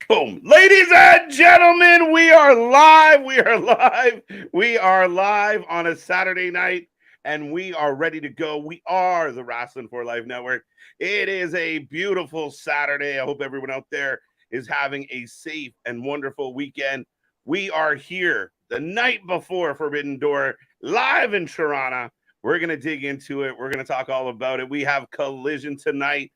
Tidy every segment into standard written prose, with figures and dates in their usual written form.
Boom. Ladies and gentlemen, we are live. We are live. We are live on a Saturday night, and we are ready to go. We are the Wrasslin for Life Network. It is a beautiful Saturday. I hope everyone out there is having a safe and wonderful weekend. We are here the night before Forbidden Door, live in Toronto. We're going to dig into it. We're going to talk all about it. We have Collision tonight.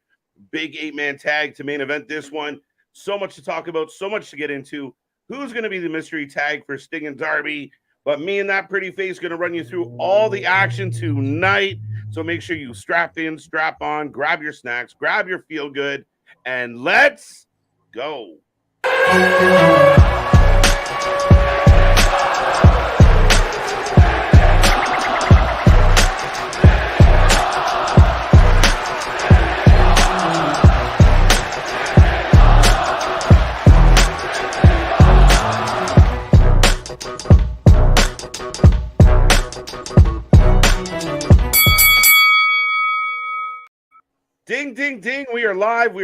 Big 8-man tag to main event this one. So much to talk about, so much to get into. Who's going to be the mystery tag for Sting and Darby? But me and that pretty face going to run you through all the action tonight. So make sure you strap in, strap on, grab your snacks, grab your feel good, and let's go. Ding, ding, ding. We are live,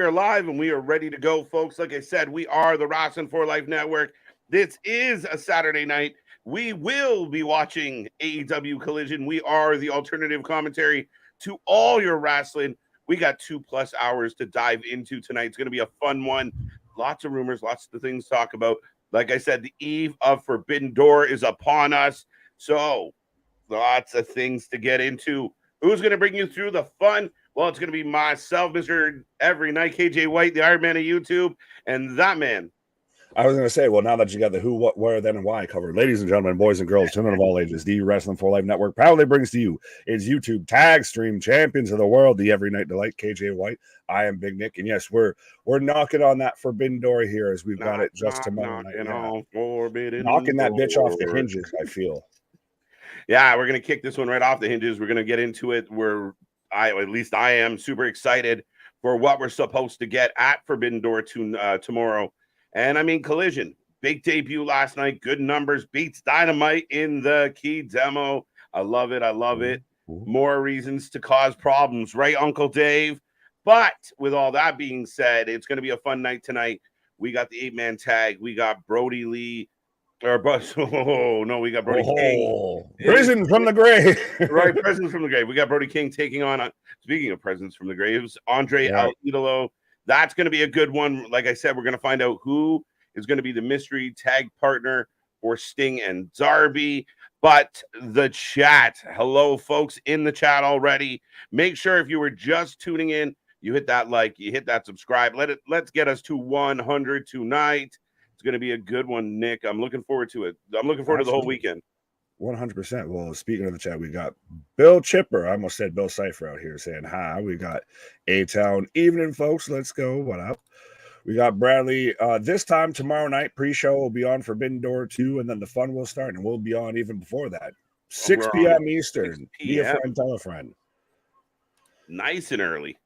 and we are ready to go, folks. Like I said, we are the Wrasslin for Life Network. This is a Saturday night. We will be watching AEW Collision. We are the alternative commentary to all your wrestling. We got 2+ hours to dive into tonight. It's going to be a fun one. Lots of rumors, lots of things to talk about. Like I said, the eve of Forbidden Door is upon us. So lots of things to get into. Who's going to bring you through the fun? Well, it's going to be myself, Mr. Every Night, KJ White, the Iron Man of YouTube, and that man. I was going to say, well, now that you got the who, what, where, then, and why covered, ladies and gentlemen, boys and girls, children of all ages, the Wrasslin for Life Network proudly brings to you its YouTube tag stream champions of the world, the Every Night Delight, KJ White. I am Big Nick, and yes, we're knocking on that Forbidden Door here as we've got it just tomorrow night. Knocking that bitch off the hinges, I feel. Yeah, we're going to kick this one right off the hinges. We're going to get into it. At least I am super excited for what we're supposed to get at Forbidden Door tomorrow. And I mean, Collision, big debut last night, good numbers, beats Dynamite in the key demo. I love it. I love it. More reasons to cause problems, right, Uncle Dave? But with all that being said, it's going to be a fun night tonight. We got the 8-man tag. We got Brody Lee. We got Brody King. Prison from the grave. Right, presence from the grave. We got Brody King taking on, speaking of presence from the graves, Andre El Idolo. That's going to be a good one. Like I said, we're going to find out who is going to be the mystery tag partner for Sting and Darby. But the chat, hello, folks in the chat already. Make sure if you were just tuning in, you hit that like, you hit that subscribe. Let's get us to 100 tonight. It's going to be a good one, Nick. I'm looking forward to it. I'm looking forward to the whole weekend. 100%. Well, speaking of the chat, we got Bill Chipper. I almost said Bill Cipher out here saying hi. We got A-Town evening, folks. Let's go. What up? We got Bradley. This time tomorrow night, pre-show will be on Forbidden Door 2, and then the fun will start, and we'll be on even before that. 6 p.m. Eastern. 6 p.m. Be a friend, tell a friend. Nice and early.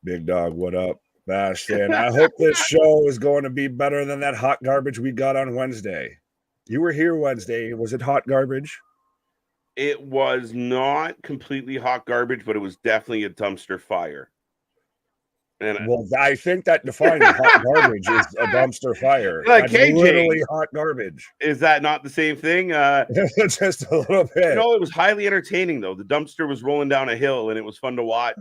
Big Dog, what up? Bastion. I hope this show is going to be better than that hot garbage we got on Wednesday. You were here Wednesday. Was it hot garbage? It was not completely hot garbage, but it was definitely a dumpster fire. And well, I think that defining hot garbage is a dumpster fire. Like KJ, literally hot garbage. Is that not the same thing? Just a little bit. No, it was highly entertaining, though. The dumpster was rolling down a hill, and it was fun to watch.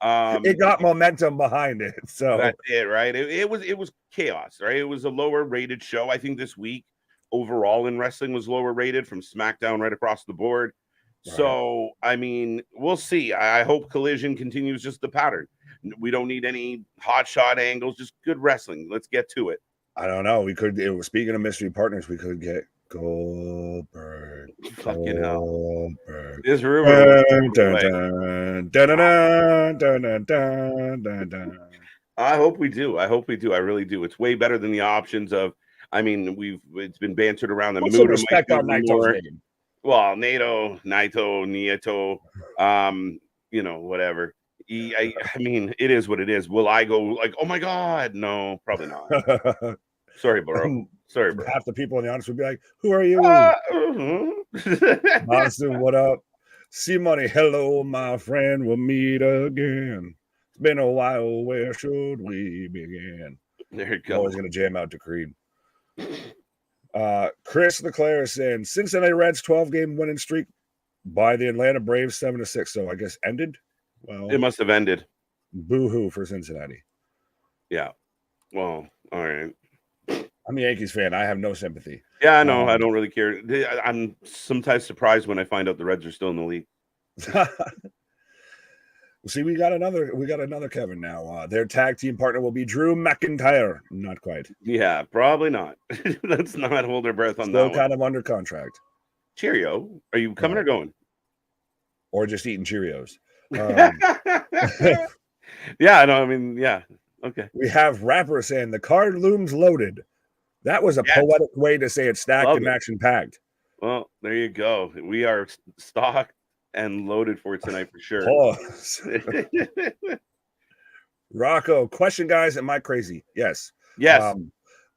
It got momentum behind it. So that's it, right? It was chaos, right? It was a lower rated show. I think this week overall in wrestling was lower rated from SmackDown right across the board. Right. So, I mean, we'll see. I hope Collision continues just the pattern. We don't need any hot shot angles, just good wrestling. Let's get to it. I don't know. Speaking of mystery partners, we could get Goldberg. Fucking hell. This rumor. I hope we do. I really do. It's way better than the options of, I mean, it's been bantered around the mood. Respect on Naito's name. Well, Naito, Nieto, whatever. I mean, it is what it is. Will I go like, oh my God? No, probably not. Sorry, bro. Half the people in the audience would be like, who are you? Monson, what up? C-Money, hello, my friend. We'll meet again. It's been a while. Where should we begin? There you I'm go. always going to jam out to Creed. Chris LeClaire is saying Cincinnati Reds 12-game winning streak by the Atlanta Braves 7-6. So I guess ended. Well, It must have ended. Boo-hoo for Cincinnati. Yeah. Well, all right. I'm a Yankees fan. I have no sympathy. Yeah, I know. I don't really care. I'm sometimes surprised when I find out the Reds are still in the league. See, we got another Kevin now. Their tag team partner will be Drew McIntyre. Not quite. Yeah, probably not. Let's not hold our breath on Still that kind one. of under contract. Cheerio. Are you coming or going? Or just eating Cheerios. Yeah, no, I mean, yeah. Okay. We have Rapper saying the card looms loaded. That was a poetic way to say it's stacked and action-packed. Well, there you go. We are stocked and loaded for tonight for sure. Pause. Rocco, question, guys, am I crazy? Yes. Yes.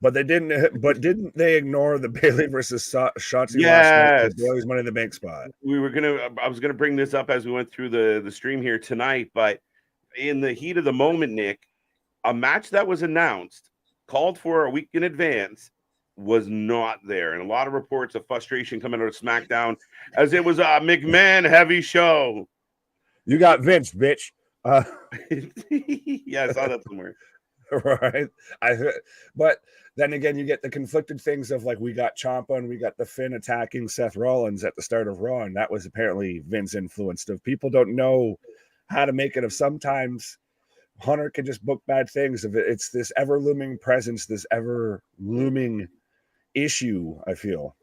But didn't they ignore the Bailey versus Shotzi last night? Bailey's Money in the Bank spot. I was gonna bring this up as we went through the stream here tonight, but in the heat of the moment, Nick, a match that was announced, called for a week in advance, was not there. And a lot of reports of frustration coming out of SmackDown as it was a McMahon heavy show. You got Vince, bitch. Yeah, I saw that somewhere. Right. But then again, you get the conflicted things of like we got Ciampa and we got the Finn attacking Seth Rollins at the start of Raw, and that was apparently Vince influenced. Of people don't know how to make it. Of sometimes Hunter can just book bad things. Of it's this ever looming presence, this ever looming issue. I feel.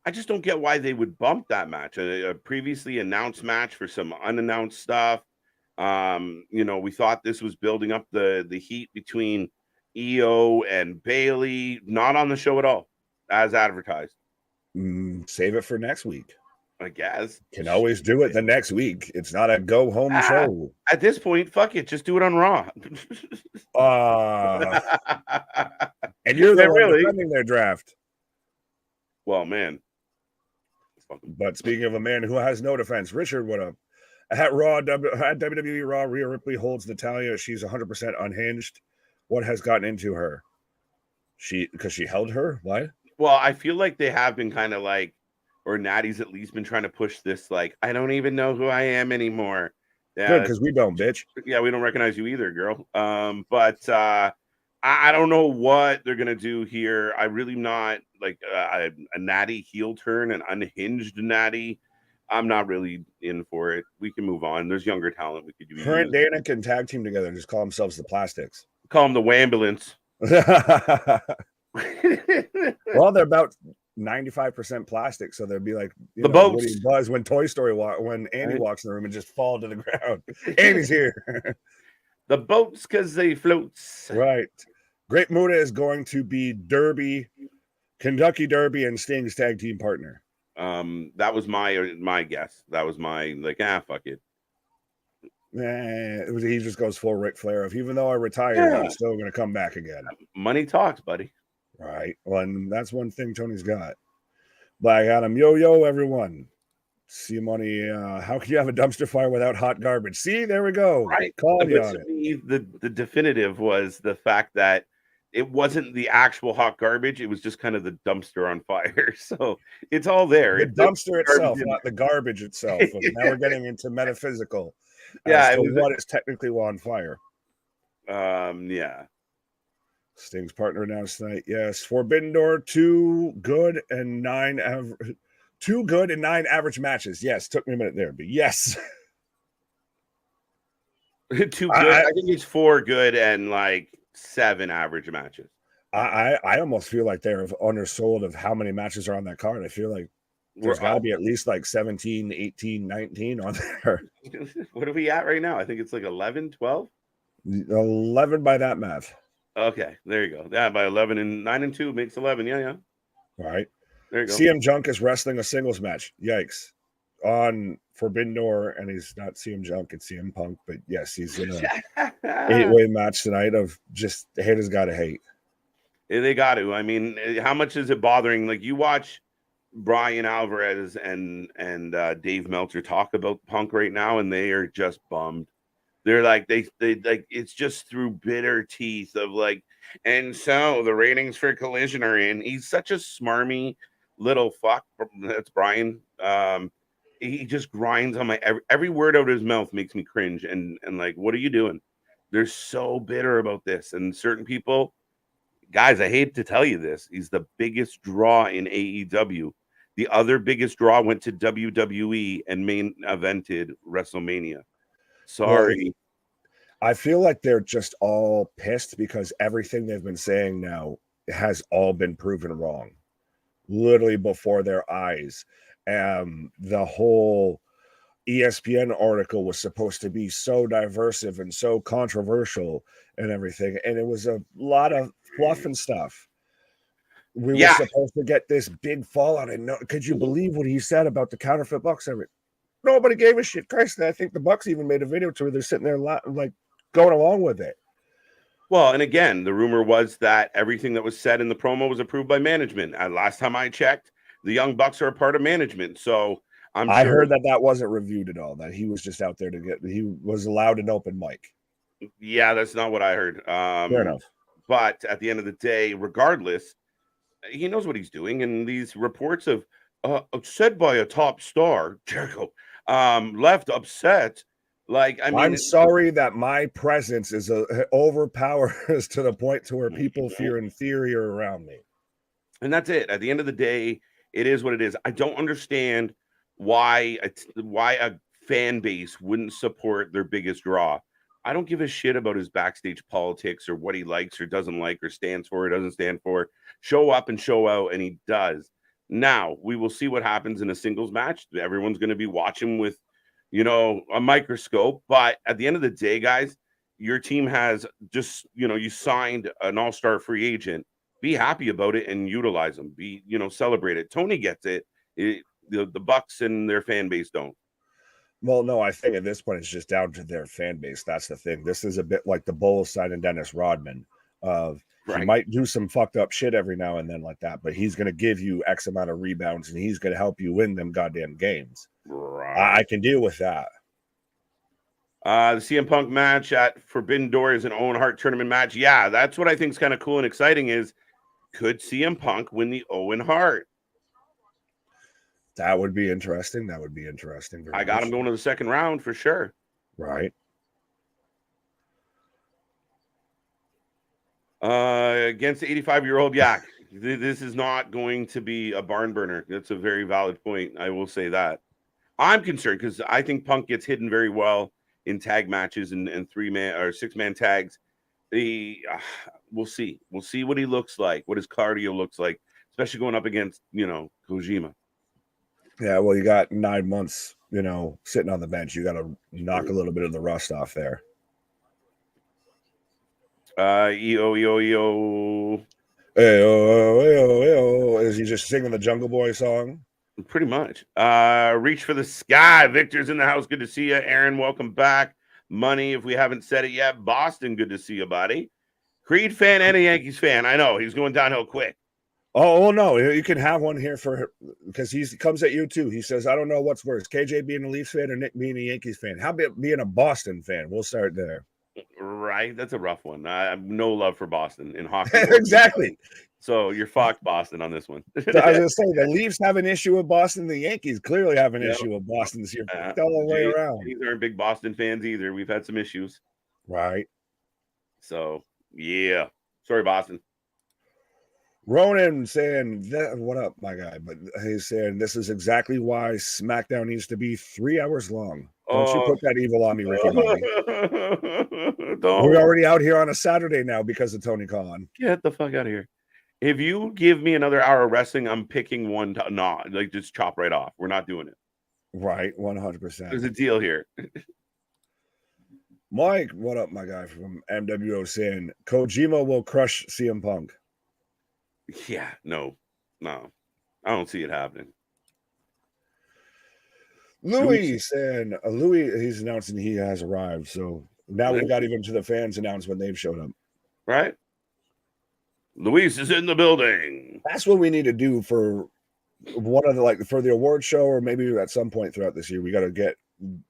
I just don't get why they would bump that match, a previously announced match for some unannounced stuff. We thought this was building up the heat between EO and Bailey. Not on the show at all, as advertised. Save it for next week. I guess. Can always do it the next week. It's not a go home show. At this point, fuck it. Just do it on Raw. And you're the one defending their draft. Well, man. But speaking of a man who has no defense, Richard, what up? At WWE Raw, Rhea Ripley holds Natalya. She's 100% unhinged. What has gotten into her? Because she held her? What? Well, I feel like they have been kind of like, or Natty's at least been trying to push this, like, I don't even know who I am anymore. Yeah, good, because we don't, bitch. Yeah, we don't recognize you either, girl. But I don't know what they're gonna do here. I really not like a Natty heel turn, an unhinged Natty. I'm not really in for it. We can move on. There's younger talent we could use. Her and Dana can tag team together and just call themselves the Plastics. Call them the Wambulance. Well, they're about 95% plastic, so they'd be like the boats. Woody Buzz when Toy Story when Andy walks in the room and just fall to the ground. Andy's here. The boats because they floats. Right. Great Muta is going to be Kentucky Derby and Sting's tag team partner. That was my guess. That was my fuck it. He just goes full Ric Flair of even though I retired, I'm still going to come back again. Money talks, buddy. Right. Well, and that's one thing Tony's got. Black Adam, yo, everyone. See money. How can you have a dumpster fire without hot garbage? See, there we go. Right. Calling you on it. The definitive was the fact that it wasn't the actual hot garbage. It was just kind of the dumpster on fire. So it's all there. The dumpster itself, not the garbage itself. Now we're getting into metaphysical. Yeah. What is technically on fire. Yeah. Sting's partner announced tonight. Yes. Forbidden Door, 2 good and 9 average matches. Yes. Took me a minute there, but yes. 2 good. I think it's 4 good and 7 average matches. I almost feel like they're undersold of how many matches are on that card. I feel like there's got to be at least 17, 18, 19 on there. What are we at right now? I think it's 11, 12? 11 by that math. Okay, there you go. Yeah, by 11 and 9 and 2 makes 11. Yeah. All right. There you go. CM Junk is wrestling a singles match. Yikes. On Forbidden Door, and he's not CM Junk, it's CM Punk, but yes, he's in a 8-way match tonight of just the haters gotta hate. They got to. I mean, how much is it bothering? You watch Brian Alvarez and Dave Meltzer talk about Punk right now, and they are just bummed. They're like they like it's just through bitter teeth of like, and so the ratings for Collision are in. He's such a smarmy little fuck. That's Brian. He just grinds on my every word out of his mouth makes me cringe. And like, what are you doing? They're so bitter about this, and certain people, guys, I hate to tell you this, he's the biggest draw in AEW. The other biggest draw went to WWE and main evented WrestleMania. Well, Sorry. I feel like they're just all pissed because everything they've been saying now has all been proven wrong, literally before their eyes. The whole ESPN article was supposed to be so diversive and so controversial and everything, and it was a lot of fluff and stuff. We were supposed to get this big fallout, and could you believe what he said about the counterfeit Bucks? Nobody gave a shit. Christ, I think the Bucks even made a video to where they're sitting there like going along with it. Well, and again, the rumor was that everything that was said in the promo was approved by management. Last time I checked, the Young Bucks are a part of management. So I heard that wasn't reviewed at all, that he was just out there he was allowed an open mic. Yeah, that's not what I heard. Fair enough. But at the end of the day, regardless, he knows what he's doing. And these reports of said by a top star, Jericho, left upset. Like, I mean, I'm sorry that my presence is overpowers to the point to where people fear inferior around me. And that's it. At the end of the day, it is what it is. I don't understand why a fan base wouldn't support their biggest draw. I don't give a shit about his backstage politics or what he likes or doesn't like or stands for or doesn't stand for. Show up and show out, and he does. Now, we will see what happens in a singles match. Everyone's going to be watching with, a microscope. But at the end of the day, guys, your team has just, you signed an all-star free agent. Be happy about it and utilize them. Celebrate it. Tony gets it. The Bucks and their fan base don't. Well, no, I think at this point it's just down to their fan base. That's the thing. This is a bit like the Bulls signing Dennis Rodman. He might do some fucked up shit every now and then like that, but he's going to give you X amount of rebounds and he's going to help you win them goddamn games. Right. I can deal with that. The CM Punk match at Forbidden Door is an Owen Hart tournament match. Yeah, that's what I think is kind of cool and exciting is, could CM Punk win the Owen Hart? That would be interesting. I got him going to the second round for sure. Right. Against the 85-year-old Yak. This is not going to be a barn burner. That's a very valid point. I will say that. I'm concerned because I think Punk gets hidden very well in tag matches and 3-man or 6-man tags. We'll see. We'll see what he looks like, what his cardio looks like, especially going up against, Kojima. Yeah, well, you got 9 months, sitting on the bench. You got to knock a little bit of the rust off there. EO. Is he just singing the Jungle Boy song? Pretty much. Reach for the sky. Victor's in the house. Good to see you. Aaron, welcome back. Money, if we haven't said it yet. Boston, good to see you, buddy. Creed fan and a Yankees fan. I know. He's going downhill quick. Oh, well, no. You can have one here because he comes at you, too. He says, I don't know what's worse, KJ being a Leafs fan or Nick being a Yankees fan. How about being a Boston fan? We'll start there. Right. That's a rough one. I have no love for Boston in hockey. Exactly. So you're fucked, Boston, on this one. I was going to say, the Leafs have an issue with Boston. The Yankees clearly have an issue with Boston this year. All the way around. These aren't big Boston fans either. We've had some issues. Right. So, yeah. Sorry, Boston. Ronan saying, what up, my guy? But he's saying this is exactly why SmackDown needs to be 3 hours long. Don't you put that evil on me, Ricky Bobby. We're already out here on a Saturday now because of Tony Khan. Get the fuck out of here. If you give me another hour of wrestling, I'm picking one to not like just chop right off. We're not doing it. Right, 100%. There's a deal here. Mike, what up, my guy from MWO saying Kojima will crush CM Punk. Yeah, no. I don't see it happening. Louis saying he's announcing he has arrived. So now we got even to the fans announce when they've showed up. Right. Luis is in the building. That's what we need to do for one of the for the award show, or maybe at some point throughout this year, we got to get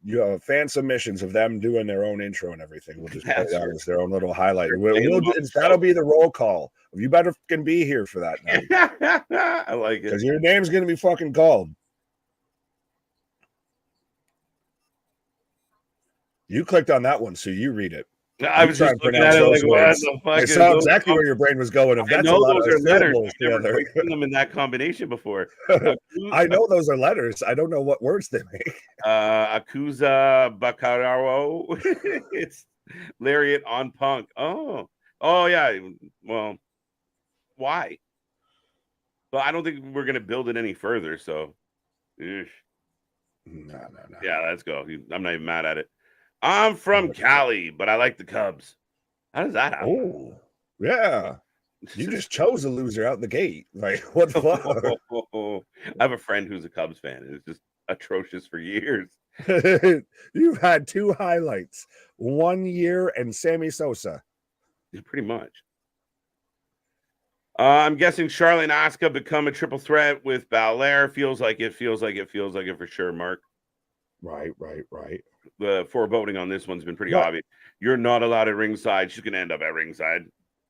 you have fan submissions of them doing their own intro and everything. We'll just play That's that true. as their own little highlight. Playing them on the That'll show. be the roll call. You better fucking be here for that night I like it. because your name's gonna be fucking called. You clicked on that one, so you read it. I was just looking at it like, what the fuck? I saw exactly where your brain was going. If I that's know a lot those of are letters. syllables I've never together. quite seen them in that combination before. I know those are letters. I don't know what words they make. Akuza Bakararo. It's Lariat on Punk. Oh, yeah. Well, why? Well, I don't think we're gonna build it any further. So, No. Yeah, let's go. I'm not even mad at it. I'm from Cali, but I like the Cubs. How does that happen? Oh, yeah. You just chose a loser out the gate. Like, what the fuck? I have a friend who's a Cubs fan. It's just atrocious for years. You've had 2 highlights, 1 year and Sammy Sosa. Yeah, pretty much. I'm guessing Charlotte and Asuka become a triple threat with Belair. Feels like it for sure, Mark. Right. The foreboding on this one's been pretty obvious. You're not allowed at ringside. She's going to end up at ringside.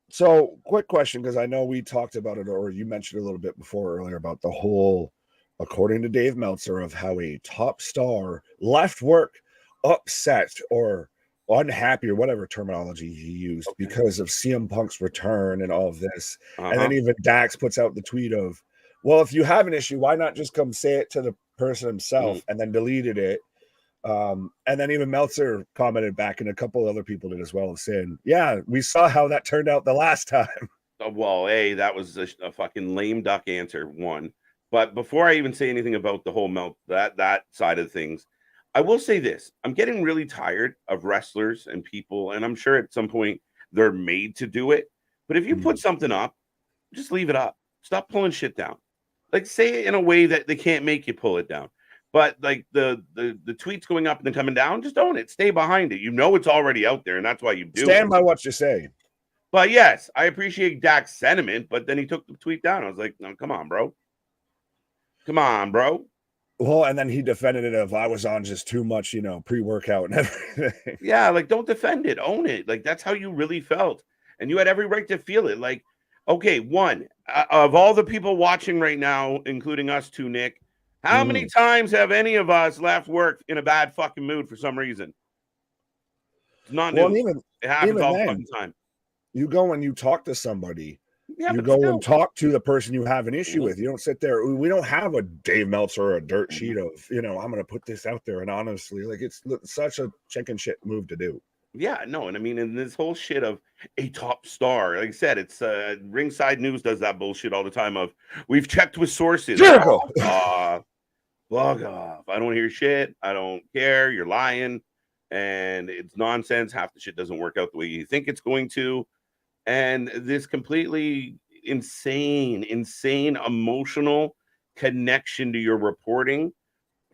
So, quick question, because I know we talked about it, or you mentioned a little bit before earlier about the whole, according to Dave Meltzer, of how a top star left work upset or unhappy or whatever terminology he used because of CM Punk's return and all of this. And then even Dax puts out the tweet of, well, if you have an issue, why not just come say it to the person himself, and then deleted it. And then even Meltzer commented back, and a couple other people did as well, saying, yeah, we saw how that turned out the last time. Well, that was a fucking lame duck answer, one. But before I even say anything about the whole that side of things, I will say this. I'm getting really tired of wrestlers and people, and I'm sure at some point they're made to do it. But if you put something up, just leave it up. Stop pulling shit down. Like, say it in a way that they can't make you pull it down. But like the tweets going up and then coming down, just own it. Stay behind it. You know it's already out there, and that's why you do Stand by what you say. But yes, I appreciate Dak's sentiment, but then he took the tweet down. I was like, no, come on, bro. Come on, bro. Well, and then he defended it of I was on just too much, pre-workout and everything. Yeah, like, don't defend it. Own it. Like, that's how you really felt. And you had every right to feel it. Like, okay, one, of all the people watching right now, including us two, Nick, how many times have any of us left work in a bad fucking mood for some reason? It's not new. It happens all the fucking time. You go and you talk to somebody. Yeah, you go and talk to the person you have an issue with. You don't sit there. We don't have a Dave Meltzer or a dirt sheet of, I'm going to put this out there. And honestly, like, it's such a chicken shit move to do. Yeah, no. And I mean, and this whole shit of a top star, like I said, it's Ringside News does that bullshit all the time of we've checked with sources. Log off. I don't hear shit. I don't care. You're lying. And it's nonsense. Half the shit doesn't work out the way you think it's going to. And this completely insane emotional connection to your reporting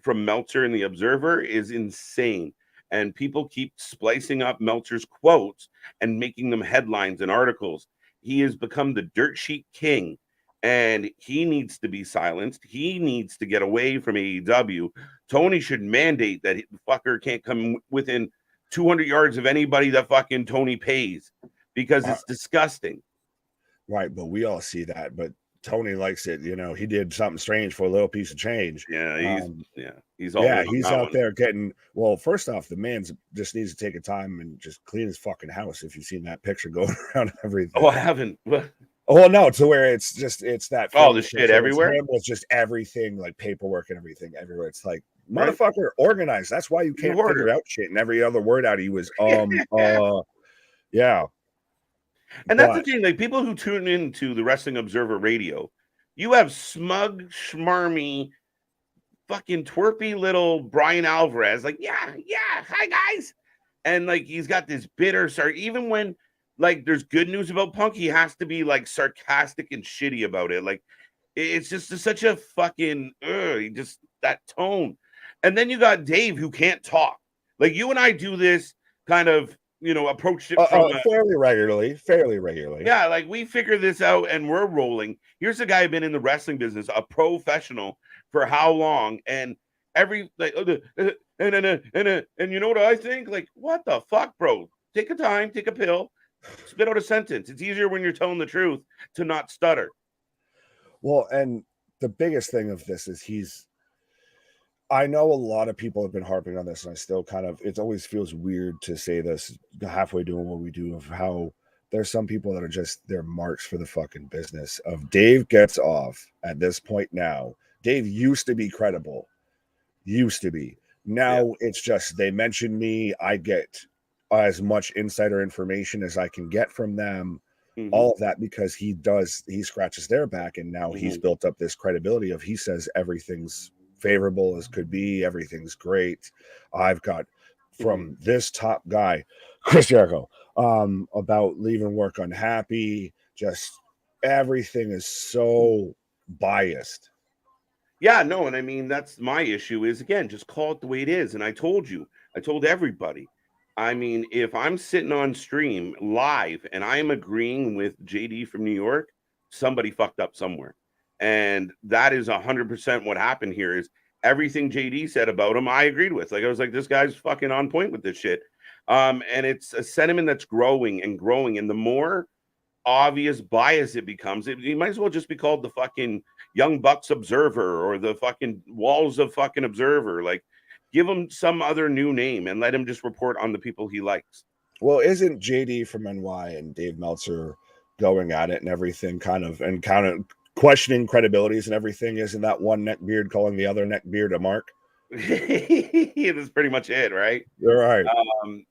from Meltzer and the Observer is insane. And people keep splicing up Meltzer's quotes and making them headlines and articles. He has become the dirt sheet king, and he needs to be silenced. He needs to get away from AEW. Tony should mandate that the fucker can't come within 200 yards of anybody that fucking Tony pays. Because it's disgusting. Right, but we all see that. But Tony likes it. He did something strange for a little piece of change. Yeah, he's out there getting. Well, first off, the man just needs to take a time and just clean his fucking house. If you've seen that picture going around and everything. Oh, I haven't. Oh no, to where it's that. The shit everywhere. It's just everything, like paperwork and everything everywhere. It's like, motherfucker, organized. That's why you can't figure out shit. And every other word out of you is yeah. And that's the thing, like, people who tune into the Wrestling Observer Radio, you have smug, schmarmy, fucking twerpy little Brian Alvarez, like, yeah, hi guys. And like, he's got this bitter start. Even when like there's good news about Punk, he has to be like sarcastic and shitty about it. Like, it's just such a fucking just that tone. And then you got Dave, who can't talk. Like, you and I do this kind of, approach it from fairly regularly. Yeah, like, we figure this out and we're rolling. Here's a guy who's been in the wrestling business, a professional for how long, and every And you know what I think? Like, what the fuck, bro? Take a time, take a pill, spit out a sentence. It's easier when you're telling the truth to not stutter. Well, and the biggest thing of this is I know a lot of people have been harping on this, and I still it always feels weird to say this halfway doing what we do, of how there's some people that are just, they're marks for the fucking business of Dave gets off at this point now. Dave used to be credible, used to be. Now it's just, they mention me, I get as much insider information as I can get from them. All of that because he scratches their back, and now he's built up this credibility of, he says everything's favorable as could be, everything's great. I've got from this top guy, Chris Jericho, about leaving work unhappy, just everything is so biased. Yeah, no, and I mean, that's my issue is, again, just call it the way it is. And I told everybody, I mean, if I'm sitting on stream live and I'm agreeing with JD from New York, somebody fucked up somewhere. And that is 100% what happened here. Is everything JD said about him, I agreed with. Like, I was like, this guy's fucking on point with this shit. And it's a sentiment that's growing and growing. And the more obvious bias it becomes, he might as well just be called the fucking Young Bucks Observer or the fucking Walls of fucking Observer. Like, give him some other new name and let him just report on the people he likes. Well, isn't JD from NY and Dave Meltzer going at it and everything, kind of questioning credibilities and everything? Isn't that one neckbeard calling the other neckbeard a mark? That's pretty much it, right? You're right.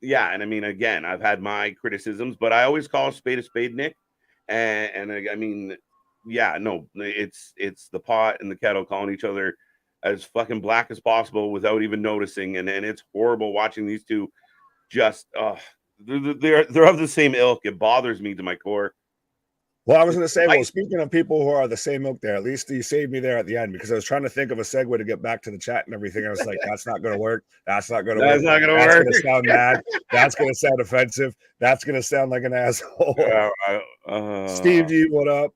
Yeah, and I mean, again, I've had my criticisms, but I always call a spade, Nick. And I mean, yeah, no, it's the pot and the kettle calling each other as fucking black as possible without even noticing, and it's horrible watching these two just they're of the same ilk. It bothers me to my core. Well, I was going to say, well, speaking of people who are the same ilk there, at least you saved me there at the end, because I was trying to think of a segue to get back to the chat and everything. I was like, that's not going to work. That's not going to work. That's not going to work. That's going to sound mad. That's going to sound offensive. That's going to sound like an asshole. Steve G, what up?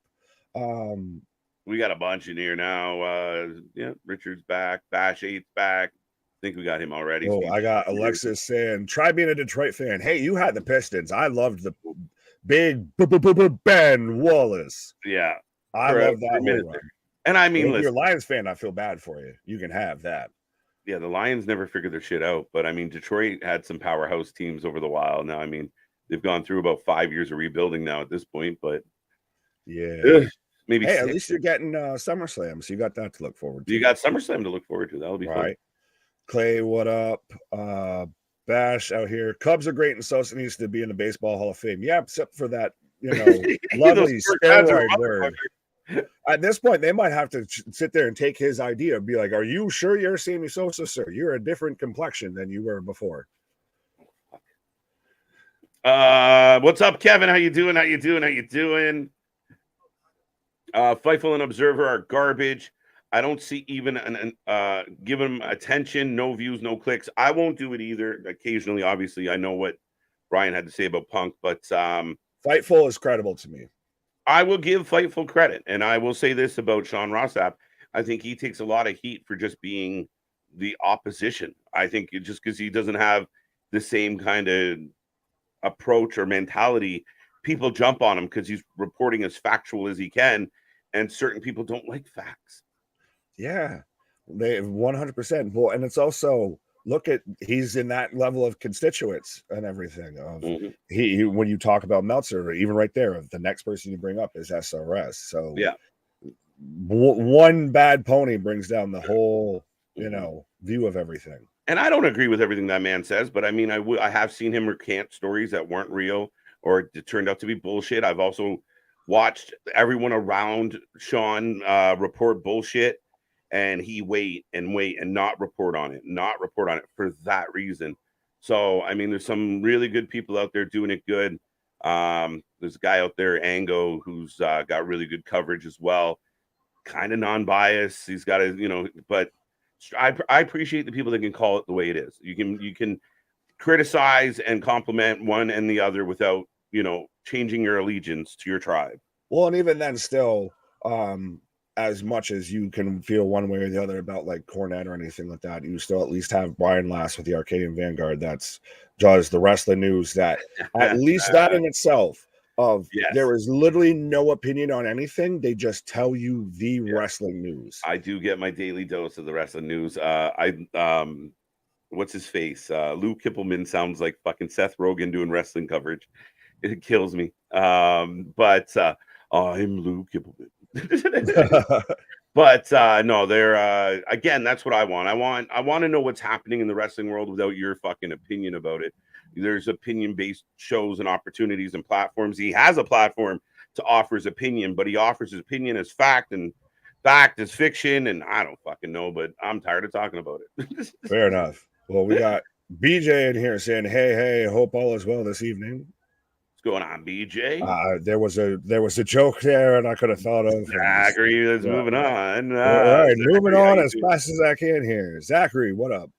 We got a bunch in here now. Yeah, Richard's back. Bash 8's back. I think we got him already. Oh, I got Alexis saying, try being a Detroit fan. Hey, you had the Pistons. I loved the big Ben Wallace. Yeah. I love that whole run. And I mean, if you're a Lions fan, I feel bad for you. You can have that. Yeah, the Lions never figured their shit out. But I mean, Detroit had some powerhouse teams over the while. Now, I mean, they've gone through about 5 years of rebuilding now at this point. But yeah. Maybe at least you're getting SummerSlam, so you got that to look forward to. You got SummerSlam to look forward to. That'll be fun. Clay, what up? Bash out here. Cubs are great, and Sosa needs to be in the Baseball Hall of Fame. Yeah, except for that, lovely steroid word. At this point, they might have to sit there and take his idea and be like, "Are you sure you're Sammy Sosa, sir? You're a different complexion than you were before." What's up, Kevin? How you doing? Fightful and Observer are garbage. I don't see even give them attention. No views, no clicks. I won't do it either. Occasionally, obviously, I know what Brian had to say about Punk, but Fightful is credible to me. I will give Fightful credit, and I will say this about Sean Ross Sapp. I think he takes a lot of heat for just being the opposition. I think just because he doesn't have the same kind of approach or mentality, people jump on him because he's reporting as factual as he can, and certain people don't like facts. Yeah, they 100%. Well, and it's also, look at, he's in that level of constituents and everything. He when you talk about Meltzer, even right there, the next person you bring up is SRS. So yeah, one bad pony brings down the whole, view of everything. And I don't agree with everything that man says, but I mean, I have seen him recant stories that weren't real or it turned out to be bullshit. I've also watched everyone around Sean report bullshit. And he wait and not report on it for that reason. So, I mean, there's some really good people out there doing it good. There's a guy out there, Ango, who's got really good coverage as well. Kind of non-biased. He's got but I appreciate the people that can call it the way it is. You can criticize and compliment one and the other without, changing your allegiance to your tribe. Well, and even then still, as much as you can feel one way or the other about like Cornette or anything like that, you still at least have Brian Last with the Arcadian Vanguard. That's just the wrestling news. That at least that in itself, of Yes. there is literally no opinion on anything. They just tell you the wrestling news. I do get my daily dose of the wrestling news. What's his face? Lou Kippelman sounds like fucking Seth Rogen doing wrestling coverage. It kills me. But I'm Lou Kippelman. But no, they're again, that's what I want. I want to know what's happening in the wrestling world without your fucking opinion about it. There's opinion-based shows and opportunities and platforms. He has a platform to offer his opinion, but he offers his opinion as fact, and fact is fiction, and I don't fucking know, but I'm tired of talking about it. Fair enough. Well, we got BJ in here saying, hey, hope all is well this evening. Going on, BJ? There was a joke there, and I could have thought of Zachary. Let's moving on. All right, moving on as fast as I can here. Zachary, what up?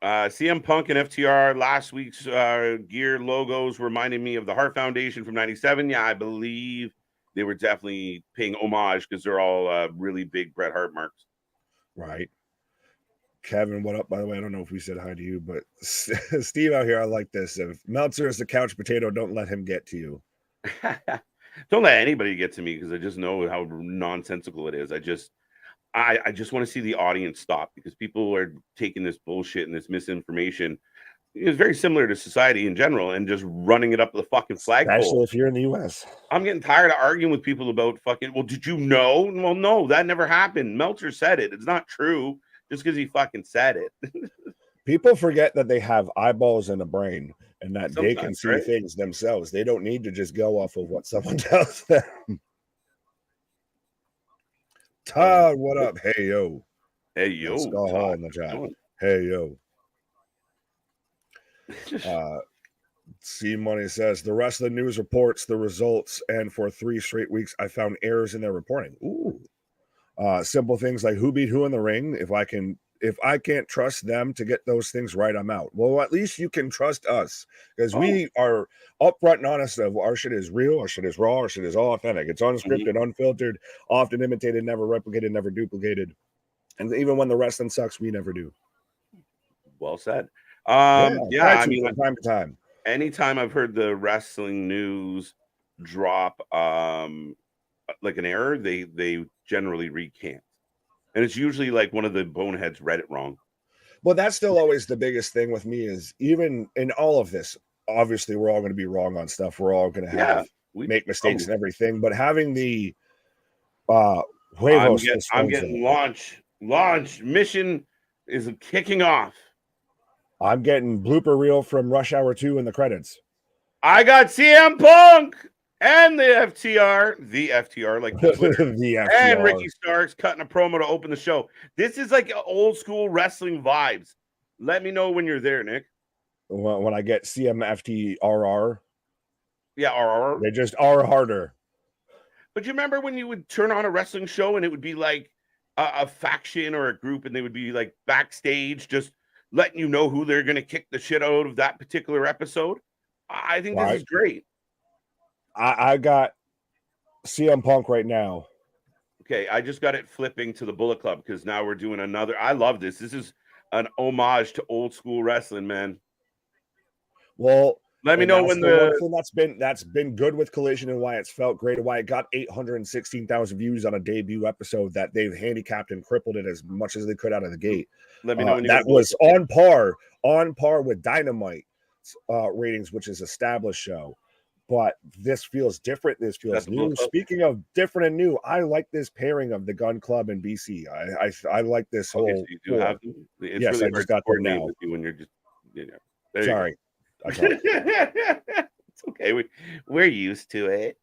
CM Punk and FTR last week's gear logos reminded me of the Hart Foundation from '97. Yeah, I believe they were definitely paying homage because they're all really big Bret Hart marks. Right. Kevin, what up? By the way, I don't know if we said hi to you, but Steve out here, I like this. If Meltzer is the couch potato, don't let him get to you. Don't let anybody get to me because I just know how nonsensical it is. I just want to see the audience stop because people are taking this bullshit and this misinformation. It's very similar to society in general and just running it up the fucking flagpole. Especially if you're in the U.S. I'm getting tired of arguing with people about fucking, well, did you know? Well, no, that never happened. Meltzer said it. It's not true. Just because he fucking said it. People forget that they have eyeballs and a brain and that they can see things themselves. They don't need to just go off of what someone tells them. Todd, what up? Hey, yo. Hey, yo. Let's go home in the chat. Hey, yo. C Money says, the wrestling news reports the results, and for 3 straight weeks, I found errors in their reporting. Ooh. Simple things like who beat who in the ring. If I can't trust them to get those things right, I'm out. Well, at least you can trust us because we are upfront and honest of our shit is real, our shit is raw, our shit is all authentic. It's unscripted, unfiltered, often imitated, never replicated, never duplicated. And even when the wrestling sucks, we never do. Well said. I mean, from time to time. Anytime I've heard the wrestling news drop like an error, they generally recant. And it's usually like one of the boneheads read it wrong. Well, that's still always the biggest thing with me is even in all of this, obviously we're all going to be wrong on stuff. We're all going to make mistakes and everything. But having the I'm getting launch mission is kicking off. I'm getting blooper reel from Rush Hour 2 in the credits. I got CM Punk and the FTR, like Twitter, the FTR. And Ricky Starks cutting a promo to open the show. This is like old school wrestling vibes. Let me know when you're there, Nick. When I get CMFTRR. Yeah, RR. They just are harder. But you remember when you would turn on a wrestling show and it would be like a faction or a group and they would be like backstage just letting you know who they're going to kick the shit out of that particular episode? I think this is great. I got CM Punk right now. Okay, I just got it flipping to the Bullet Club because now we're doing another. I love this. This is an homage to old school wrestling, man. Well, let me know when that's been good with Collision and why it's felt great and why it got 816,000 views on a debut episode that they've handicapped and crippled it as much as they could out of the gate. Let me know when that was on par with Dynamite ratings, which is established show. But this feels different. This feels new. Speaking of different and new, I like this pairing of the Gun Club and BC. I like this whole. So you do have them? It's yes, really I just got them now. When you're just, Sorry. It's okay. We're used to it.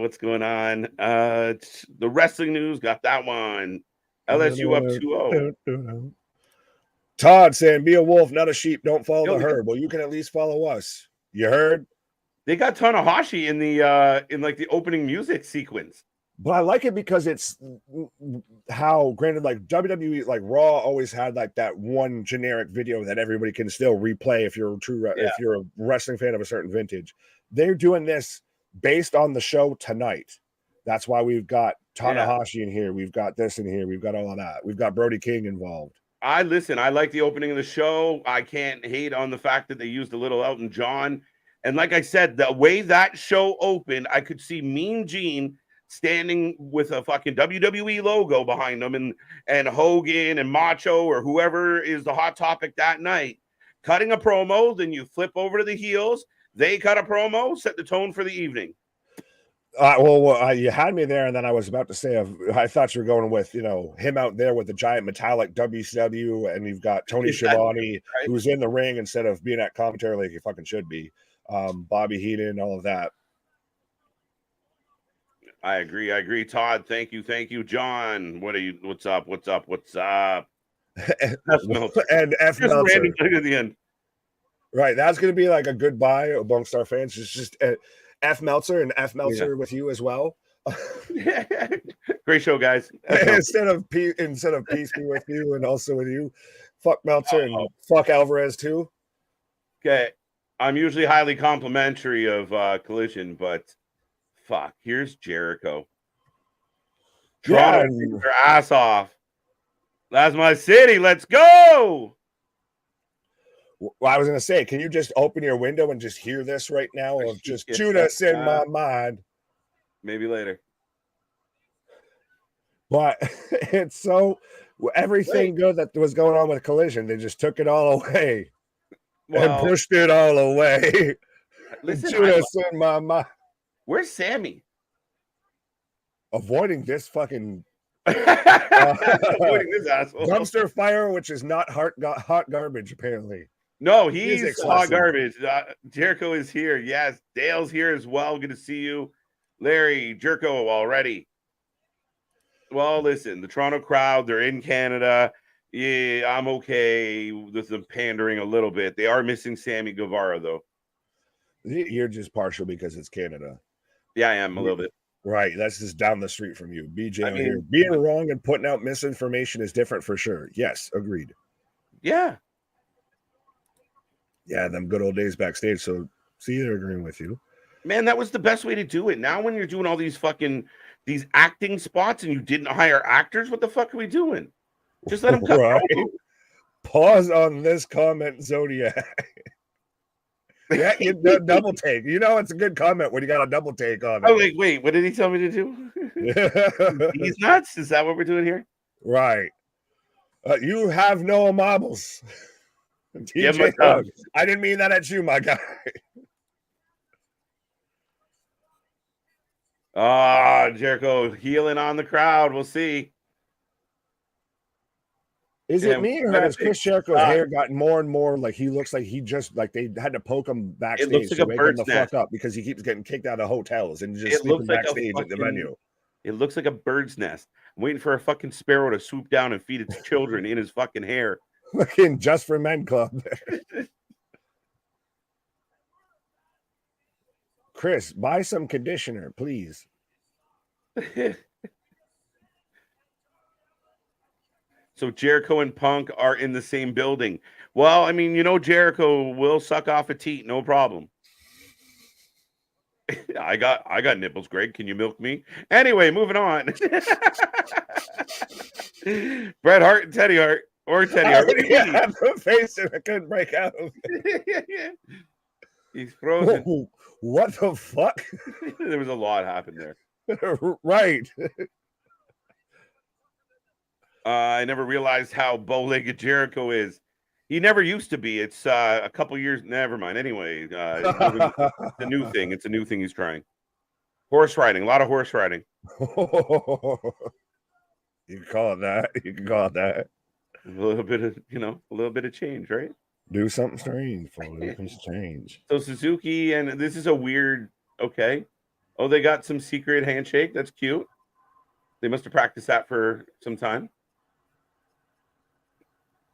What's going on? The wrestling news got that one. LSU up 2-0. Todd saying, "Be a wolf, not a sheep. Don't follow the herd." Well, you can at least follow us. You heard? They got Tanahashi in the in like the opening music sequence. But I like it because it's how, granted, like WWE, like Raw always had like that one generic video that everybody can still replay if you're if you're a wrestling fan of a certain vintage. They're doing this based on the show tonight. That's why we've got Tanahashi in here. We've got this in here. We've got all of that. We've got Brody King involved. I like the opening of the show. I can't hate on the fact that they used a little Elton John. And like I said, the way that show opened, I could see Mean Gene standing with a fucking WWE logo behind them, and Hogan and Macho or whoever is the hot topic that night cutting a promo. Then you flip over to the heels. They cut a promo, set the tone for the evening. You had me there, and then I was about to say, I thought you were going with, him out there with the giant metallic WCW, and you've got Tony Schiavone, right, who's in the ring instead of being at commentary like he fucking should be. Bobby Heenan, all of that. I agree. Todd, thank you. John, what's up? And F Meltzer. At the end. Right, that's going to be like a goodbye amongst our fans. It's just F Meltzer and F Meltzer with you as well. Great show, guys. instead of peace be with you and also with you. Fuck Meltzer and fuck Alvarez too. Okay, I'm usually highly complimentary of Collision, but fuck, here's Jericho. Toronto, their ass off. That's my city. Let's go. Well, I was going to say, can you just open your window and just hear this right now? Of just Judas in my mind. Maybe later. But it's so everything good that was going on with Collision, they just took it all away and pushed it all away. Listen, Judas in my mind. Where's Sammy? Avoiding this fucking avoiding this asshole. Dumpster fire, which is not hot garbage, apparently. No, he's hot garbage. Jericho is here. Yes, Dale's here as well. Good to see you. Larry, Jericho already. Well, listen, the Toronto crowd, they're in Canada. Yeah, I'm okay with them pandering a little bit. They are missing Sammy Guevara, though. You're just partial because it's Canada. Yeah, I am a little bit. Right, that's just down the street from you. BJ here. Being wrong and putting out misinformation is different for sure. Yes, agreed. Yeah. Yeah, them good old days backstage. So, see, they're agreeing with you. Man, that was the best way to do it. Now when you're doing all these acting spots and you didn't hire actors, what the fuck are we doing? Just let them come. Right. Pause on this comment, Zodiac. Yeah, double take. It's a good comment when you got a double take on it. Oh, wait. What did he tell me to do? He's nuts. Is that what we're doing here? Right. You have no marbles. DJ, I didn't mean that at you, my guy. Jericho healing on the crowd. We'll see. Is it me or has Chris Jericho's hair gotten more and more like he looks like he just like they had to poke him backstage it looks like to a wake him the fuck up because he keeps getting kicked out of hotels and just sleeping backstage at the venue. It looks like a bird's nest. I'm waiting for a fucking sparrow to swoop down and feed its children in his fucking hair. Looking Just for Men Club. Chris, buy some conditioner, please. So Jericho and Punk are in the same building. Well, I mean, Jericho will suck off a teat, no problem. I got nipples, Greg. Can you milk me? Anyway, moving on. Bret Hart and Teddy Hart. Or Teddy Hart. Yeah, the face I couldn't break out. He's frozen. Whoa, what the fuck? There was a lot happened there. Right. I never realized how bow-legged Jericho is. He never used to be. It's a couple years. Never mind. Anyway, it's a new thing. It's a new thing he's trying. Horse riding. A lot of horse riding. You can call it that. A little bit of change, right? Do something strange for a little change. So Suzuki, and this is a weird. Okay. Oh, they got some secret handshake. That's cute. They must have practiced that for some time.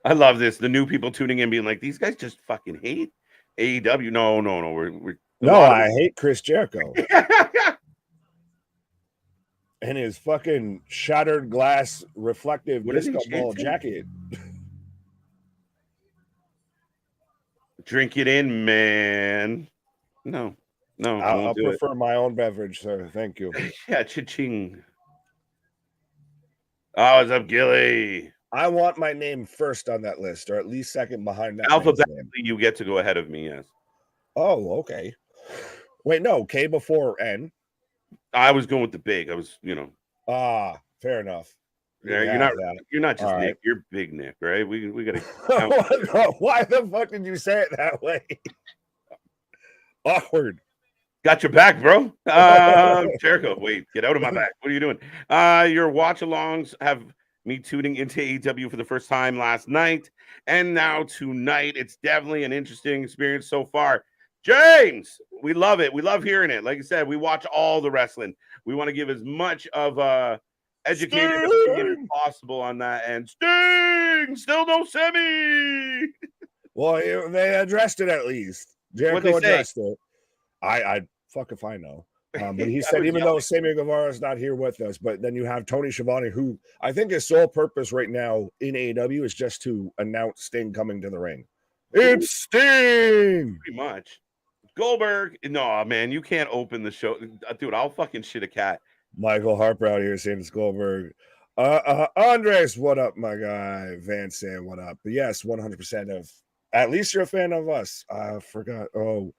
I love this. The new people tuning in being like, these guys just fucking hate AEW. No. I hate Chris Jericho. And his fucking shattered glass reflective disco ball jacket. Drink it in, man. No. No, I won't I'll do it. prefer my own beverage, sir. Thank you. Yeah, cha-ching. Oh, what's up, Gilly? I want my name first on that list, or at least second behind that man's Alphabetically, name. you get to go ahead of me, yes. Oh, okay. Wait, no, K before N. I was going with the big. I was, Fair enough. you're not just Nick, you're Big Nick, right? We gotta Why the fuck did you say it that way? Awkward. Got your back, bro. Jericho, wait, get out of my back. What are you doing? Your watch-alongs have me tuning into AEW for the first time last night, and now tonight. It's definitely an interesting experience so far. James, we love it. We love hearing it. Like I said, we watch all the wrestling. We want to give as much of educated opinion as possible on that. And Sting, still no semi. Well, they addressed it at least. Jericho addressed it. I fuck if I know. But he said even though Sammy Guevara's not here with us, but then you have Tony Schiavone, who I think his sole purpose right now in AEW is just to announce Sting coming to the ring. It's Sting! Pretty much. Goldberg, no, man, you can't open the show. Dude, I'll fucking shit a cat. Michael Harper out here saying it's Goldberg. Andres, what up, my guy? Van Sam, what up? But yes, 100% of, at least you're a fan of us. I forgot. Oh,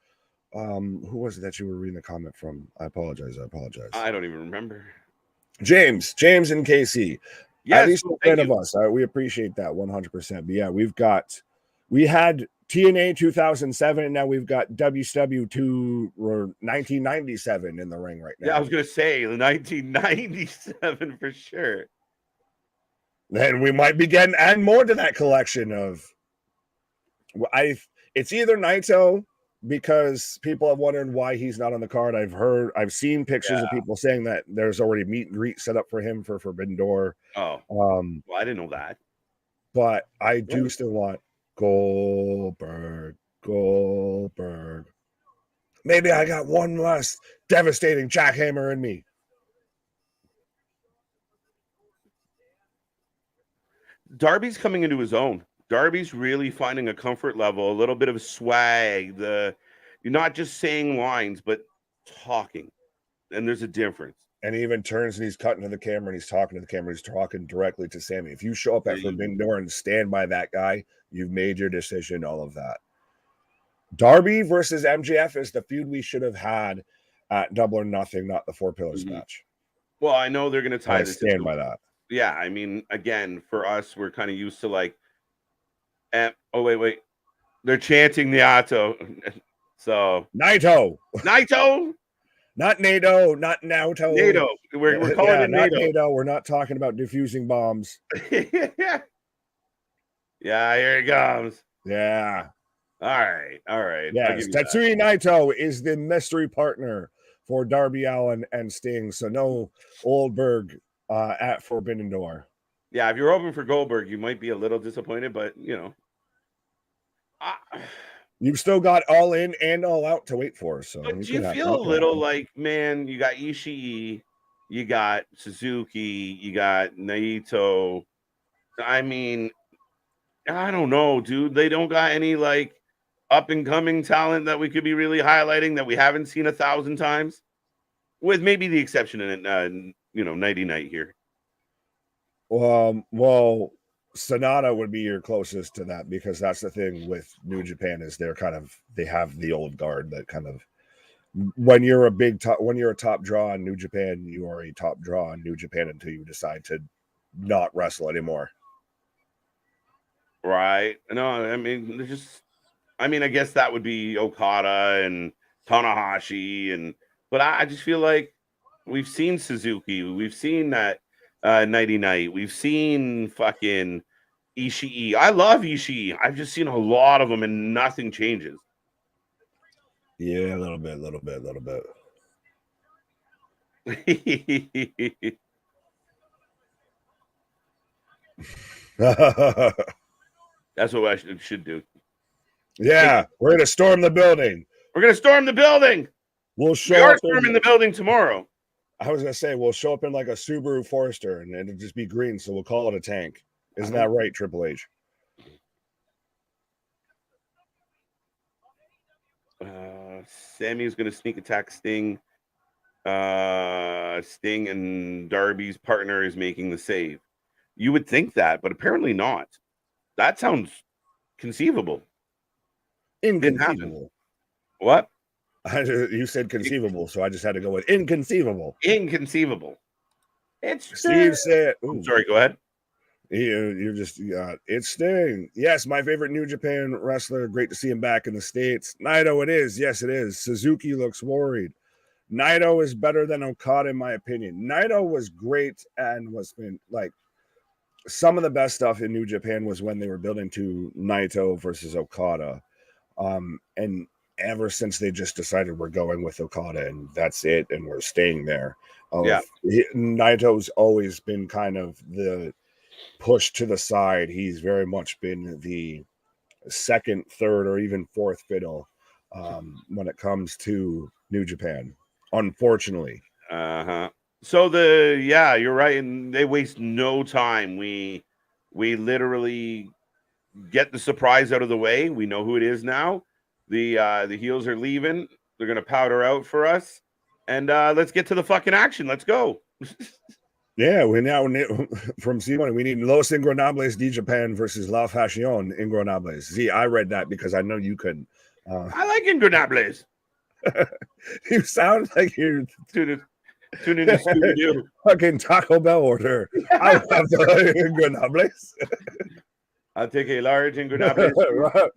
who was it that you were reading the comment from? I apologize. I don't even remember. James and KC. Yes, at least you're a fan of us. We appreciate that 100%. But yeah, we had TNA 2007, and now we've got WCW 1997 in the ring right now. Yeah, I was gonna say 1997 for sure. Then we might be getting add more to that collection of. It's either Naito, because people have wondered why he's not on the card. I've seen pictures of people saying that there's already meet and greet set up for him for Forbidden Door. Oh, well, I didn't know that. But I do still want Goldberg. Maybe I got one last devastating jackhammer in me. Darby's coming into his own. Darby's really finding a comfort level, a little bit of swag. You're not just saying lines, but talking. And there's a difference. And he even turns and he's cutting to the camera and he's talking to the camera. He's talking directly to Sammy. If you show up at Forbidden Door and stand by that guy, you've made your decision, all of that. Darby versus MJF is the feud we should have had at Double or Nothing, not the Four Pillars match. Well, I know they're going to tie this. Stand by that. Yeah, I mean, again, for us, we're kind of used to like, wait. They're chanting Naito. So Naito. Not NATO, not Naito. NATO. We're calling it NATO. We're not talking about diffusing bombs. Yeah, here it comes. Yeah. All right. Yes, Tetsuya Naito is the mystery partner for Darby Allin and Sting. So no Goldberg at Forbidden Door. Yeah, if you're hoping for Goldberg, you might be a little disappointed, but you've still got All In and All Out to wait for. So but you feel a little like, man, you got Ishii, you got Suzuki, you got Naito. I mean, I don't know, dude. They don't got any like up and coming talent that we could be really highlighting that we haven't seen 1,000 times, with maybe the exception of Nighty Night here. Well, Sonata would be your closest to that, because that's the thing with New Japan is they have the old guard that kind of, when you're a top draw in New Japan, you are a top draw in New Japan until you decide to not wrestle anymore. Right. No, I guess that would be Okada and Tanahashi, but I just feel like we've seen Suzuki, we've seen that Nighty Night, we've seen fucking Ishii. I love Ishii. I've just seen a lot of them and nothing changes. Yeah, a little bit. That's what I should do. Yeah, we're going to storm the building. We are storming the building tomorrow. I was going to say, we'll show up in like a Subaru Forester and it'll just be green, so we'll call it a tank. Isn't that right, Triple H? Sammy is going to sneak attack Sting. Sting and Darby's partner is making the save. You would think that, but apparently not. That sounds conceivable. Didn't happen. Inconceivable. What? You said conceivable, so I just had to go with inconceivable. Inconceivable. It's Steve said, I'm sorry, go ahead. You're just it's Sting. Yes, my favorite New Japan wrestler. Great to see him back in the States. Naito, it is. Yes, it is. Suzuki looks worried. Naito is better than Okada, in my opinion. Naito was great and was been like some of the best stuff in New Japan was when they were building to Naito versus Okada. And ever since they just decided we're going with Okada and that's it, and we're staying there. Naito's always been kind of the push to the side. He's very much been the second, third, or even fourth fiddle when it comes to New Japan, unfortunately. So you're right, and they waste no time. We literally get the surprise out of the way. We know who it is now. The heels are leaving. They're gonna powder out for us, and let's get to the fucking action. Let's go. Yeah, we now from C1. We need Los Ingobernables de Japan versus La Fashion Ingobernables. See, I read that because I know you couldn't. I like Ingobernables. You sound like you're tune in to Scooby-Doo. Fucking Taco Bell order. I have the Ingobernables. I'll take a large Ingobernables.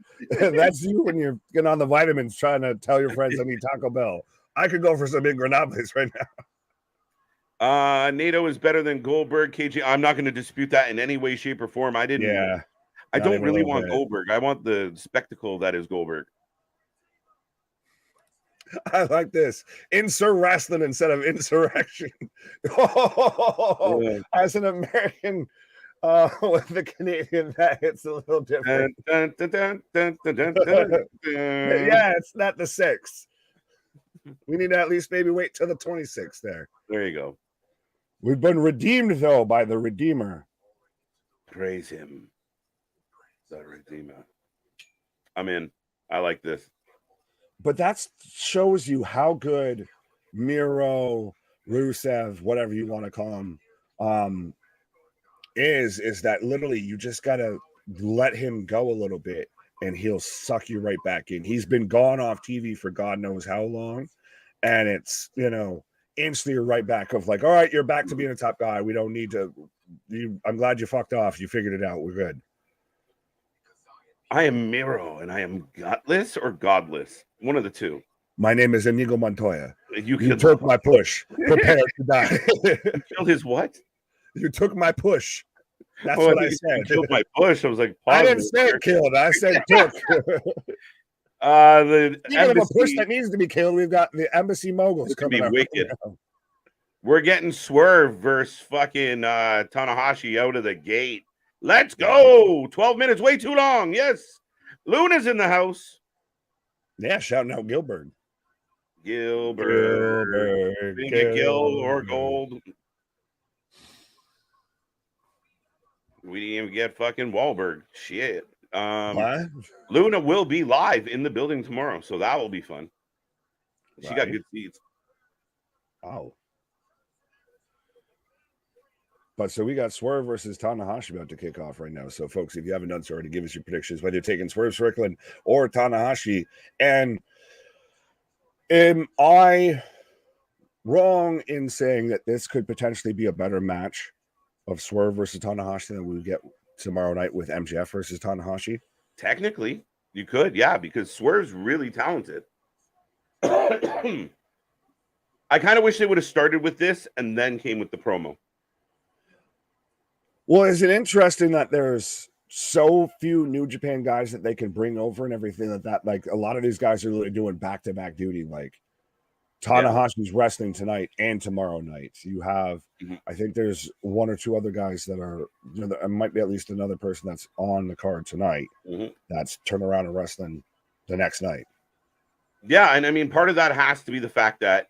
That's you when you're getting on the vitamins trying to tell your friends I need Taco Bell. I could go for some Ingobernables right now. NATO is better than Goldberg. KG, I'm not going to dispute that in any way, shape, or form. I don't really want Goldberg. I want the spectacle that is Goldberg. I like this. Insert wrestling instead of insurrection. As an American with the Canadian, that hits a little different. Yeah, it's not the 6th. We need to at least maybe wait till the 26th there. There you go. We've been redeemed, though, by the Redeemer. Praise him. The Redeemer. I'm in. I like this. But that shows you how good Miro, Rusev, whatever you want to call him, is that literally you just got to let him go a little bit and he'll suck you right back in. He's been gone off TV for God knows how long. And it's, instantly you're right back of like, all right, you're back to being a top guy. We don't need to. I'm glad you fucked off. You figured it out. We're good. I am Miro, and I am gutless or godless. One of the two. My name is Inigo Montoya. You took my push. Prepare to die. You killed his what? You took my push. That's what I said. You killed my push. I was like, I didn't say killed. I said took. The Speaking of a push that needs to be killed, we've got the embassy moguls coming up. Wicked. We're getting Swerve versus fucking Tanahashi out of the gate. Let's go. 12 minutes, way too long. Yes. Luna's in the house. Yeah, shouting out Gilbert. Gilbert. Gil or Gold. We didn't even get fucking Wahlberg. Shit. What? Luna will be live in the building tomorrow, so that will be fun. She got good seats. Oh. But so we got Swerve versus Tanahashi about to kick off right now. So, folks, if you haven't done so already, give us your predictions, whether you're taking Swerve Strickland or Tanahashi. And am I wrong in saying that this could potentially be a better match of Swerve versus Tanahashi than we get tomorrow night with MJF versus Tanahashi? Technically, you could, yeah, because Swerve's really talented. I kind of wish they would have started with this and then came with the promo. Well, is it interesting that there's so few New Japan guys that they can bring over and everything like that? Like, a lot of these guys are really doing back-to-back duty. Like, Tanahashi's wrestling tonight and tomorrow night. You have, I think there's one or two other guys that are, there might be at least another person that's on the card tonight that's turn around and wrestling the next night. Yeah, and I mean, part of that has to be the fact that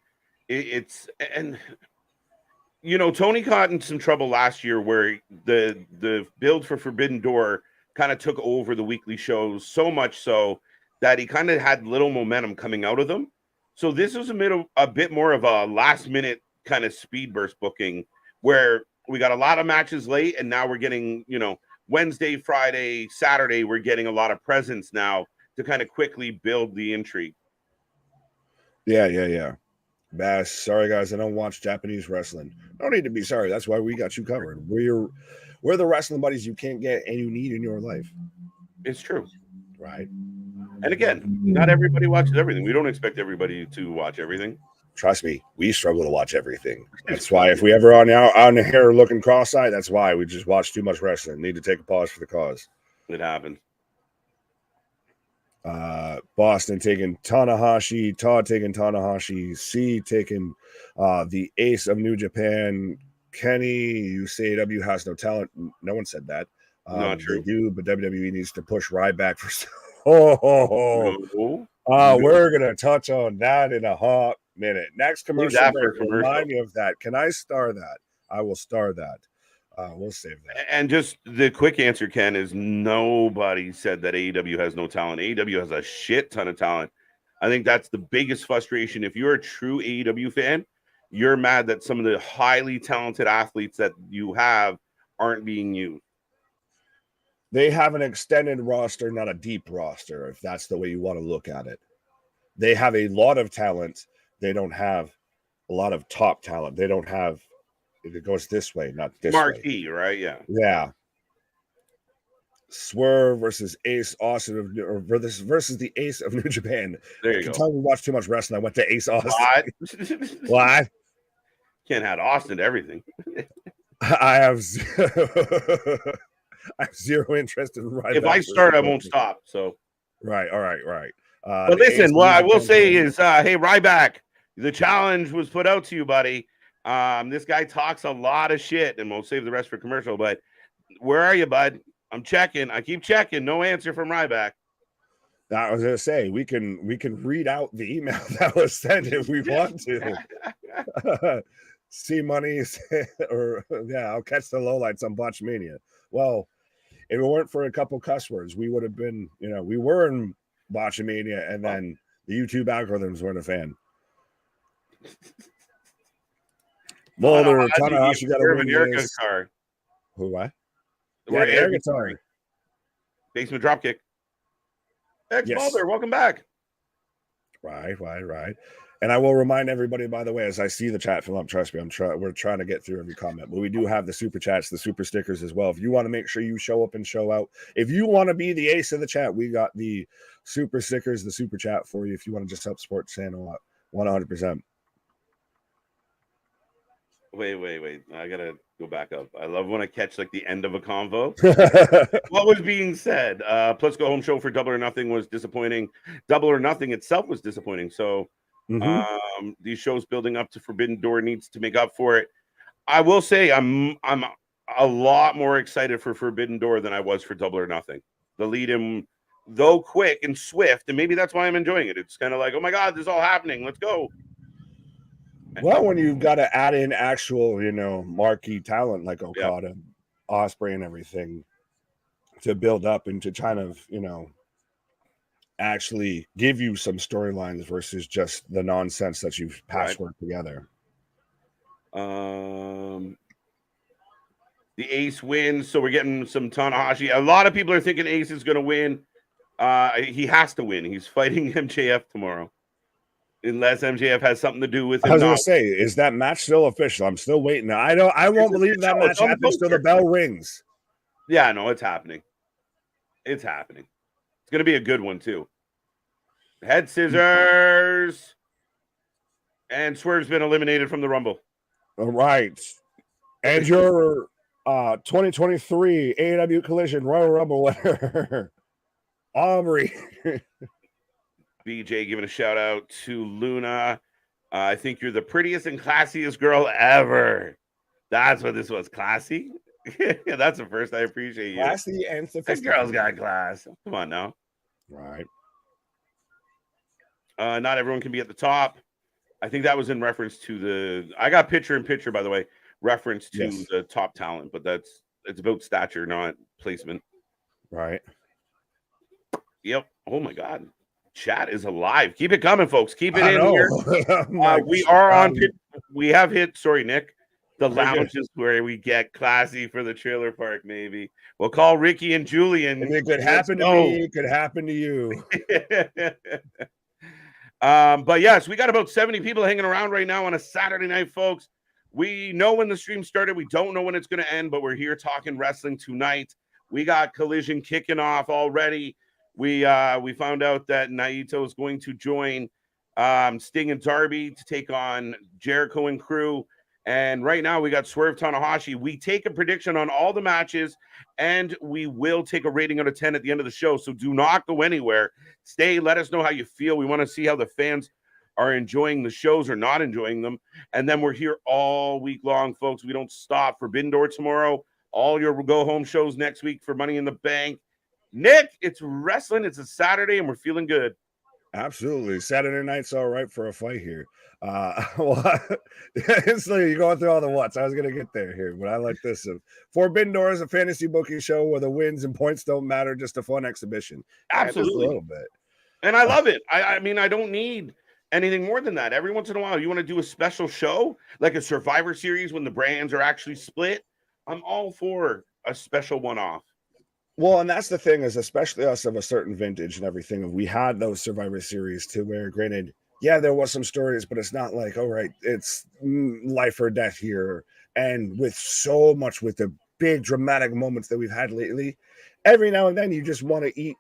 Tony caught in some trouble last year where the build for Forbidden Door kind of took over the weekly shows so much so that he kind of had little momentum coming out of them. So this was a bit more of a last minute kind of speed burst booking where we got a lot of matches late, and now we're getting, Wednesday, Friday, Saturday, we're getting a lot of presence now to kind of quickly build the intrigue. Yeah. Bass, sorry guys, I don't watch Japanese wrestling. No need to be sorry. That's why we got you covered. We're the wrestling buddies you can't get and you need in your life. It's true. Right. And again, not everybody watches everything. We don't expect everybody to watch everything. Trust me, we struggle to watch everything. That's why if we ever on here looking cross-eyed, that's why we just watch too much wrestling. Need to take a pause for the cause. It happens. Boston taking Tanahashi, Todd taking Tanahashi, C taking the ace of New Japan, Kenny. You say AEW has no talent. No one said that. Not true. They do, but WWE needs to push Ryback for. No. We're gonna touch on that in a hot minute. Next commercial break. Remind me of that. Can I star that? I will star that. We'll save that. And just the quick answer, Ken, is nobody said that AEW has no talent. AEW has a shit ton of talent. I think that's the biggest frustration. If you're a true AEW fan, you're mad that some of the highly talented athletes that you have aren't being used. They have an extended roster, not a deep roster, if that's the way you want to look at it. They have a lot of talent. They don't have a lot of top talent. They don't have. It goes this way, not this Marquee, way. Right? Yeah. Yeah. Swerve versus Ace Austin versus the Ace of New Japan. There you go. Tell me we watched too much wrestling. I went to Ace Austin. What? Can't add Austin to everything. I have zero interest in Ryback. If I start, I won't stop. So right, all right. But listen, what I will say is, hey, Ryback, the challenge was put out to you, buddy. This guy talks a lot of shit, and we'll save the rest for commercial. But where are you, bud? I'm checking. I keep checking. No answer from Ryback. I was gonna say we can read out the email that was sent if we want to. See money or I'll catch the lowlights on Botchmania. Well, if it weren't for a couple cuss words, we would have been, we were in Botchmania, and then the YouTube algorithms weren't a fan. Mulder, Tanahashi got to win this. Guitar. Who, what? We're air guitar. Basement dropkick. Yes. Mulder, welcome back. Right. And I will remind everybody, by the way, as I see the chat fill up, trust me, we're trying to get through every comment, but we do have the super chats, the super stickers as well. If you want to make sure you show up and show out, if you want to be the ace of the chat, we got the super stickers, the super chat for you. If you want to just help support channel up 100%. Wait. I got to go back up. I love when I catch like the end of a convo. What was being said? Plus Go Home show for Double or Nothing was disappointing. Double or Nothing itself was disappointing. So these shows building up to Forbidden Door needs to make up for it. I will say I'm a lot more excited for Forbidden Door than I was for Double or Nothing. The lead in, though quick and swift, and maybe that's why I'm enjoying it. It's kind of like, oh my God, this is all happening. Let's go. Well, when you've got to add in actual, marquee talent like Okada, Osprey, and everything to build up and to kind of, actually give you some storylines versus just the nonsense that you've patchworked together. The Ace wins, so we're getting some Tanahashi. A lot of people are thinking Ace is going to win. He has to win. He's fighting MJF tomorrow. Unless MJF has something to do with it. I was going to say, is that match still official? I'm still waiting. I won't believe that match happens till the bell rings. Yeah, no, it's happening. It's happening. It's going to be a good one, too. Head scissors. And Swerve's been eliminated from the Rumble. All right. And your 2023 AEW Collision Royal Rumble winner, Aubrey. BJ giving a shout out to Luna. I think you're the prettiest and classiest girl ever. That's what this was. Classy? Yeah, that's the first. I appreciate you. Classy and sophisticated. This girl's got class. Come on now. Right. Not everyone can be at the top. I think that was in reference to the. I got picture in picture, by the way, reference to the top talent, but it's about stature, not placement. Right. Yep. Oh my God. Chat is alive. Keep it coming, folks. Keep it I in know. here. We are on. We have hit. Sorry, Nick. The lounges where we get classy for the trailer park. Maybe we'll call Ricky and Julian. If it could happen to me, it could happen to you. But yes, we got about 70 people hanging around right now on a Saturday night, folks. We know when the stream started. We don't know when it's going to end, but we're here talking wrestling tonight. We got Collision kicking off already. We found out that Naito is going to join Sting and Darby to take on Jericho and crew. And right now we got Swerve Tanahashi. We take a prediction on all the matches, and we will take a rating out of 10 at the end of the show. So do not go anywhere. Stay. Let us know how you feel. We want to see how the fans are enjoying the shows or not enjoying them. And then we're here all week long, folks. We don't stop. Forbidden Door tomorrow. All your go-home shows next week for Money in the Bank. Nick, it's wrestling. It's a Saturday, and we're feeling good. Absolutely. Saturday night's all right for a fight here. So you're going through all the what's. I was going to get there here, but I like this. Forbidden Door is a fantasy booking show where the wins and points don't matter, just a fun exhibition. Absolutely. A little bit. And I love it. I mean, I don't need anything more than that. Every once in a while, you want to do a special show, like a Survivor Series when the brands are actually split. I'm all for a special one-off. Well, and that's the thing is, especially us of a certain vintage and everything, we had those Survivor Series too, where granted, yeah, there was some stories, but it's not like, all right, it's life or death here. And with so much, with the big dramatic moments that we've had lately, every now and then you just want to eat,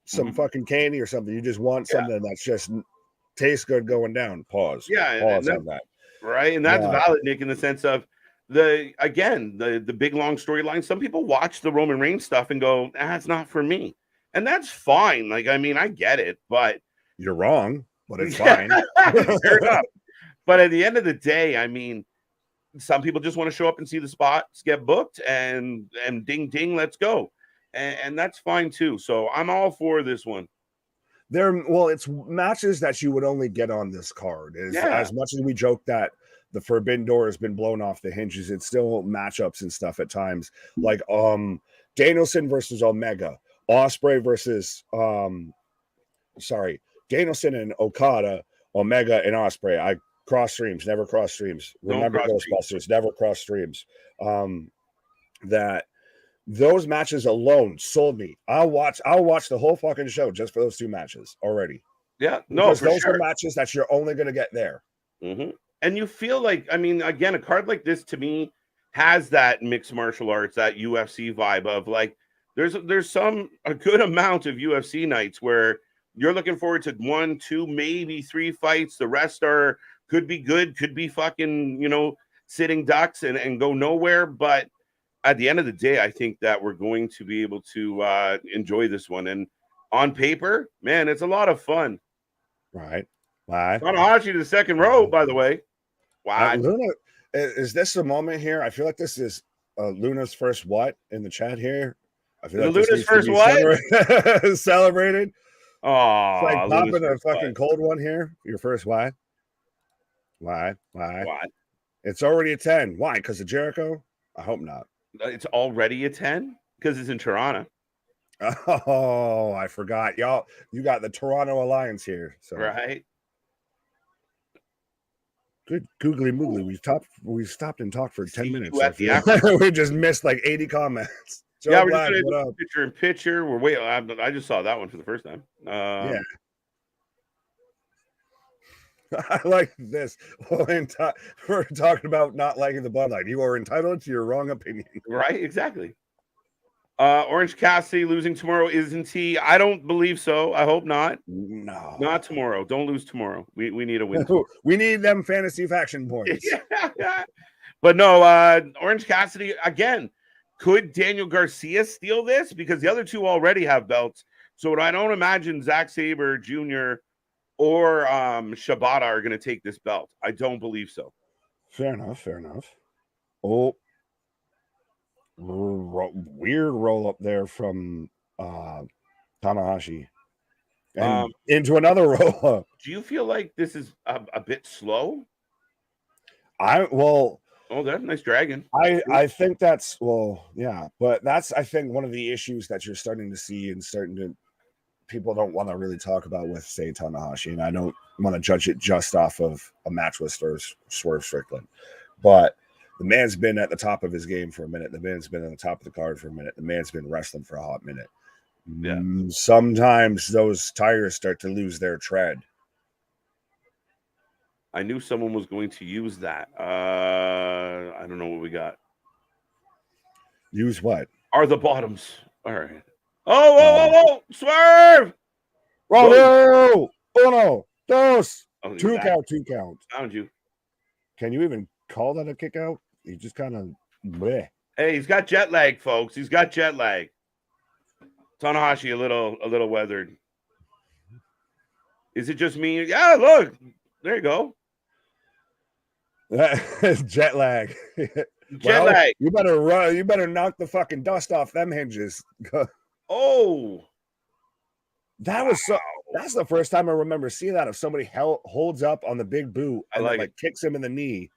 some fucking candy or something. You just want something that's just tastes good going down. Pause. Yeah. Pause on that. Right. And that's valid, Nick, in the sense of, the big long storyline. Some people watch the Roman Reigns stuff and go, it's not for me. And that's fine. Like, I mean, I get it, but you're wrong, but it's fine. Fair enough. But at the end of the day, I mean, some people just want to show up and see the spots get booked and ding ding, let's go. And that's fine too. So I'm all for this one. It's matches that you would only get on this card. As much as we joke that the Forbidden Door has been blown off the hinges, it's still matchups and stuff at times. Like Danielson versus Omega, Ospreay versus Danielson and Okada, Omega and Ospreay. I cross streams, never cross streams. Remember Ghostbusters, never cross streams. That those matches alone sold me. I'll watch the whole fucking show just for those two matches already. Yeah, no, because those are matches that you're only going to get there. Mm-hmm. And you feel like, I mean, again, a card like this to me has that mixed martial arts, that UFC vibe of like, there's a good amount of UFC nights where you're looking forward to 1, 2, maybe 3 fights. The rest could be good, could be fucking, sitting ducks and go nowhere. But at the end of the day, I think that we're going to be able to enjoy this one. And on paper, man, it's a lot of fun. Right. Why? Tanahashi to the second row, by the way. Wow. Luna, is this a moment here? I feel like this is Luna's first what in the chat here. I feel like Luna's first what? Celebrated. Oh, it's like popping a fucking cold one here. Your first why? Why? It's already a 10. Why? Because of Jericho? I hope not. It's already a 10 because it's in Toronto. Oh, I forgot. Y'all, you got the Toronto Alliance here. So. Right. Good googly moogly. We stopped and talked for 10 minutes. So we just missed like 80 comments. Joe we're Black, just gonna do picture. We're waiting. I just saw that one for the first time. Yeah. I like this. We're talking about not liking the bloodline. You are entitled to your wrong opinion. Right, exactly. Orange Cassidy losing tomorrow, isn't he? I don't believe so. I hope not. No. Not tomorrow. Don't lose tomorrow. We need a win. We need them fantasy faction points. But no, Orange Cassidy, again, could Daniel Garcia steal this? Because the other two already have belts. So I don't imagine Zack Sabre Jr. or Shibata are going to take this belt. I don't believe so. Fair enough. Oh, weird roll up there from Tanahashi. And into another roll up. Do you feel like this is a bit slow? Oh, that's a nice dragon. I think that's yeah, but that's I think one of the issues that you're starting to see and starting to people don't want to really talk about with, say, Tanahashi, and I don't want to judge it just off of a match with Swerve Strickland. But the man's been at the top of his game for a minute. The man's been at the top of the card for a minute. The man's been wrestling for a hot minute. Yeah. Sometimes those tires start to lose their tread. I knew someone was going to use that. I don't know what we got. Use what? Are the bottoms. All right. Oh, Swerve! Bravo! Uno, dos. Oh, Two count. Found you. Can you even call that a kick out? He just kind of bleh. Hey, he's got jet lag, folks. He's got jet lag. Tanahashi a little weathered. Is it just me? Yeah, look. There you go. Jet lag. Jet lag. You better run. You better knock the fucking dust off them hinges. Oh. That's the first time I remember seeing that. If somebody holds up on the big boot and then kicks him in the knee.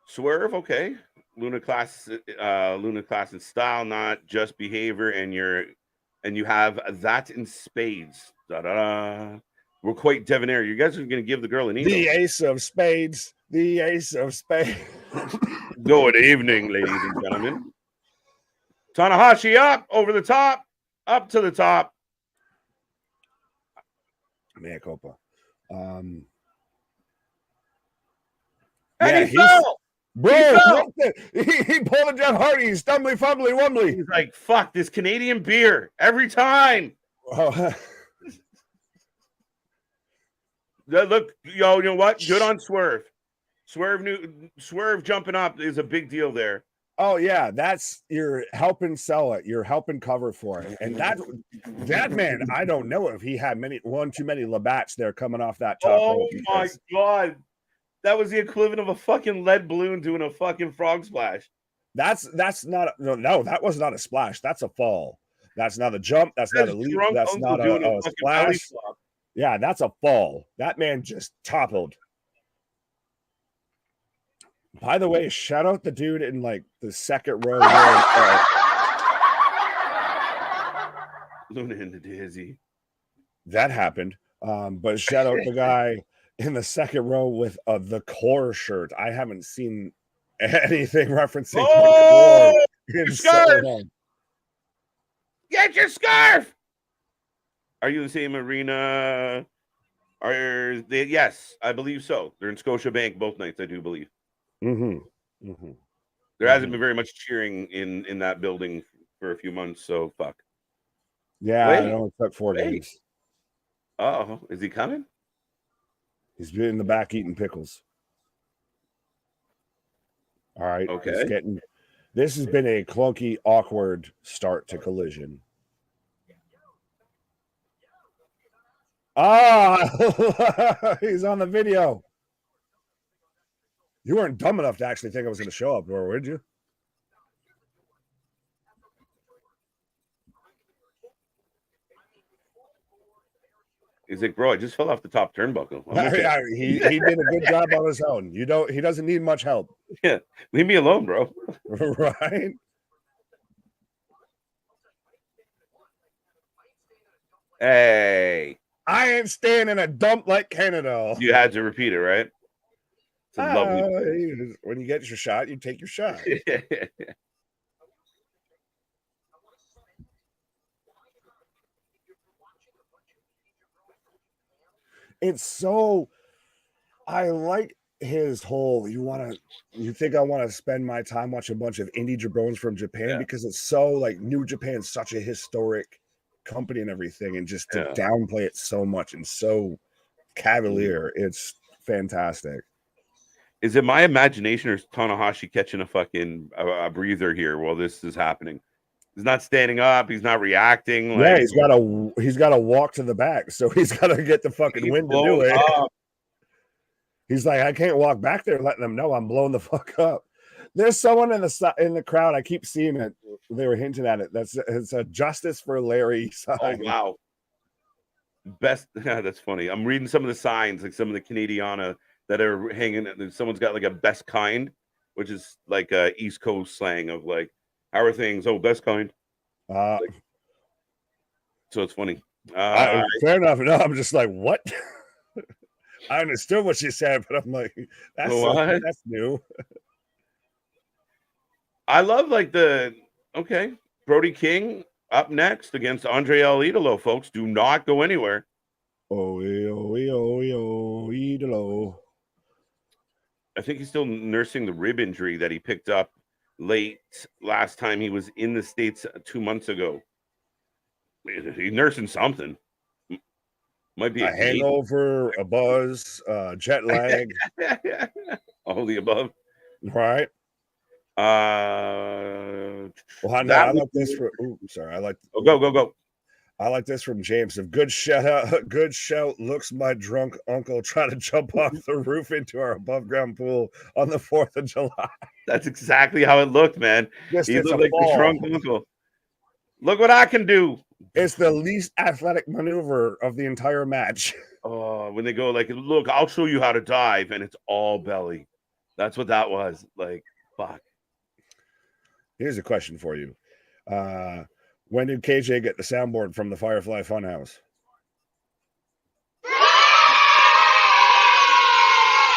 Swerve, okay. Luna class in style, not just behavior, and you have that in spades. Da-da-da. We're quite debonair. You guys are gonna give the girl an ego. The ace of spades. The ace of spades. Good evening, ladies and gentlemen. Tanahashi up over the top, up to the top. Mea culpa. And yeah, he fell. Bro, he pulled a Jeff Hardy. He's stumbly, fumbly, wumbly. He's like, fuck this Canadian beer every time. Oh. Look, you know what? Good on Swerve. Swerve jumping up is a big deal there. Oh yeah, you're helping sell it. You're helping cover for it. And that man, I don't know if he had one too many Labatt's there coming off that top rope. Oh my god. That was the equivalent of a fucking lead balloon doing a fucking frog splash. That's not that was not a splash. That's a fall. That's not a jump. That's not a leap. That's not a splash. Yeah, that's a fall. That man just toppled. By the way, shout out the dude in like the second row. Luna in the dizzy. That happened. But shout out the guy in the second row with the core shirt. I haven't seen anything referencing the core in so long. Get your scarf. Are you in the same arena? Are they? Yes, I believe so. They're in Scotiabank both nights, I do believe. Mm-hmm. Mm-hmm. There hasn't been very much cheering in that building for a few months, so fuck. Yeah, I know it took 4 days. Oh, is he coming? He's been in the back eating pickles. All right. Okay. This has been a clunky, awkward start to Collision. He's on the video. You weren't dumb enough to actually think I was going to show up, or would you? He's like, bro, I just fell off the top turnbuckle. Yeah, he did a good job on his own. He doesn't need much help. Yeah, leave me alone, bro. Right? Hey. I ain't staying in a dump like Canada. You had to repeat it, right? It's a lovely. When you get your shot, you take your shot. It's so. I like his whole. You think I want to spend my time watching a bunch of indie jabrones from Japan because it's so like New Japan's such a historic company and everything, and just to downplay it so much and so cavalier, it's fantastic. Is it my imagination or is Tanahashi catching a fucking a breather here while this is happening? He's not standing up. He's not reacting. Yeah, he's got to walk to the back, so he's got to get the fucking wind to do it. He's like, I can't walk back there, letting them know I'm blowing the fuck up. There's someone in the crowd. I keep seeing it. They were hinting at it. It's a Justice for Larry sign. Oh wow, best. That's funny. I'm reading some of the signs, like some of the Canadiana that are hanging. Someone's got like a best kind, which is like a East Coast slang of like, how are things? Oh, best kind. So it's funny. Fair enough. No, I'm just like, what? I understood what she said, but I'm like, that's new. I love like Brody King up next against Andre El Idolo, folks. Do not go anywhere. Idolo. I think he's still nursing the rib injury that he picked up late last time he was in the States 2 months ago. He's nursing something. Might be A hangover, a buzz, jet lag. All the above. Right. Well, I like this for. Ooh, sorry. Go. I like this from James. Of good shout. Looks my drunk uncle trying to jump off the roof into our above ground pool on the 4th of July. That's exactly how it looked, man. He looked like the drunk uncle. Look what I can do. It's the least athletic maneuver of the entire match. Oh, when they go like, look, I'll show you how to dive, and it's all belly. That's what that was. Like, fuck. Here's a question for you. When did KJ get the soundboard from the Firefly Funhouse?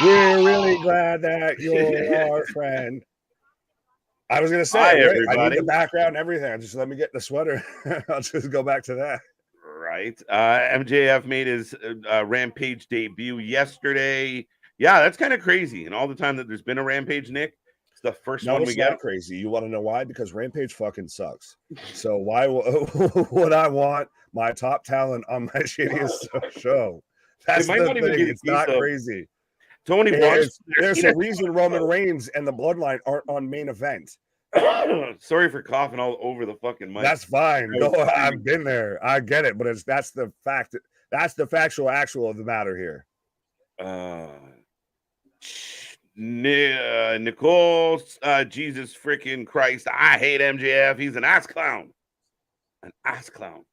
We're really glad that you're our friend. I was going to say, I need the background, everything. Just let me get the sweater. I'll just go back to that. Right. MJF made his Rampage debut yesterday. Yeah, that's kind of crazy. And all the time that there's been a Rampage, Nick, it's the first one we get. Crazy. You want to know why? Because Rampage fucking sucks. So why would I want my top talent on my shittiest show? That's the thing. It's not crazy. There's a reason Roman Reigns and the Bloodline aren't on main event. Sorry for coughing all over the fucking mic. That's fine. No, I've been there. I get it, but that's the fact. That's the factual actual of the matter here. Nicole, Jesus freaking Christ! I hate MJF. He's an ass clown. An ass clown.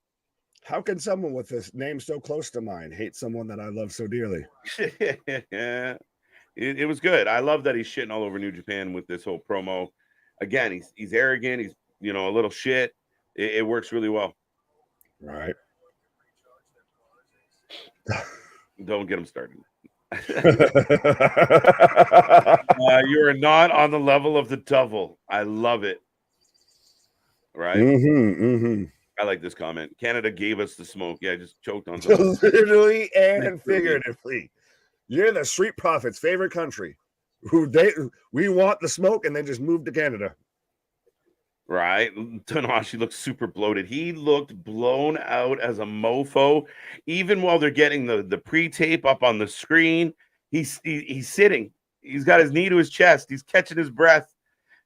How can someone with this name so close to mine hate someone that I love so dearly? Yeah, it was good. I love that he's shitting all over New Japan with this whole promo. Again, he's arrogant. He's a little shit. It works really well. Right. Don't get him started. You are not on the level of the devil. I love it. Right. I like this comment. Canada gave us the smoke. Yeah, I just choked on something. Literally and figuratively. You're the Street Profits' favorite country. We want the smoke and then just move to Canada. Right. Tanahashi looks super bloated. He looked blown out as a mofo. Even while they're getting the pre-tape up on the screen, he's sitting. He's got his knee to his chest. He's catching his breath.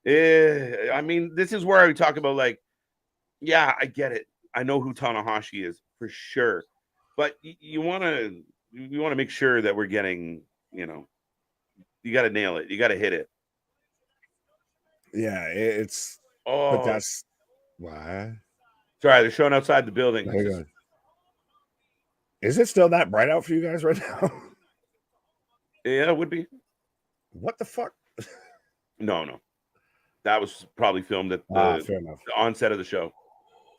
I mean, this is where I talk about like, yeah, I get it. I know who Tanahashi is for sure, but you want to make sure that we're getting, you got to nail it. You got to hit it. Yeah, it's. But that's why. Sorry, they're showing outside the building. Is it still that bright out for you guys right now? Yeah, it would be. What the fuck? No. That was probably filmed at the onset of the show.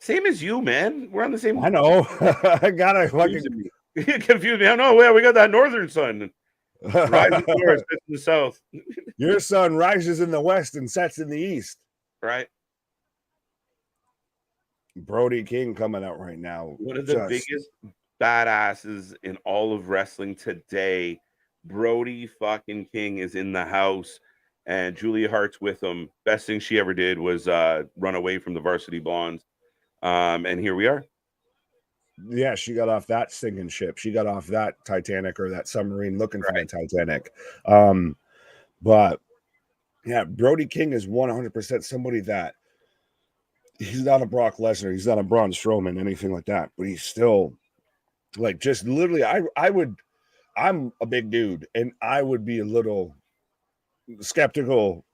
Same as you, man. We're on the same. I know. I gotta fucking confuse me. I know. Well, we got that northern sun. Rising north, sets in the south. Your sun rises in the west and sets in the east. Right. Brody King coming out right now. One of the biggest badasses in all of wrestling today. Brody fucking King is in the house, and Julia Hart's with him. Best thing she ever did was run away from the Varsity Blondes. And here we are. Yeah, she got off that sinking ship. She got off that Titanic or that submarine looking for the Titanic. But yeah, Brody King is 100% somebody that he's not a Brock Lesnar, he's not a Braun Strowman, anything like that, but he's still like just literally. I'm a big dude, and I would be a little skeptical.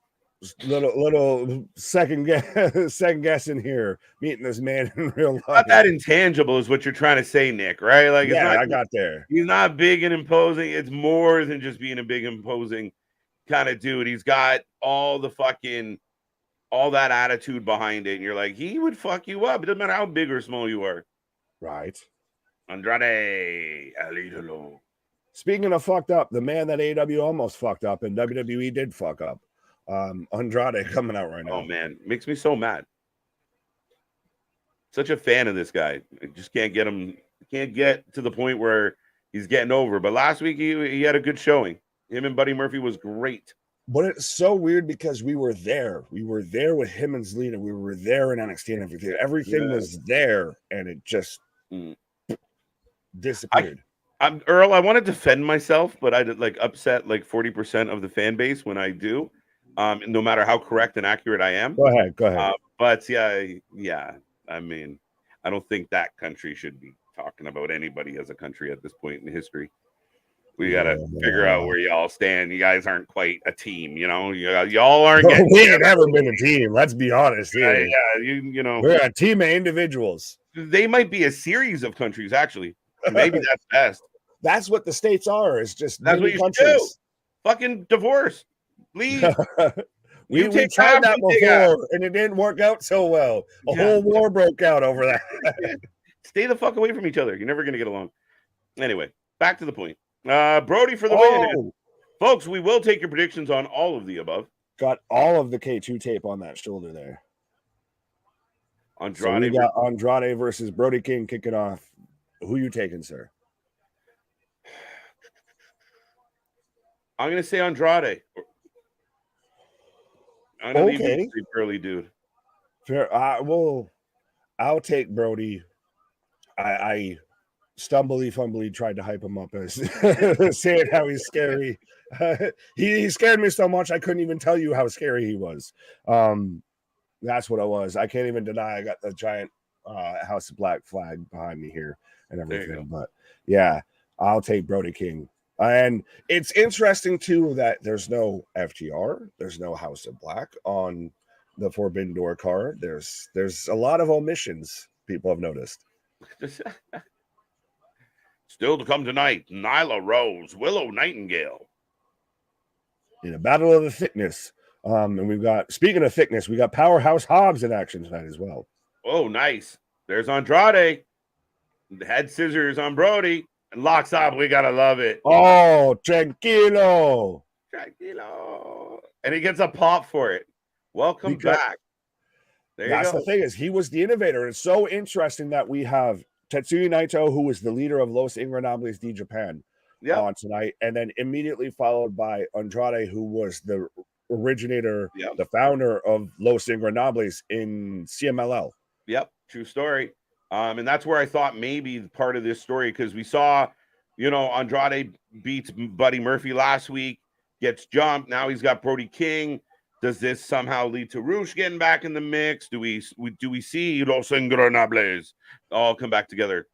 Little second guessing here, meeting this man in real life. Not that intangible is what you're trying to say, Nick, right? Like, yeah, I got there. He's not big and imposing. It's more than just being a big imposing kind of dude. He's got all that attitude behind it. And you're like, he would fuck you up. It doesn't matter how big or small you are. Right. Andrade El Idolo. Speaking of fucked up, the man that AEW almost fucked up and WWE did fuck up. Andrade coming out right now. Oh man, makes me so mad. Such a fan of this guy. I just can't get him. Can't get to the point where he's getting over. But last week he had a good showing. Him and Buddy Murphy was great. But it's so weird because we were there. We were there with him and Zelina. We were there in NXT and everything. Everything was there, and it just disappeared. I'm Earl. I want to defend myself, but I like upset like 40% of the fan base when I do. No matter how correct and accurate I am. Go ahead. But yeah. I mean, I don't think that country should be talking about anybody as a country at this point in history. We gotta figure out where y'all stand. You guys aren't quite a team, you know. Y'all aren't. We ain't never been a team. Let's be honest here. Yeah, you know, we're a team of individuals. They might be a series of countries, actually. Maybe that's best. That's what the states are. It's just that's what you countries. Do. Fucking divorce, leave. we tried that before, and it didn't work out so well. A whole war broke out over that. Stay the fuck away from each other. You're never gonna get along. Anyway, back to the point. Brody for the win. Folks, we will take your predictions on all of the above. Got all of the K2 tape on that shoulder there. Andrade. So we got Andrade versus Brody King kicking off. Who you taking, sir? I'm going to say Andrade. I know he's a early dude. Fair. I'll take Brody. I fumbly tried to hype him up as saying how he's scary. He scared me so much I couldn't even tell you how scary he was. That's what it was. I can't even deny I got the giant House of Black flag behind me here and everything. But yeah, I'll take Brody King. And it's interesting too that there's no FTR, there's no House of Black on the Forbidden Door card. There's a lot of omissions people have noticed. Still to come tonight, Nyla Rose, Willow Nightingale. In a battle of the thickness. And we've got, speaking of thickness, we got Powerhouse Hobbs in action tonight as well. Oh, nice. There's Andrade. The head scissors on Brody. And locks up. We got to love it. Oh, tranquilo. And he gets a pop for it. Welcome back. That's the thing is, he was the innovator. It's so interesting that we have Tetsuya Naito, who was the leader of Los Ingobernables de Japan, on tonight, and then immediately followed by Andrade, who was the originator, the founder of Los Ingobernables in CMLL. Yep, true story. And that's where I thought maybe part of this story, because we saw, Andrade beats Buddy Murphy last week, gets jumped. Now he's got Brody King. Does this somehow lead to Roosh getting back in the mix? Do we see Los Ingobernables all come back together?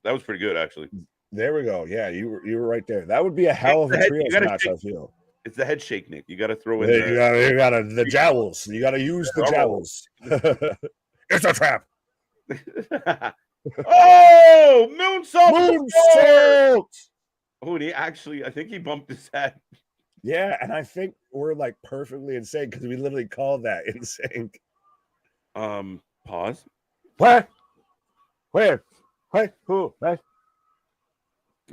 That was pretty good, actually. There we go. Yeah, you were right there. That would be a hell of a trios match, I feel. It's the head shake, Nick. You got to throw in you gotta the jowls. You got to use the jowls. It's a trap. Oh, moonsault! Oh, and I think he bumped his head. Yeah, and I think we're like perfectly in sync because we literally called that in sync. Pause. What? Where? Who? What?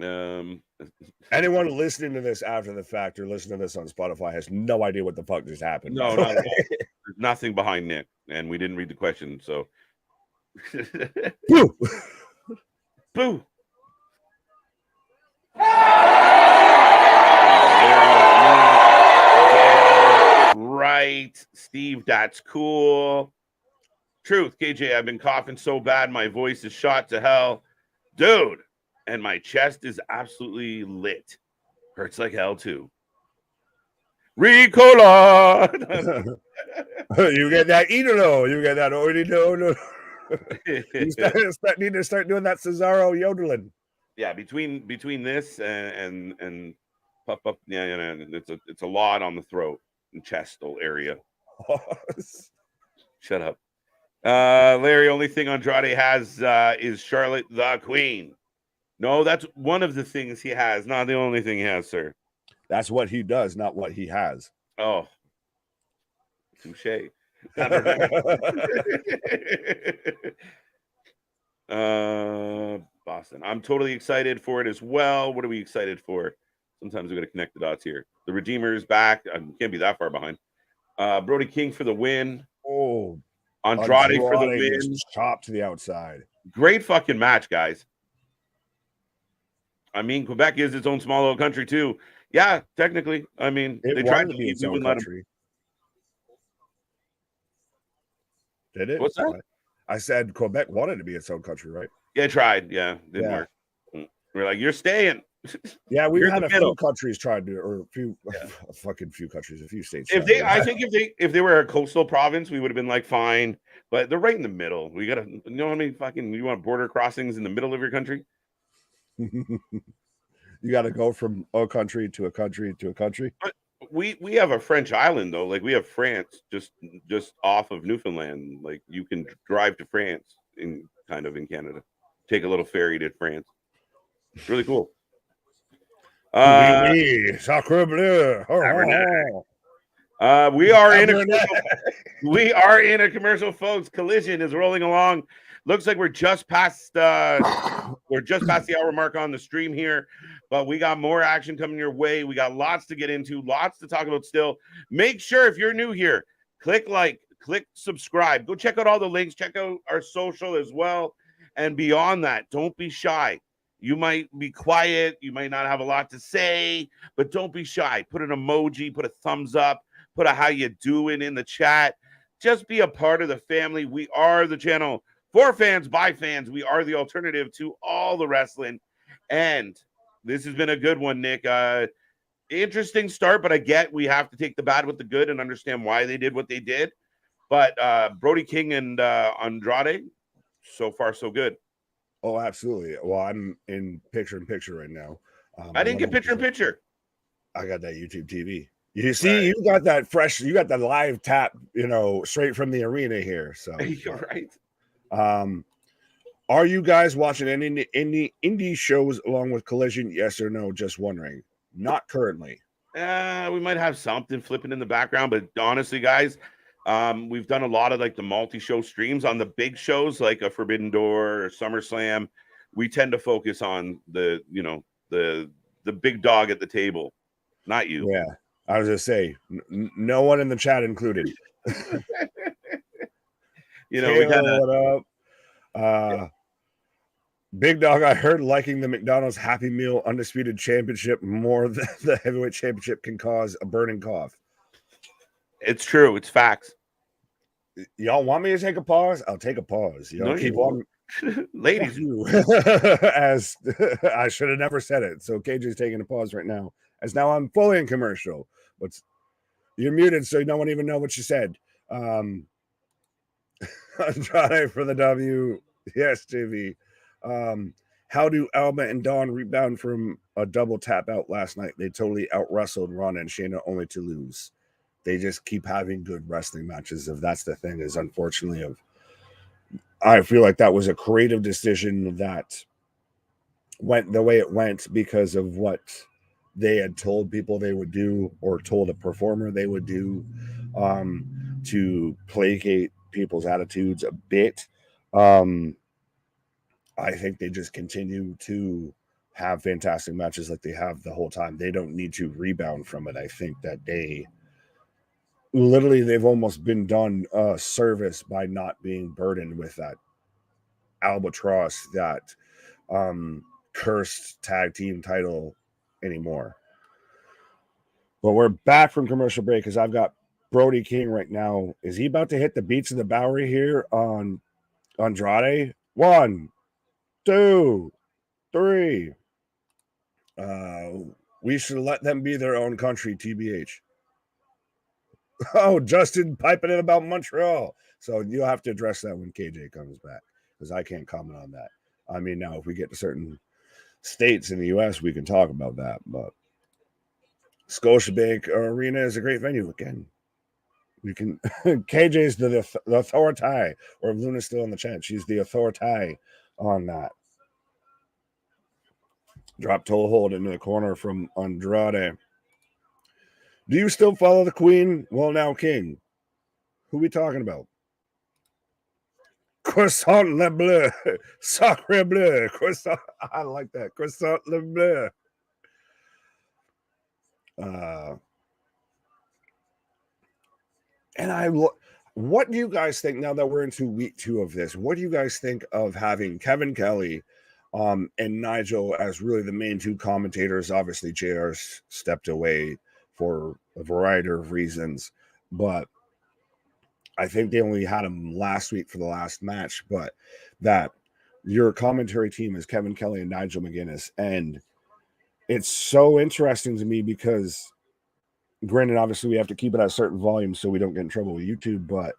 Anyone listening to this after the fact or listening to this on Spotify has no idea what the fuck just happened. No, there's nothing behind Nick, and we didn't read the question, so. Boo! Boo! Right, Steve, that's cool. Truth, KJ, I've been coughing so bad my voice is shot to hell. Dude, and my chest is absolutely lit. Hurts like hell, too. Ricola! You get that Idolo. You get that Idolo. You need to start doing that Cesaro yodeling. Yeah, between this and puff up, it's a lot on the throat and chestal area. Shut up, Larry. Only thing Andrade has is Charlotte the Queen. No, that's one of the things he has, not the only thing he has, sir. That's what he does, not what he has. Oh, touche. Boston. I'm totally excited for it as well. What are we excited for? Sometimes we got to connect the dots here. The Redeemer's back. I can't be that far behind. Brody King for the win. Oh, Andrade for the Andrade win. gets chopped to the outside. Great fucking match, guys. I mean, Quebec is its own small little country too. Yeah, technically. I mean, It they tried wanted to to be leave. its We own wouldn't let them. country. Did it? What's that? I said Quebec wanted to be its own country, right? Yeah, tried. Yeah, didn't work. We're like, you're staying. Yeah, we've You're in had the a middle. few countries tried to, or a few, a fucking few countries, a few states. If they, I think if they were a coastal province, we would have been like fine. But they're right in the middle. We gotta, you know, how many fucking you want border crossings in the middle of your country? You got to go from a country to a country to a country. But we have a French island though. Like we have France just off of Newfoundland. Like you can drive to France in Canada. Take a little ferry to France. It's really cool. Oui, sacre bleu. We are in a commercial. We are in a commercial, folks. Collision is rolling along. Looks like we're just past the hour mark on the stream here, but we got more action coming your way. We got lots to get into, lots to talk about still. Make sure if you're new here, click like, click subscribe. Go check out all the links. Check out our social as well. And beyond that, don't be shy. You might be quiet. You might not have a lot to say, but don't be shy. Put an emoji, put a thumbs up, put a how you doing in the chat. Just be a part of the family. We are the channel for fans, by fans. We are the alternative to all the wrestling. And this has been a good one, Nick. Interesting start, but I get we have to take the bad with the good and understand why they did what they did. But Brody King and Andrade, so far so good. Oh, absolutely. Well, I'm in picture right now. I didn't get picture. I got that YouTube TV. You see, you got that fresh, you got that live tap, straight from the arena here. So you're right. Are you guys watching any indie shows along with Collision? Yes or no? Just wondering. Not currently. We might have something flipping in the background, but honestly, guys, we've done a lot of like the multi-show streams on the big shows like a Forbidden Door or SummerSlam. We tend to focus on the big dog at the table, not you. Yeah, I was gonna say no one in the chat included. We gotta. What up? Big Dog, I heard liking the McDonald's Happy Meal Undisputed Championship more than the Heavyweight Championship can cause a burning cough. It's true. It's facts. Y'all want me to take a pause? I'll take a pause. Keep on. Ladies. As I should have never said it. So KJ's taking a pause right now. As now I'm fully in commercial. But you're muted, so no one even know what you said. Andrade for the W. Yes, JV. How do Alba and Dawn rebound from a double tap out last night? They totally out wrestled Ron and Shayna only to lose. They just keep having good wrestling matches. If that's the thing, is unfortunately I feel like that was a creative decision that went the way it went because of what they had told people they would do or told a performer they would do to placate people's attitudes a bit. I think they just continue to have fantastic matches like they have the whole time. They don't need to rebound from it. I think that they've almost been done a service by not being burdened with that albatross, that cursed tag team title anymore. But we're back from commercial break because I've got Brody King right now. Is he about to hit the beats of the Bowery here on Andrade? 1, 2, 3. We should let them be their own country, TBH. Oh, Justin piping in about Montreal. So you'll have to address that when KJ comes back because I can't comment on that. I mean, now if we get to certain states in the U.S., we can talk about that. But Scotiabank Arena is a great venue again. We can. KJ's the authority, or Luna's still in the chat. She's the authority on that. Drop toe hold into the corner from Andrade. Do you still follow the Queen? Well, now King. Who we talking about? Croissant le bleu, sacre bleu, croissant. I like that. Croissant le bleu. And what do you guys think now that we're into week 2 of this? What do you guys think of having Kevin Kelly and Nigel as really the main 2 commentators? Obviously, JR stepped away for a variety of reasons, but I think they only had him last week for the last match. But that your commentary team is Kevin Kelly and Nigel McGuinness, and it's so interesting to me because, granted, obviously we have to keep it at a certain volume so we don't get in trouble with YouTube, but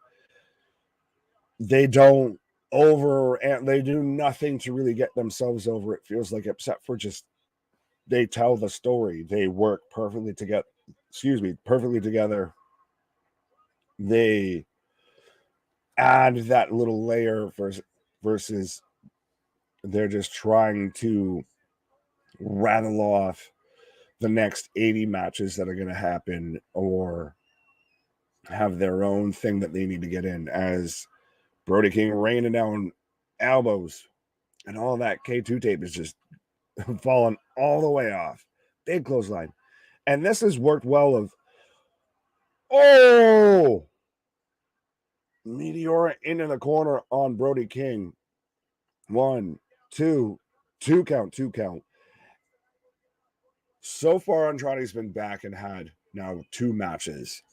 they don't and they do nothing to really get themselves over, it feels like, except for just they tell the story. They work perfectly together. Perfectly together. They add that little layer versus they're just trying to rattle off the next 80 matches that are going to happen or have their own thing that they need to get in, as Brody King raining down elbows and all that K2 tape is just falling all the way off. Big clothesline. And this has worked well Meteora into the corner on Brody King. 1, 2 count. So far, Andrade's been back and had now 2 matches.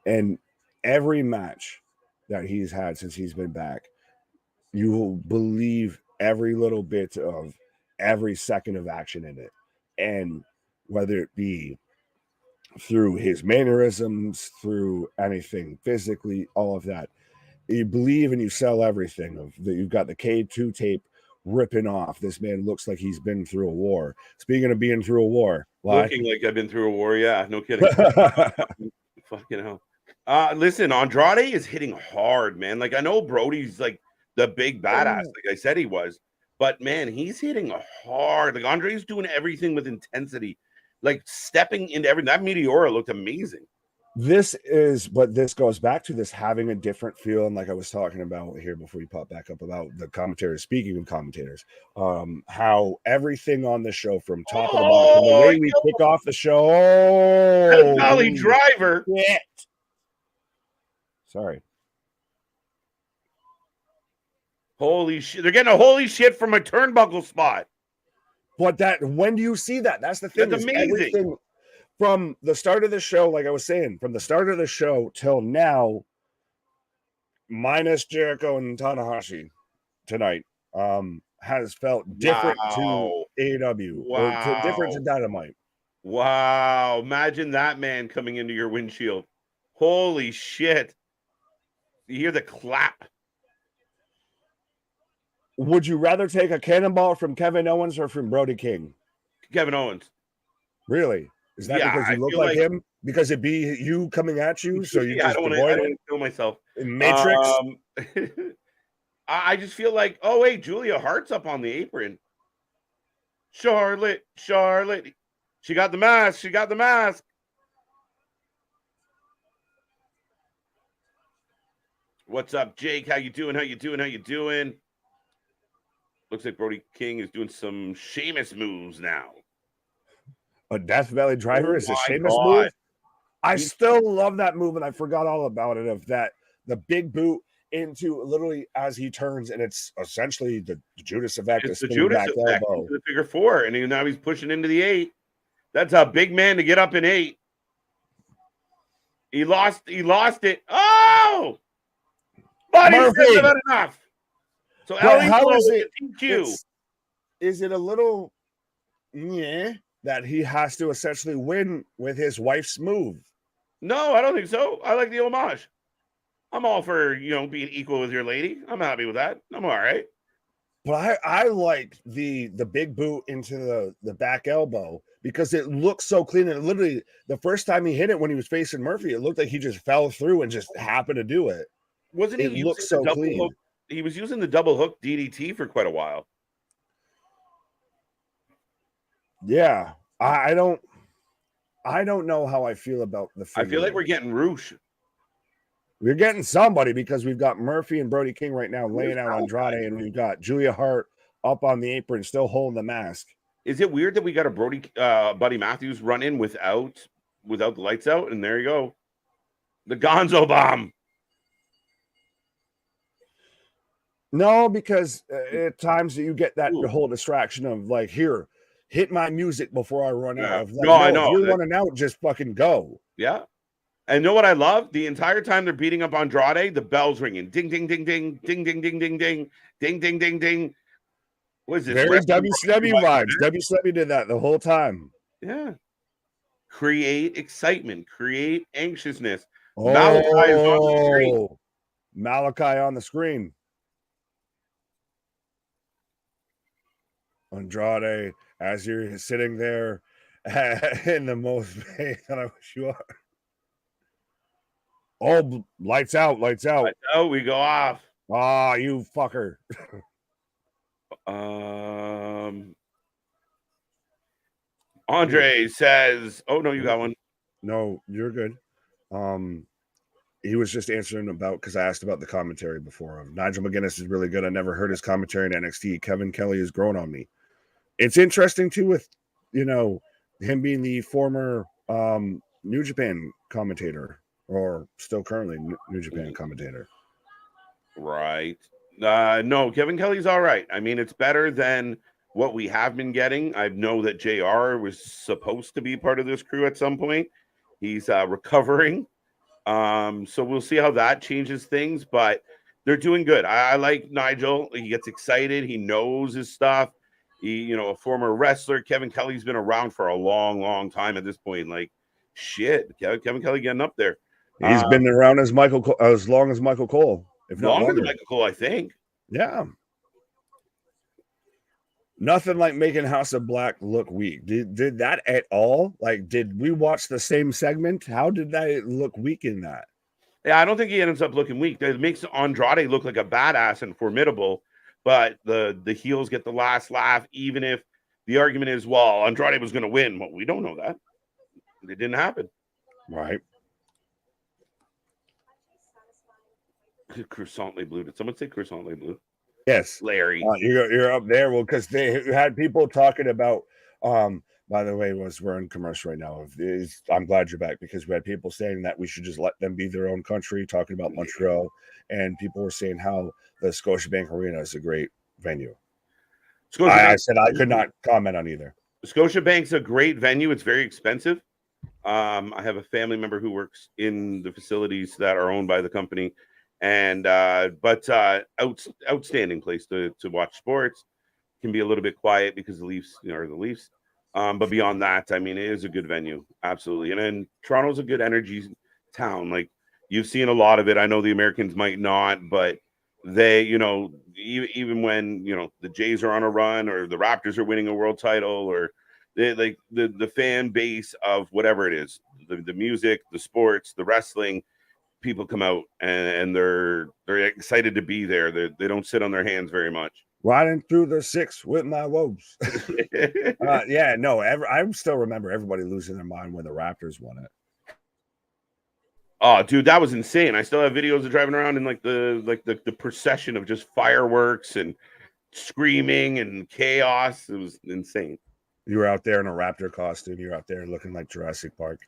And every match that he's had since he's been back, you will believe every little bit of every second of action in it. And whether it be through his mannerisms, through anything physically, all of that, you believe and you sell everything. You've got the K2 tape ripping off. This man looks like he's been through a war. Speaking of being through a war, looking like I've been through a war, yeah, no kidding. Fucking hell. Listen, Andrade is hitting hard, man. Like, I know Brody's like the big badass, like I said he was, but man, he's hitting hard. Like, Andre's doing everything with intensity, like stepping into everything. That Meteora looked amazing. This goes back to this having a different feel. And like I was talking about here before you pop back up about the commentators, speaking of commentators, how everything on the show from top of the bottom, from the way we kick off the show. Golly driver. Shit. Sorry. Holy shit. They're getting a holy shit from a turnbuckle spot. But when do you see that? That's the thing. That's amazing. Everything from the start of the show, like I was saying, from the start of the show till now, minus Jericho and Tanahashi tonight, has felt different to AEW or different to Dynamite. Wow. Imagine that man coming into your windshield. Holy shit. You hear the clap. Would you rather take a cannonball from Kevin Owens or from Brody King? Kevin Owens. Really? Is that because you look like him? Because it'd be you coming at you, so you just avoid it? I don't want to kill myself. In Matrix? I just feel like, oh, wait, Julia Hart's up on the apron. Charlotte. She got the mask. What's up, Jake? How you doing? Looks like Brody King is doing some Sheamus moves now. A Death Valley Driver is a Sheamus move? I still love that move, and I forgot all about it, of that, the big boot into literally as he turns, and it's essentially the Judas effect. It's the Judas effect into the figure 4, and now he's pushing into the 8. That's a big man to get up in 8. He lost it. Oh! But he said that enough. So how is it? Is it a little that he has to essentially win with his wife's move? No, I don't think so. I like the homage. I'm all for being equal with your lady. I'm happy with that. I'm all right. But I like the big boot into the back elbow because it looks so clean. And literally, the first time he hit it when he was facing Murphy, it looked like he just fell through and just happened to do it. Wasn't he? It looks so clean. Hook? He was using the double hook DDT for quite a while. Yeah, I don't know how I feel about the figure. I feel like we're getting Roosh. We're getting somebody because we've got Murphy and Brody King right now laying out Andrade, and we've got Julia Hart up on the apron, still holding the mask. Is it weird that we got a Buddy Matthews run in without the lights out? And there you go, the Gonzo bomb. No, because at times you get that whole distraction of like, here, hit my music before I run out. Like, no, I know. If you're running out, just fucking go. Yeah. And know what I love? The entire time they're beating up Andrade, the bell's ringing. Ding, ding, ding, ding, ding, ding, ding, ding, ding, ding, ding, ding, ding. What is this? Very WCW vibes. WCW did that the whole time. Yeah. Create excitement. Create anxiousness. Oh, Malachi on the screen. Andrade, as you're sitting there in the most pain that I wish you are. Oh, lights out, lights out. Lights out, we go off. Ah, you fucker. Andre says, oh no, you got one. No, you're good. He was just answering about, because I asked about the commentary before. Nigel McGuinness is really good. I never heard his commentary in NXT. Kevin Kelly has grown on me. It's interesting too with, him being the former New Japan commentator, or still currently New Japan commentator. Right. No, Kevin Kelly's all right. I mean, it's better than what we have been getting. I know that JR was supposed to be part of this crew at some point. He's recovering. So we'll see how that changes things, but they're doing good. I like Nigel. He gets excited. He knows his stuff. He, a former wrestler. Kevin Kelly's been around for a long, long time at this point. Like, shit, Kevin Kelly getting up there. He's been around as long as Michael Cole, if not longer than Michael Cole, I think. Yeah. Nothing like making House of Black look weak. Did that at all? Like, did we watch the same segment? How did that look weak in that? Yeah, I don't think he ends up looking weak. It makes Andrade look like a badass and formidable, but the heels get the last laugh, even if the argument is, well, Andrade was going to win. Well, we don't know that. It didn't happen. Right. Croissant Le Bleu. Did someone say Croissant Le Bleu? Yes, Larry. You're up there. Well, because they had people talking about. By the way, we're in commercial right now. I'm glad you're back, because we had people saying that we should just let them be their own country. Talking about Montreal, and people were saying how the Scotiabank Arena is a great venue. I said I could not comment on either. Scotiabank's a great venue. It's very expensive. I have a family member who works in the facilities that are owned by the company. And outstanding place to watch sports. Can be a little bit quiet because the Leafs are the Leafs. But beyond that, I mean, it is a good venue, absolutely. And then Toronto's a good energy town. Like, you've seen a lot of it. I know the Americans might not, but they, even when the Jays are on a run, or the Raptors are winning a world title, or they, like the fan base of whatever it is, the music, the sports, the wrestling. People come out and they're excited to be there. They don't sit on their hands very much. Riding through the six with my woes. Yeah, no. I still remember everybody losing their mind when the Raptors won it. Oh, dude, that was insane. I still have videos of driving around in the procession of just fireworks and screaming and chaos. It was insane. You were out there in a Raptor costume. You're out there looking like Jurassic Park,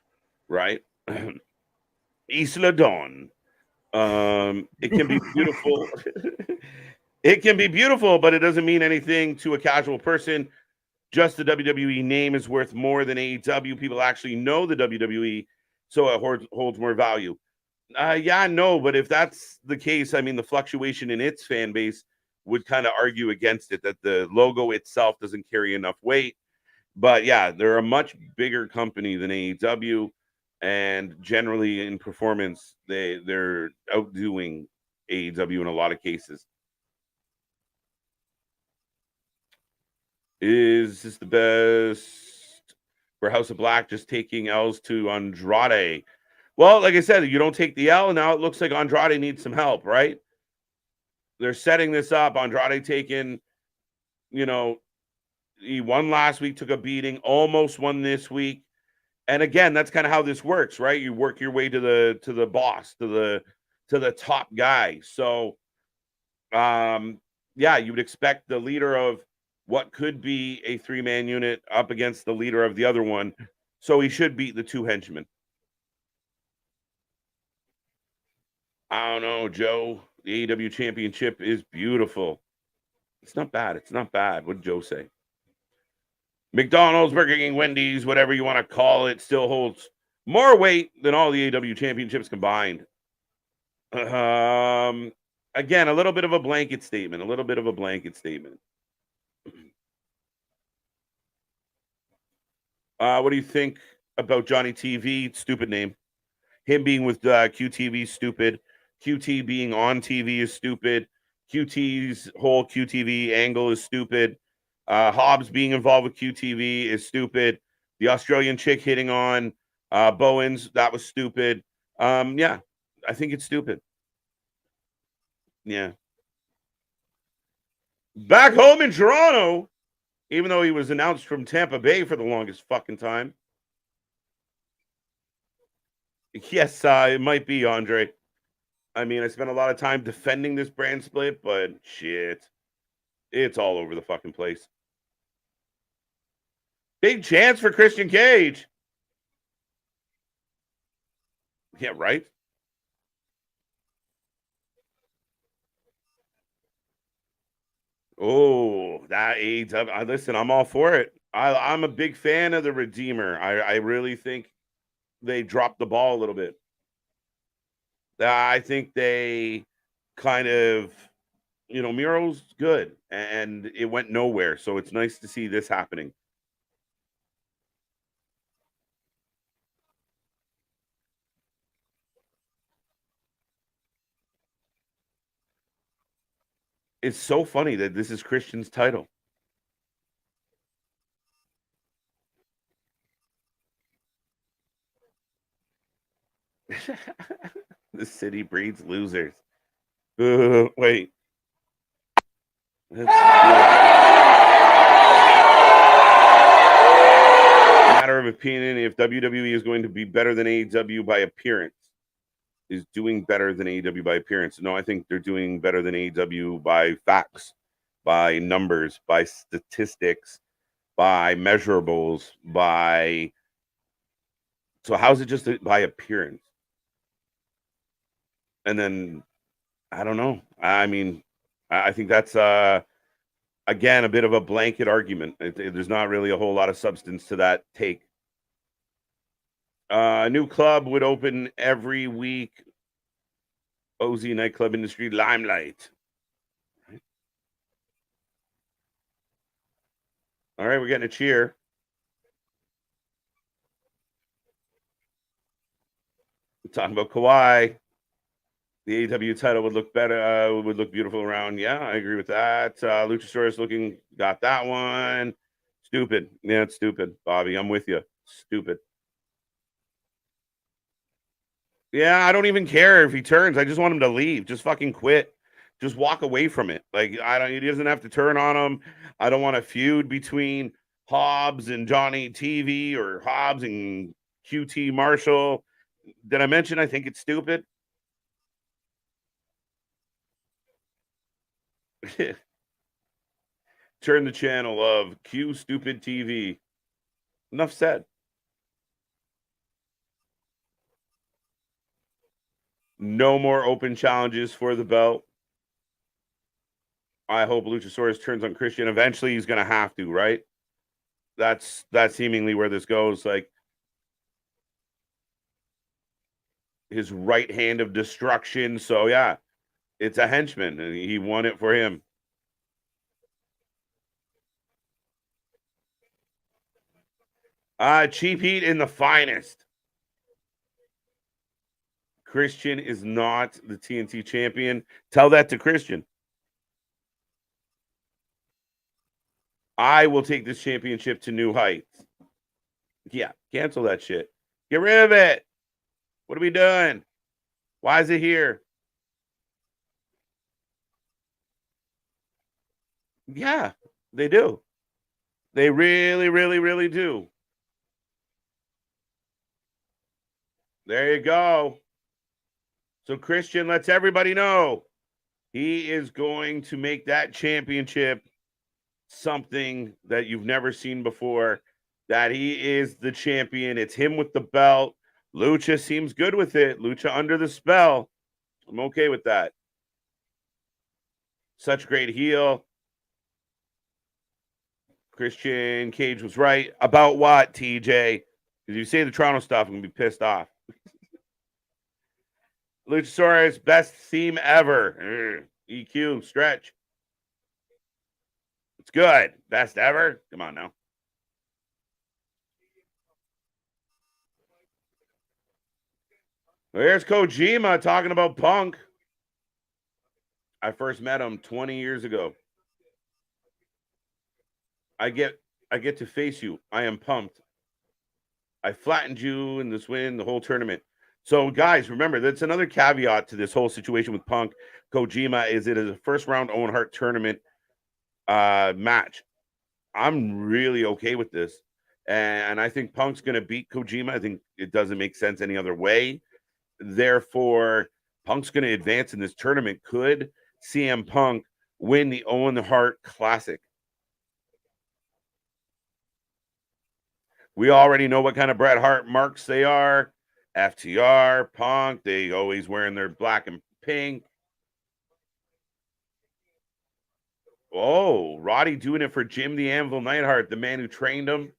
right? Isla Dawn. It can be beautiful. It can be beautiful, but it doesn't mean anything to a casual person. Just the WWE name is worth more than AEW. People actually know the WWE, so it holds more value. Yeah, no, but if that's the case, I mean, the fluctuation in its fan base would kind of argue against it, that the logo itself doesn't carry enough weight. But yeah, they're a much bigger company than AEW. And generally in performance, they're outdoing AEW in a lot of cases. Is this the best for House of Black, just taking L's to Andrade? Well, like I said, you don't take the L. Now it looks like Andrade needs some help, right? They're setting this up. Andrade taking, he won last week, took a beating, almost won this week. And again, that's kind of how this works, right? You work your way to the boss, to to the top guy. So, yeah, you would expect the leader of what could be a 3-man unit up against the leader of the other one. So he should beat the 2 henchmen. I don't know, Joe. The AEW championship is beautiful. It's not bad. It's not bad. What did Joe say? McDonald's, Burger King, Wendy's, whatever you want to call it, still holds more weight than all the AEW championships combined. Again, a little bit of a blanket statement. What do you think about Johnny TV? Stupid name. Him being with QTV, stupid. QT being on TV is stupid. QT's whole QTV angle is stupid. Hobbs being involved with QTV is stupid. The Australian chick hitting on Bowens, that was stupid. Yeah, I think it's stupid. Yeah. Back home in Toronto, even though he was announced from Tampa Bay for the longest fucking time. Yes, it might be, Andre. I mean, I spent a lot of time defending this brand split, but shit, it's all over the fucking place. Big chance for Christian Cage. Yeah, right? Oh, that AEW. Listen, I'm all for it. I'm a big fan of the Redeemer. I really think they dropped the ball a little bit. I think they kind of, Miro's good and it went nowhere. So it's nice to see this happening. It's so funny that this is Christian's title. The city breeds losers. Wait. Matter of opinion, if WWE is going to be better than AEW by appearance, is doing better than AEW by appearance. No, I think they're doing better than AEW by facts, by numbers, by statistics, by measurables, by. So how's it just by appearance? And then I don't know. I mean, I think that's again a bit of a blanket argument. There's not really a whole lot of substance to that take. A new club would open every week. OZ nightclub industry limelight. All right, we're getting a cheer. We're talking about Kawhi. The AEW title would look better, would look beautiful around. Yeah, I agree with that. Luchasaurus got that one. Stupid. Yeah, it's stupid, Bobby. I'm with you. Stupid. Yeah, I don't even care if he turns. I just want him to leave. Just fucking quit. Just walk away from it. Like he doesn't have to turn on him. I don't want a feud between Hobbs and Johnny TV or Hobbs and QT Marshall. Did I mention I think it's stupid? Turn the channel of Q Stupid TV. Enough said. No more open challenges for the belt. I hope Luchasaurus turns on Christian. Eventually, he's going to have to, right? That's seemingly where this goes. Like his right hand of destruction. So yeah, it's a henchman, and he won it for him. Cheap heat in the finest. Christian is not the TNT champion. Tell that to Christian. I will take this championship to new heights. Yeah, cancel that shit. Get rid of it. What are we doing? Why is it here? Yeah, they do. They really, really, really do. There you go. So Christian lets everybody know he is going to make that championship something that you've never seen before, that he is the champion. It's him with the belt. Lucha seems good with it. Lucha under the spell. I'm okay with that. Such great heel. Christian Cage was right. About what, TJ? Because you say the Toronto stuff, I'm going to be pissed off. Luchasaurus, best theme ever. EQ, stretch. It's good. Best ever? Come on now. There's Kojima talking about Punk. I first met him 20 years ago. I get to face you. I am pumped. I flattened you in this win, the whole tournament. So, guys, remember, that's another caveat to this whole situation with Punk. Kojima is it is a first-round Owen Hart tournament match. I'm really okay with this. And I think Punk's going to beat Kojima. I think it doesn't make sense any other way. Therefore, Punk's going to advance in this tournament. Could CM Punk win the Owen Hart Classic? We already know what kind of Bret Hart marks they are. FTR, Punk, they always wearing their black and pink. Oh, Roddy doing it for Jim the Anvil Neidhart, the man who trained him.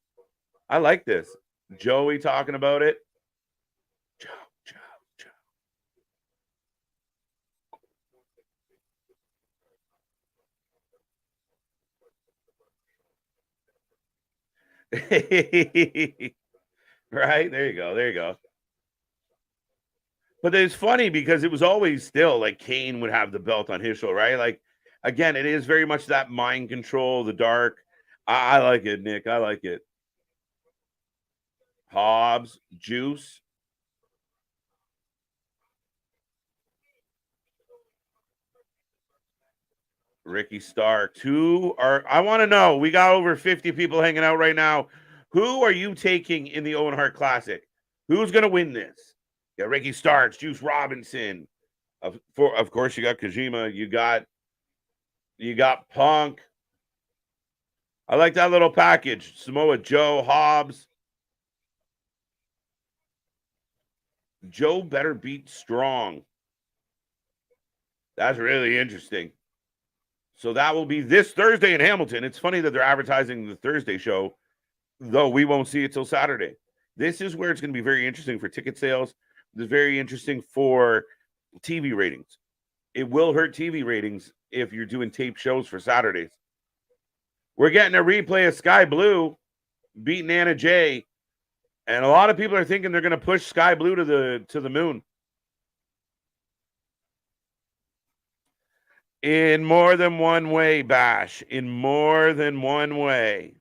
I like this. Joey talking about it. Joe. Right? There you go. But it's funny because it was always still like Kane would have the belt on his shoulder, right? Like, again, it is very much that mind control, the dark. I like it, Nick. I like it. Hobbs, Juice. Ricky Stark. I want to know. We got over 50 people hanging out right now. Who are you taking in the Owen Hart Classic? Who's going to win this? You got Ricky Starks, Juice Robinson. Of course, you got Kojima. You got Punk. I like that little package. Samoa Joe, Hobbs. Joe better beat Strong. That's really interesting. So that will be this Thursday in Hamilton. It's funny that they're advertising the Thursday show, though we won't see it till Saturday. This is where it's going to be very interesting for ticket sales. It's very interesting for TV ratings. It will hurt TV ratings if you're doing tape shows for Saturdays. We're getting a replay of Sky Blue beating Anna Jay, and a lot of people are thinking they're going to push Sky Blue to the moon. In more than one way, Bash. In more than one way.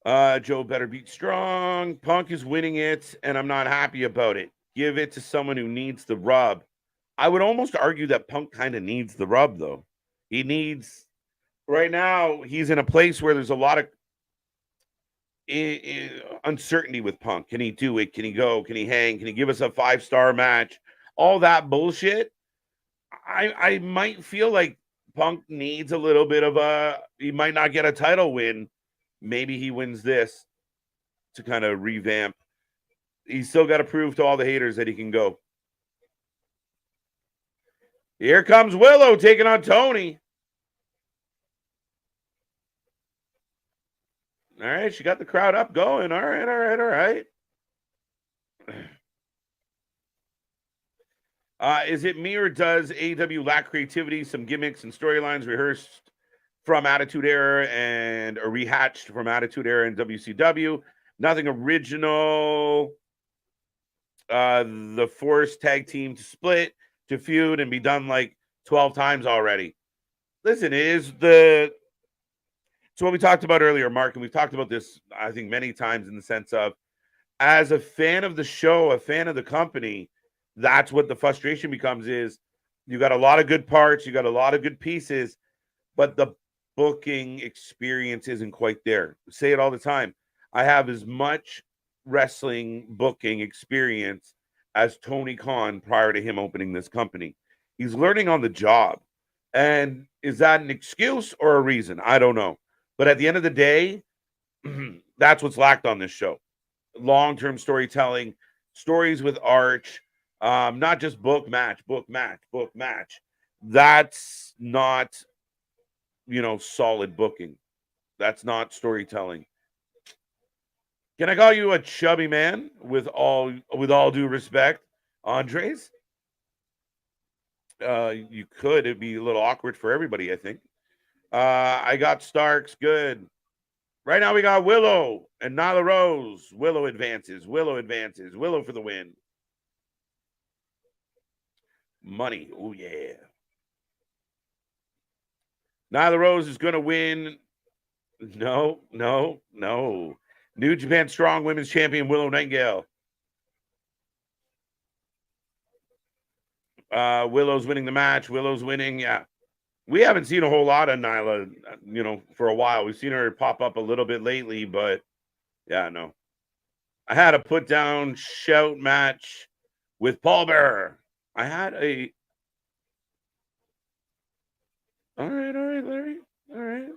Joe better beat Strong. Punk is winning it, and I'm not happy about it. Give it to someone who needs the rub. I would almost argue that Punk kind of needs the rub, though. He needs... Right now, he's in a place where there's a lot of uncertainty with Punk. Can he do it? Can he go? Can he hang? Can he give us a 5-star match? All that bullshit. I might feel like Punk needs a little bit of he might not get a title win. Maybe he wins this to kind of revamp. He's still got to prove to all the haters that he can go. Here comes Willow taking on Tony. All right, she got the crowd up going. All right. Is it me or does AEW lack creativity? Some gimmicks and storylines rehearsed from Attitude Era and rehatched from Attitude Era and WCW. Nothing original. The Force tag team to split, to feud, and be done like 12 times already. Listen, it's what we talked about earlier, Mark, and we've talked about this, I think, many times in the sense of, as a fan of the show, a fan of the company, that's what the frustration becomes is, You got a lot of good parts, you got a lot of good pieces, but the booking experience isn't quite there. I say it all the time. I have as much wrestling booking experience as Tony Khan prior to him opening this company. He's learning on the job. And is that an excuse or a reason? I don't know. But at the end of the day, that's what's lacked on this show. Long-term storytelling, stories with arch, not just book match, book match, book match. That's not, solid booking. That's not storytelling. Can I call you a chubby man with all due respect, Andres? You could. It'd be a little awkward for everybody, I think. I got Starks. Good. Right now we got Willow and Nyla Rose. Willow advances. Willow advances. Willow for the win. Money. Oh, yeah. Nyla Rose is going to win. No. New Japan Strong Women's Champion Willow Nightingale. Willow's winning the match. Willow's winning. Yeah. We haven't seen a whole lot of Nyla, for a while. We've seen her pop up a little bit lately, but yeah, no. I had a put down shout match with Paul Bearer. I had a. All right, Larry. All right.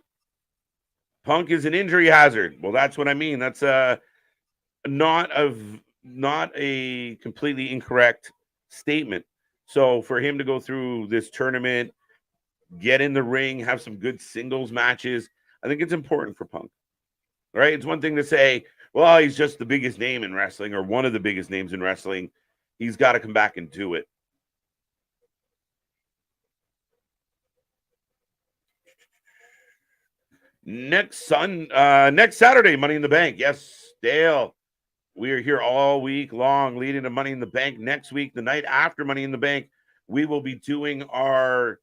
Punk is an injury hazard. Well, that's what I mean. That's not a completely incorrect statement. So for him to go through this tournament, get in the ring, have some good singles matches, I think it's important for Punk. Right? It's one thing to say, well, he's just the biggest name in wrestling or one of the biggest names in wrestling. He's got to come back and do it. Next Saturday, Money in the Bank. Yes, Dale. We are here all week long leading to Money in the Bank. Next week, the night after Money in the Bank, we will be doing our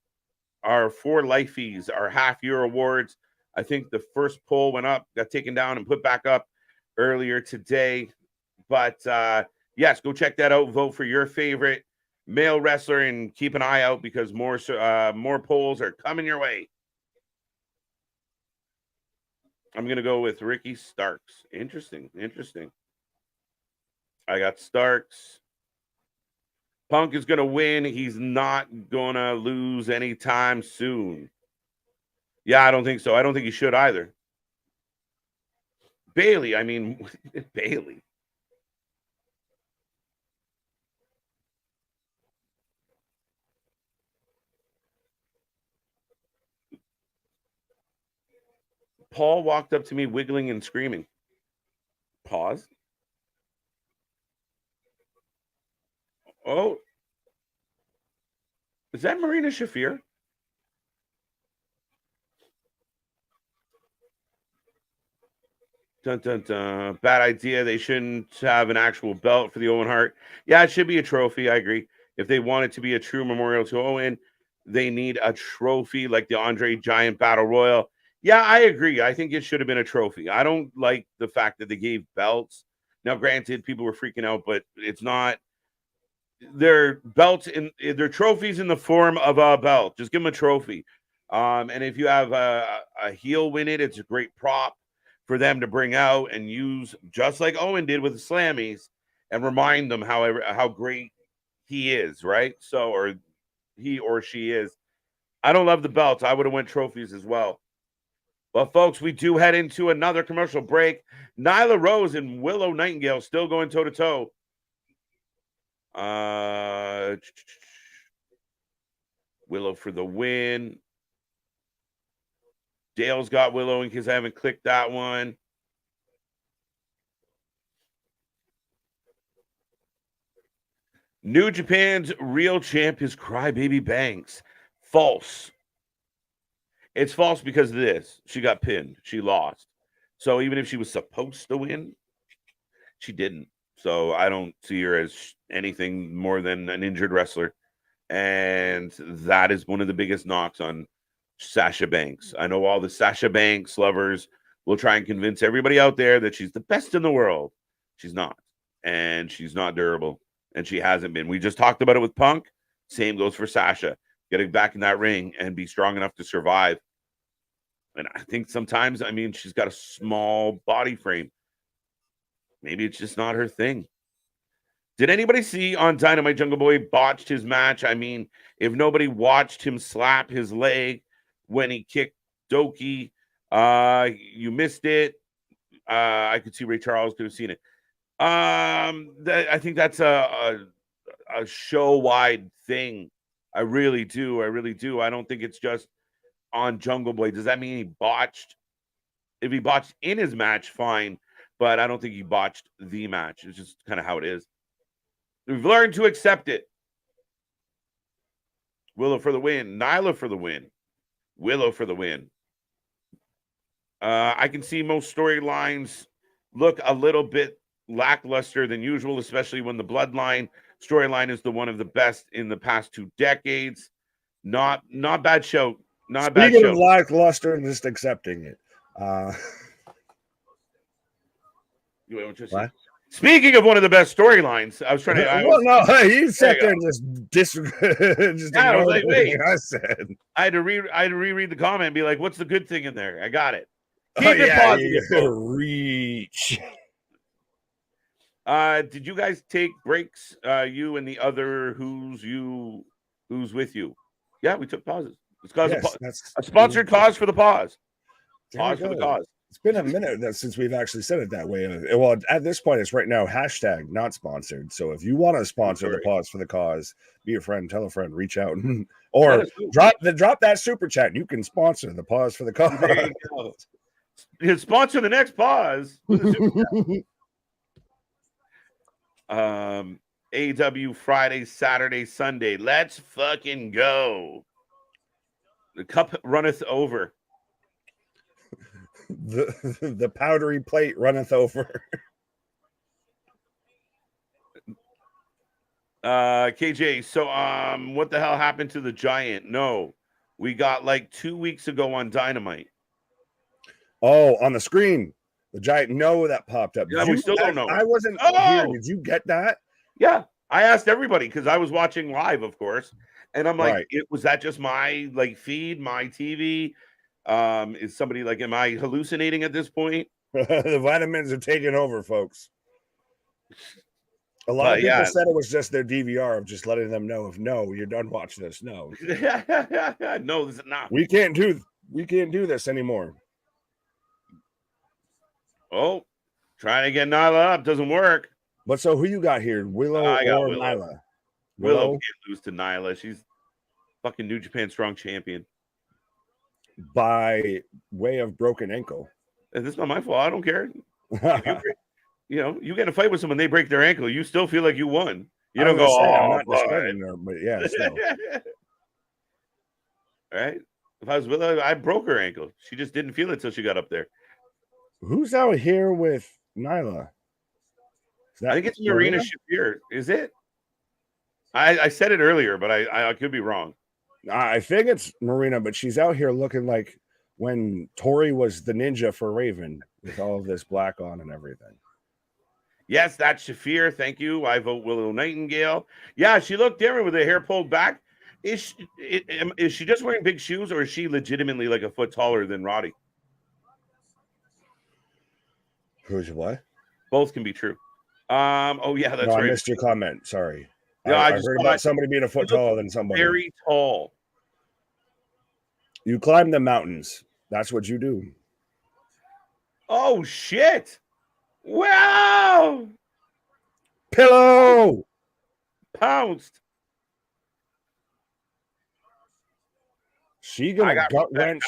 4 lifeys, our half-year awards. I think the first poll went up, got taken down and put back up earlier today. But, yes, go check that out. Vote for your favorite male wrestler and keep an eye out because more polls are coming your way. I'm going to go with Ricky Starks. Interesting. I got Starks. Punk is going to win. He's not going to lose anytime soon. Yeah, I don't think so. I don't think he should either. Bailey. Bailey. Paul walked up to me wiggling and screaming. Pause. Oh. Is that Marina Shafir? Dun, dun, dun. Bad idea. They shouldn't have an actual belt for the Owen Hart. Yeah, it should be a trophy. I agree. If they want it to be a true memorial to Owen, they need a trophy like the Andre Giant Battle Royal. Yeah, I agree. I think it should have been a trophy. I don't like the fact that they gave belts. Now, granted, people were freaking out, but it's not. They're belts they're trophies in the form of a belt. Just give them a trophy. And if you have a heel win it, it's a great prop for them to bring out and use, just like Owen did with the Slammies, and remind them how great he is, right? So, or he or she is. I don't love the belts. I would have went trophies as well. But folks, we do head into another commercial break. Nyla Rose and Willow Nightingale still going toe to toe. Willow for the win. Dale's got Willow in case I haven't clicked that one. New Japan's real champ is Crybaby Banks. False. It's false because of this. She got pinned. She lost. So even if she was supposed to win, she didn't. So I don't see her as anything more than an injured wrestler. And that is one of the biggest knocks on Sasha Banks. I know all the Sasha Banks lovers will try and convince everybody out there that she's the best in the world. She's not. And she's not durable. And she hasn't been. We just talked about it with Punk. Same goes for Sasha. Getting back in that ring and be strong enough to survive. And I think sometimes, she's got a small body frame. Maybe it's just not her thing. Did anybody see on Dynamite Jungle Boy botched his match? If nobody watched him slap his leg when he kicked Doki, you missed it. I could see Ray Charles could have seen it. I think that's a show-wide thing. I really do. I don't think it's just on Jungle Boy. Does that mean he botched? If he botched in his match, fine. But I don't think he botched the match. It's just kind of how it is. We've learned to accept it. Willow for the win. Nyla for the win. Willow for the win. I can see most storylines look a little bit lackluster than usual, especially when the Bloodline storyline is one of the best in the past 2 decades. Not bad show. Not bad show. Speaking of lackluster and just accepting it. What? Speaking of one of the best storylines, I was trying to. You sat there and just disregard. I was like, wait. I said I had to reread the comment and be like, "What's the good thing in there?" I got it. Keep it positive. Reach. Did you guys take breaks? You and the other who's with you? Yeah, we took pauses. It's cause a sponsored cause for the pause. Pause for the cause. It's been a minute since we've actually said it that way. Well, at this point, it's right now # not sponsored. So if you want to sponsor the pause for the cause, be a friend, tell a friend, reach out, or drop that super chat. And you can sponsor the pause for the cause. There you go. You sponsor the next pause. AEW Friday, Saturday, Sunday. Let's fucking go. The cup runneth over. The powdery plate runneth over. KJ, so what the hell happened to the Giant? No, we got like 2 weeks ago on Dynamite. Oh, on the screen, the Giant no that popped up. Yeah, we still don't know. I wasn't here. Did you get that? Yeah, I asked everybody because I was watching live, of course, and I'm like, was that just my feed, my TV? Is somebody am I hallucinating at this point? The vitamins are taking over, folks. A lot of people said it was just their DVR of just letting them know you're done watching this. No, no, this is not. We can't do this anymore. Oh, trying to get Nyla up doesn't work. But so who you got here, Willow or Nyla? Willow can't lose to Nyla. She's fucking New Japan Strong Champion. By way of broken ankle. This is not my fault. I don't care. You get in a fight with someone, they break their ankle. You still feel like you won. You don't go, I'm not discrediting her, but yeah. Still. All right. If I was Willow, I broke her ankle. She just didn't feel it till she got up there. Who's out here with Nyla? I think it's Marina Shafir. Is it? I said it earlier, but I could be wrong. I think it's Marina, but she's out here looking like when Tori was the ninja for Raven with all of this black on and everything. Yes, that's Shafir. Thank you. I vote Willow Nightingale. Yeah, she looked different with her hair pulled back. Is she just wearing big shoes, or is she legitimately like a foot taller than Roddy? Who's what? Both can be true. Oh yeah, that's right. I missed your comment. Sorry. Yeah, I heard about somebody being a foot taller than somebody. Very tall. You climb the mountains. That's what you do. Oh shit! Wow! Pillow! Pounced. She gonna gut wrench.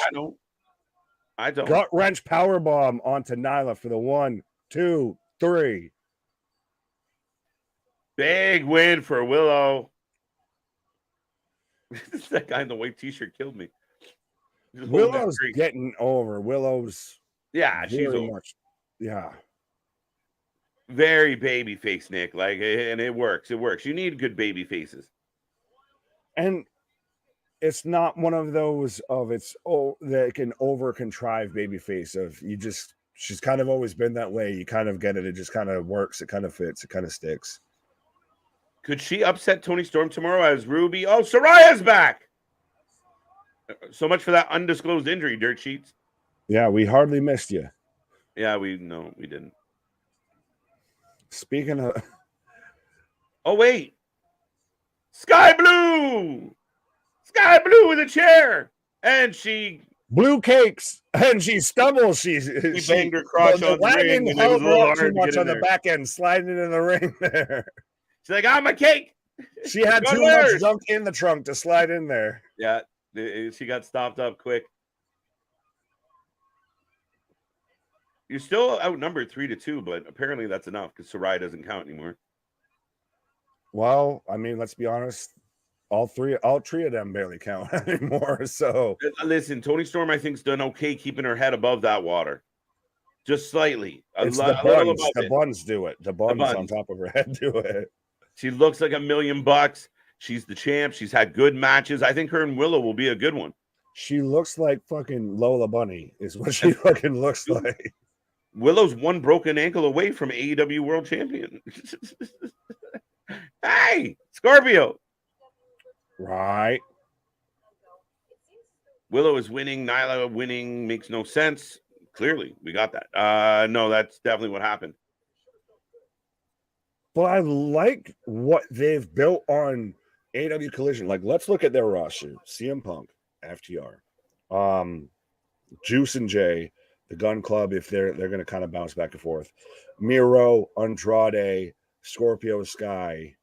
I don't. Gut wrench power bomb onto Nyla for the 1, 2, 3. Big win for Willow. That guy in the white t-shirt killed me. Willow's getting over. Willow's she's over. Yeah. Very baby face, Nick. And it works. It works. You need good baby faces. And it's not one of those that can over contrive baby face of she's kind of always been that way. You kind of get it. It just kind of works. It kind of fits. It kind of sticks. Could she upset Tony Storm tomorrow as Ruby? Oh, Soraya's back. So much for that undisclosed injury, Dirt Sheets. Yeah, we hardly missed you. Yeah, we didn't. Speaking of, oh wait, Sky Blue with a chair, and she blue cakes, and she stumbles. She banged her crotch the on the ring, and it was a little hard too to much get in on the there. back end, sliding into the ring there. She's like, "I'm a cake." She had too much junk in the trunk to slide in there. Yeah, she got stopped up quick. You're still outnumbered 3-2, but apparently that's enough because Saraya doesn't count anymore. Well, I mean, let's be honest. All three of them barely count anymore. So listen, Tony Storm, I think, has done okay keeping her head above that water, just slightly. It's the buns. The buns do it. The buns on top of her head do it. She looks like $1 million. She's the champ. She's had good matches. I think her and Willow will be a good one. She looks like fucking Lola Bunny, is what she fucking looks like. Willow's one broken ankle away from AEW World Champion. Hey, Scorpio. Right. Willow is winning. Nyla winning makes no sense. Clearly, we got that. No, that's definitely what happened. But I like what they've built on AEW Collision. Like, let's look at their roster. CM Punk, FTR, Juice and Jay, the Gun Club, if they're going to kind of bounce back and forth. Miro, Andrade, Scorpio Sky.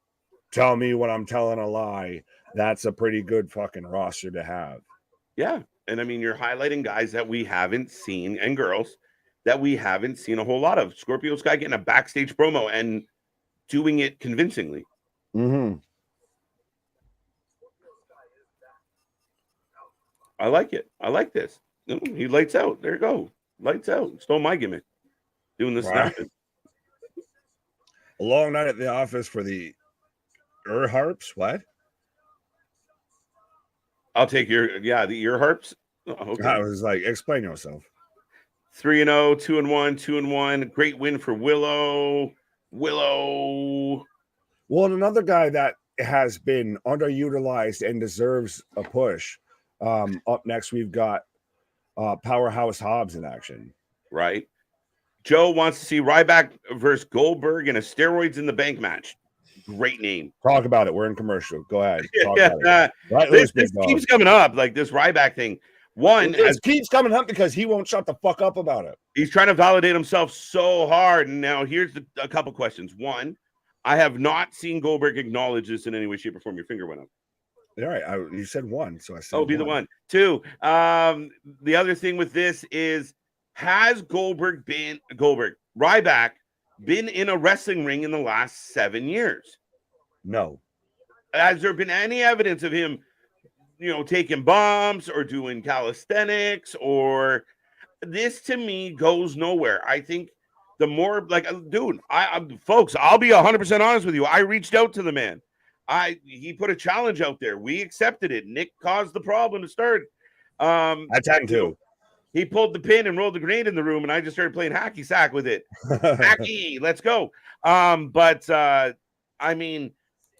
Tell me when I'm telling a lie. That's a pretty good fucking roster to have. Yeah. And I mean, you're highlighting guys that we haven't seen and girls that we haven't seen a whole lot of. Scorpio Sky getting a backstage promo and doing it convincingly. Mm-hmm. I like it. I like this. He lights out. There you go. Lights out. Stole my gimmick. Doing this snapping. A long night at the office for the Harps. What? I'll take the ear harps. Oh, okay. I was like, explain yourself. 3-0, 2-1, 2-1. Great win for Willow. Well, another guy that has been underutilized and deserves a push. Up next, we've got Powerhouse Hobbs in action. Right. Joe wants to see Ryback versus Goldberg in a steroids in the bank match. Great name. Talk about it. We're in commercial. Go ahead. Talk about it. Right, this keeps coming up, like this Ryback thing. It keeps coming up because he won't shut the fuck up about it. He's trying to validate himself so hard. And now here's a couple questions. One, I have not seen Goldberg acknowledge this in any way, shape, or form. Your finger went up. All right. You said one, so I said be the one. Two, the other thing with this is, has Ryback been in a wrestling ring in the last 7 years? No. Has there been any evidence of him, taking bumps or doing calisthenics? Or this to me goes nowhere. I think the more folks, I'll be 100% honest with you. I reached out to the man. He put a challenge out there. We accepted it. Nick caused the problem to start. That's happened too. He pulled the pin and rolled the grenade in the room, and I just started playing hacky sack with it. Hacky, let's go. I mean,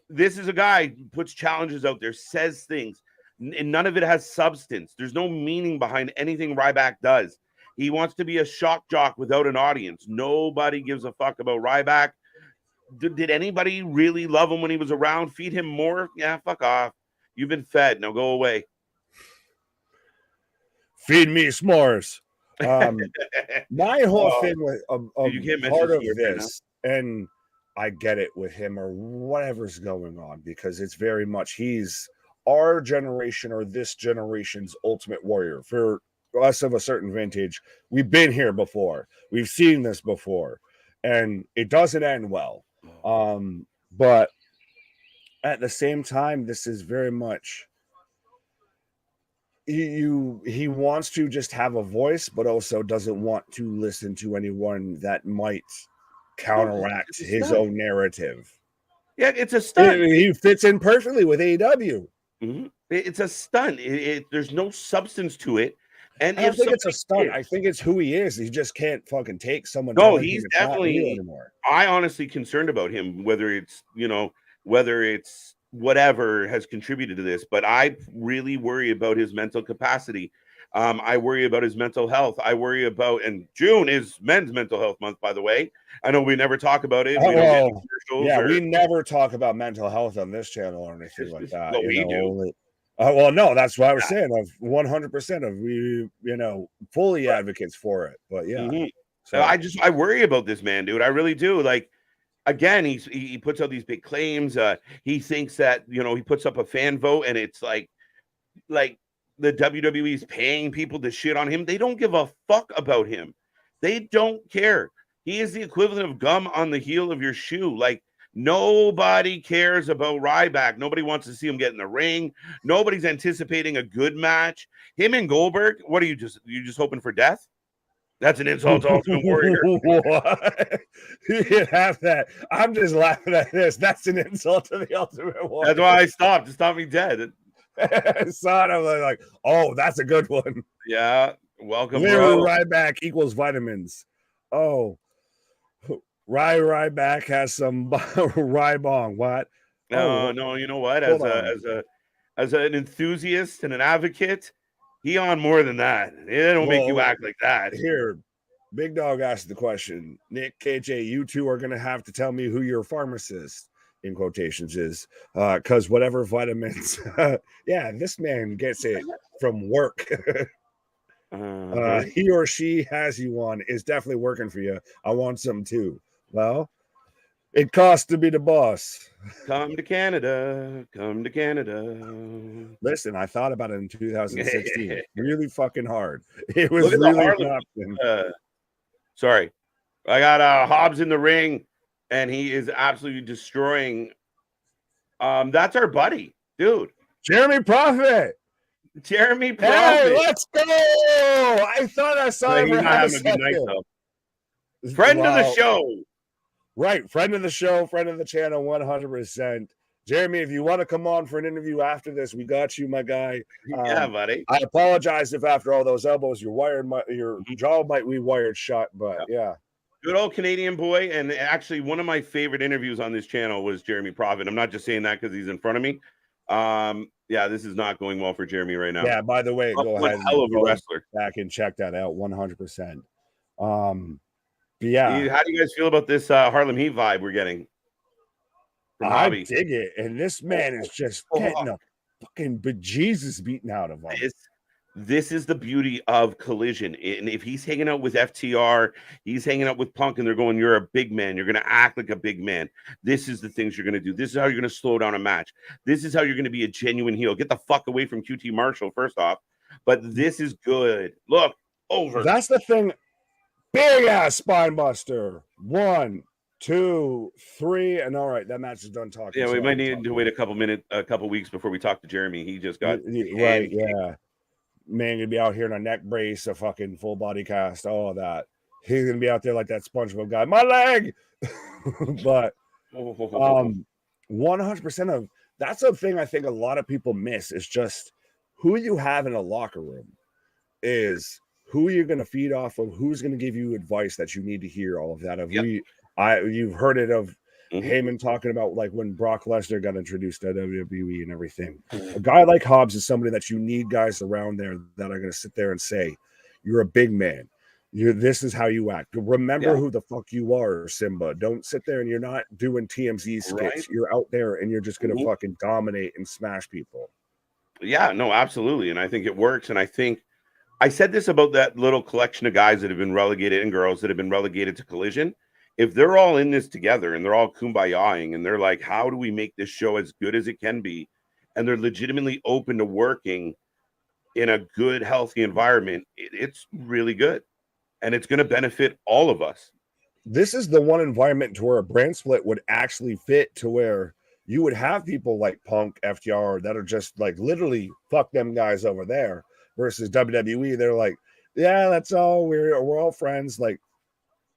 this is a guy who puts challenges out there, says things, and none of it has substance. There's no meaning behind anything Ryback does. He wants to be a shock jock without an audience. Nobody gives a fuck about Ryback. Did anybody really love him when he was around? Feed him more? Yeah, fuck off. You've been fed. Now go away. Feed me s'mores. My whole thing with part of this, and I get it with him or whatever's going on, because it's very much he's our generation or this generation's ultimate warrior. For us of a certain vintage, we've been here before. We've seen this before, and it doesn't end well. But at the same time, this is very much he wants to just have a voice, but also doesn't want to listen to anyone that might counteract his own narrative. Yeah, it's a stunt. He fits in perfectly with AEW. Mm-hmm. It's a stunt. There's no substance to it. And I don't think it's a stunt. I think it's who he is. He just can't fucking take someone. No, he's definitely. I honestly concerned about him, whether it's whether it's whatever has contributed to this, but I really worry about his mental capacity. I worry about his mental health. I worry about, and June is Men's Mental Health Month, by the way. I know we never talk about it. We don't get commercials. Yeah, we never talk about mental health on this channel or anything like that. Well, we do. Well, no, that's what I was saying. Of 100% of we, fully advocates for it. But yeah, so I worry about this man, dude. I really do. Like, again, he puts out these big claims. He thinks that he puts up a fan vote, and it's like the WWE is paying people to shit on him. They don't give a fuck about him. They don't care. He is the equivalent of gum on the heel of your shoe. Like, nobody cares about Ryback. Nobody wants to see him get in the ring. Nobody's anticipating a good match. Him and Goldberg, what are you just hoping for death? That's an insult to Ultimate Warrior. What? You have that. I'm just laughing at this. That's an insult to the Ultimate Warrior. That's why I stopped. To stop me dead. Son of like, oh, that's a good one. Yeah. Welcome, bro. Ryback equals vitamins. Oh, Ryback has some Rybong. What? No, you know what? As an enthusiast and an advocate, he on more than that. They don't make you act like that. Here, Big Dog asked the question. Nick, KJ, you two are going to have to tell me who your pharmacist in quotations is, because whatever vitamins, yeah, this man gets it from work. He or she has you on is definitely working for you. I want some too. Well, it costs to be the boss. Come to Canada. Come to Canada. Listen, I thought about it in 2016. Really fucking hard. It was really an option. Sorry. I got Hobbs in the ring, and he is absolutely destroying. That's our buddy, dude. Jeremy Prophet. Hey, let's go. I thought I saw him having a good night, though. Friend of the show. Right. Friend of the show, friend of the channel, 100%. Jeremy, if you want to come on for an interview after this, we got you, my guy. Yeah, buddy. I apologize if after all those elbows, your jaw might be wired shut, but yeah. Good old Canadian boy. And actually, one of my favorite interviews on this channel was Jeremy Prophet. I'm not just saying that because he's in front of me. Yeah, this is not going well for Jeremy right now. Yeah, by the way, go ahead. Hell of a wrestler. Back and check that out, 100%. Yeah. How do you guys feel about this Harlem Heat vibe we're getting? I dig it. And this man is just getting a fucking bejesus beaten out of him. This is the beauty of Collision. And if he's hanging out with FTR, he's hanging out with Punk, and they're going, you're a big man. You're going to act like a big man. This is the things you're going to do. This is how you're going to slow down a match. This is how you're going to be a genuine heel. Get the fuck away from QT Marshall, first off. But this is good. Look, over. That's the thing. Big ass spine buster. 1, 2, 3, and all right, that match is done talking. Yeah, we might need to wait a couple weeks before we talk to Jeremy. He just got right. Yeah, man, gonna be out here in a neck brace, a fucking full body cast, all of that. He's gonna be out there like that SpongeBob guy. My leg, but 100% of that's the thing I think a lot of people miss is just who you have in a locker room is who you're going to feed off of, who's going to give you advice that you need to hear, all of that. You've heard it of Heyman talking about like when Brock Lesnar got introduced to WWE and everything. A guy like Hobbs is somebody that you need guys around there that are going to sit there and say, you're a big man. This is how you act. Remember who the fuck you are, Simba. Don't sit there and you're not doing TMZ skits. Right. You're out there and you're just going to fucking dominate and smash people. Yeah, no, absolutely. And I think it works. And I think I said this about that little collection of guys that have been relegated and girls that have been relegated to Collision. If they're all in this together and they're all kumbayaing and they're like, how do we make this show as good as it can be? And they're legitimately open to working in a good, healthy environment, it's really good. And it's going to benefit all of us. This is the one environment to where a brand split would actually fit to where you would have people like Punk, FTR that are just like literally fuck them guys over there. Versus WWE, they're like, yeah, that's all. We're all friends. Like,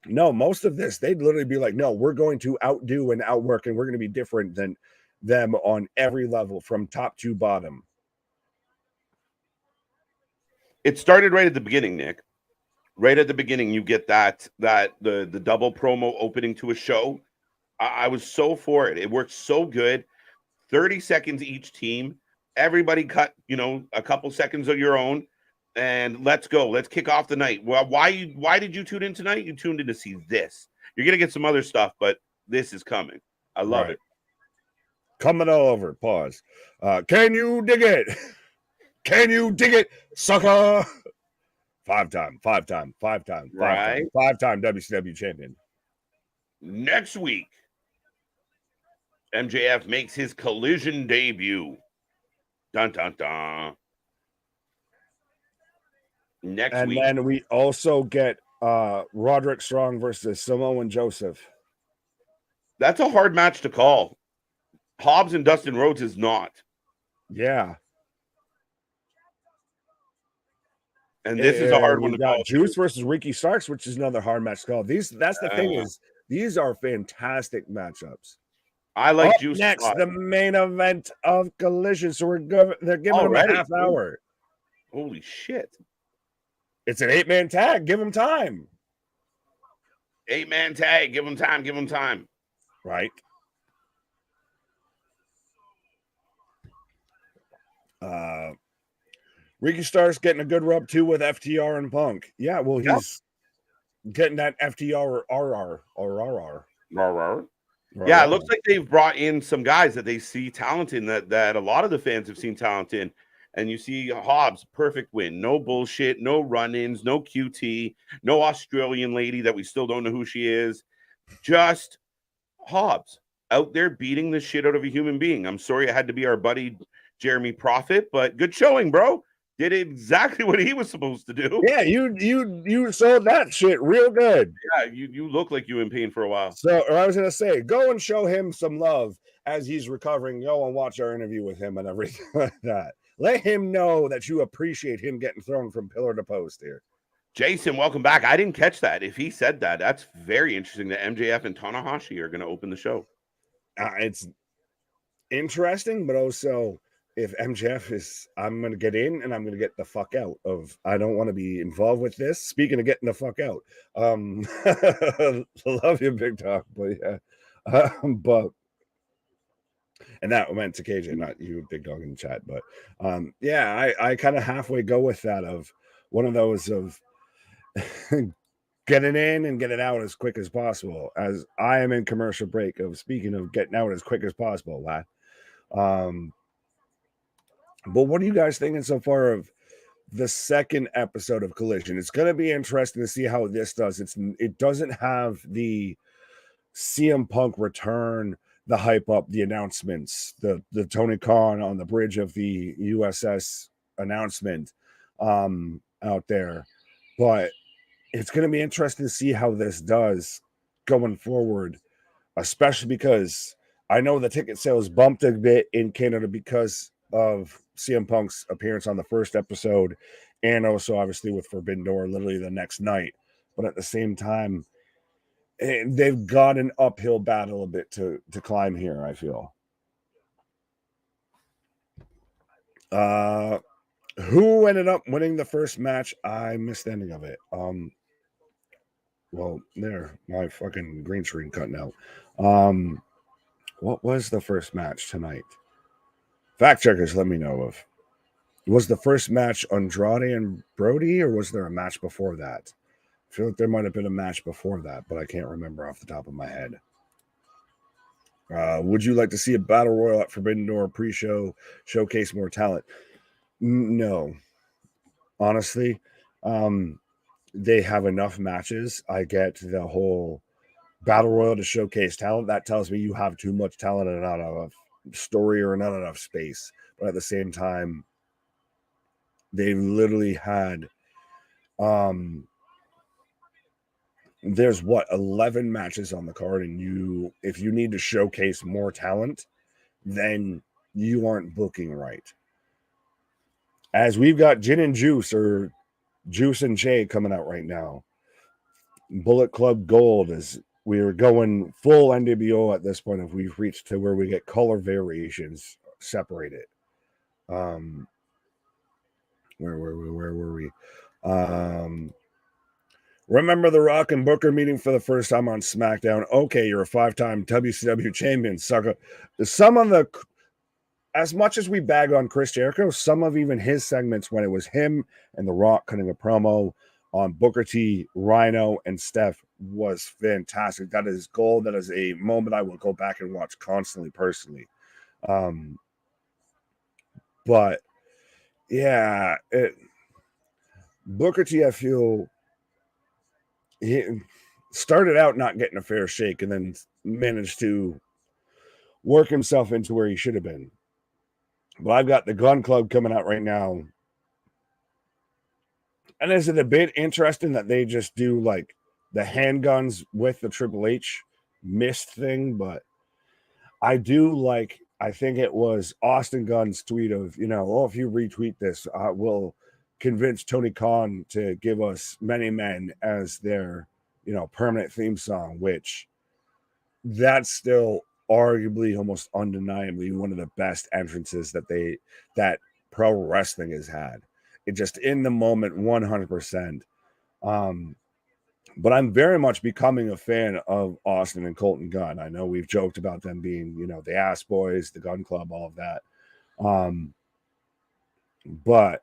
no, most of this, they'd literally be like, no, we're going to outdo and outwork, and we're going to be different than them on every level, from top to bottom. It started right at the beginning, Nick. Right at the beginning, you get the double promo opening to a show. I was so for it. It worked so good. 30 seconds each team. Everybody cut, a couple seconds of your own, and let's go. Let's kick off the night. Well, why did you tune in tonight? You tuned in to see this. You're gonna get some other stuff, but this is coming. I love it. Coming all over. Pause. Can you dig it? Can you dig it, sucker? Five-time WCW champion. Next week, MJF makes his Collision debut. Dun dun dun. Next week. And then we also get Roderick Strong versus Samoan Joseph. That's a hard match to call. Hobbs and Dustin Rhodes is not. Yeah. And this is a hard one to call. Juice versus Ricky Starks, which is another hard match to call. That's the thing is, these are fantastic matchups. I like Up Juice. Next, the main event of Collision. So they're giving them a half hour. Holy shit. It's an 8-man tag. Give them time. 8-man tag. Give them time. Give them time. Right. Ricky Starks getting a good rub too with FTR and Punk. Yeah, well, he's getting that FTR or RR. Yeah, it looks like they've brought in some guys that they see talent in that a lot of the fans have seen talent in. And you see Hobbs, perfect win. No bullshit, no run-ins, no QT, no Australian lady that we still don't know who she is. Just Hobbs out there beating the shit out of a human being. I'm sorry it had to be our buddy Jeremy Prophet, but good showing, bro. Did exactly what he was supposed to do. Yeah, you sold that shit real good. Yeah, you look like you in pain for a while. So I was gonna say, go and show him some love as he's recovering. Go and watch our interview with him and everything like that. Let him know that you appreciate him getting thrown from pillar to post here. Jason, welcome back. I didn't catch that. If he said that, that's very interesting that MJF and Tanahashi are going to open the show. It's interesting, but also if MJF is, I'm going to get in and I'm going to get the fuck out of, I don't want to be involved with this. Speaking of getting the fuck out, love you, big talk, but yeah, but, and that went to KJ, not you, big dog in the chat, but yeah, I kind of halfway go with that of one of those of getting in and getting out as quick as possible, as I am in commercial break of speaking of getting out as quick as possible, lad. But what are you guys thinking so far of the second episode of Collision? It's going to be interesting to see how this does. It doesn't have the CM Punk return, the hype up, the announcements, the Tony Khan on the bridge of the USS announcement out there. But it's going to be interesting to see how this does going forward, especially because I know the ticket sales bumped a bit in Canada because of CM Punk's appearance on the first episode, and also obviously with Forbidden Door literally the next night. But at the same time, they've got an uphill battle a bit to climb here, I feel. Who ended up winning the first match? I missed the ending of it. Well, there, my fucking green screen cutting out. What was the first match tonight? Fact checkers, let me know of. Was the first match Andrade and Brody, or was there a match before that? I feel like there might have been a match before that, but I can't remember off the top of my head. Would you like to see a battle royal at Forbidden Door pre-show showcase more talent? No. Honestly, they have enough matches. I get the whole battle royal to showcase talent. That tells me you have too much talent and not enough story or not enough space. But at the same time, they've literally had there's 11 matches on the card, and if you need to showcase more talent, then you aren't booking right. As we've got Gin and Juice, or Juice and Jay, coming out right now. Bullet Club Gold is, we're going full NWO at this point. If we've reached to where we get color variations separated. Where were we? Remember The Rock and Booker meeting for the first time on SmackDown? Okay, you're a 5-time WCW champion, sucker. Some of the, as much as we bag on Chris Jericho, some of even his segments when it was him and The Rock cutting a promo on Booker T, Rhino, and Steph was fantastic. That is gold. That is a moment I will go back and watch constantly, personally. But yeah, Booker T, I feel he started out not getting a fair shake and then managed to work himself into where he should have been. But I've got the Gun Club coming out right now. And is it a bit interesting that they just do like the handguns with the Triple H mist thing? But I do like, I think it was Austin Gunn's tweet of, oh, if you retweet this, we'll convince Tony Khan to give us Many Men as their, permanent theme song, which that's still arguably almost undeniably one of the best entrances that pro wrestling has had. It just in the moment 100%. But I'm very much becoming a fan of Austin and Colton Gunn. I know we've joked about them being, the Ass Boys, the Gun Club, all of that. But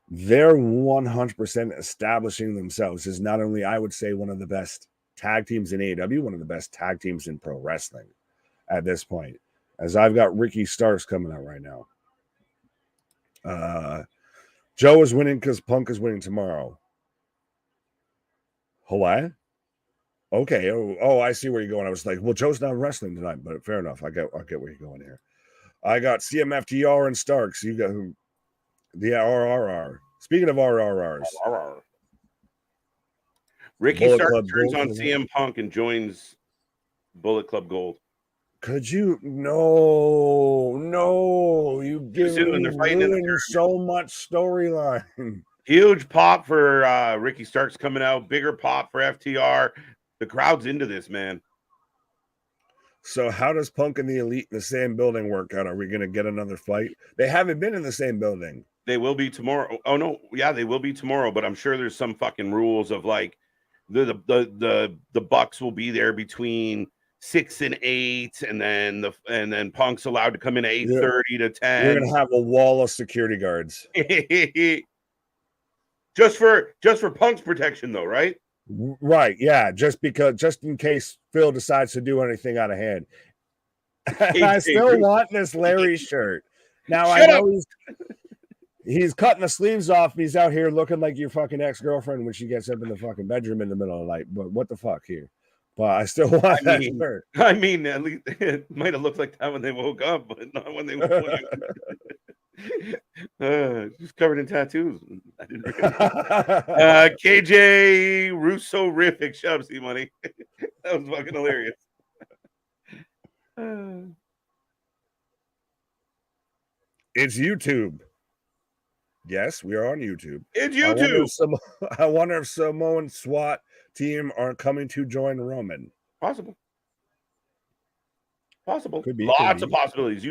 they're 100% establishing themselves as not only, I would say, one of the best tag teams in AEW, one of the best tag teams in pro wrestling at this point, as I've got Ricky Starks coming out right now. Joe is winning because Punk is winning tomorrow. Hawaii? Okay. Oh, I see where you're going. I was like, well, Joe's not wrestling tonight, but fair enough. I get where you're going here. I got CMFTR and Starks. You got the RRR. Speaking of RRRs, Ricky Bullet Starks Club turns Gold on CM Punk and joins Bullet Club Gold. Could you? No, you ruined so much storyline. Huge pop for Ricky Starks coming out. Bigger pop for FTR. The crowd's into this, man. So how does Punk and the Elite in the same building work out? Are we going to get another fight? They haven't been in the same building. They will be tomorrow. Oh no, yeah, they will be tomorrow. But I'm sure there's some fucking rules of like the Bucks will be there between 6 and 8, and then Punk's allowed to come in at 8:30 to 10. You're gonna have a wall of security guards. just for Punk's protection, though, right? Right, yeah. Just in case Phil decides to do anything out of hand. I still want this Larry shirt. Now I know he's cutting the sleeves off and he's out here looking like your fucking ex-girlfriend when she gets up in the fucking bedroom in the middle of the night. But what the fuck here? But I still want that shirt. I mean, at least it might have looked like that when they woke up, but not when they woke up. Just covered in tattoos. I didn't KJ Russo-rific shoves you money. That was fucking hilarious. It's YouTube. Yes, we are on YouTube. It's YouTube. I wonder if Samoan SWAT team are coming to join Roman. Possible. Could be. Lots of possibilities.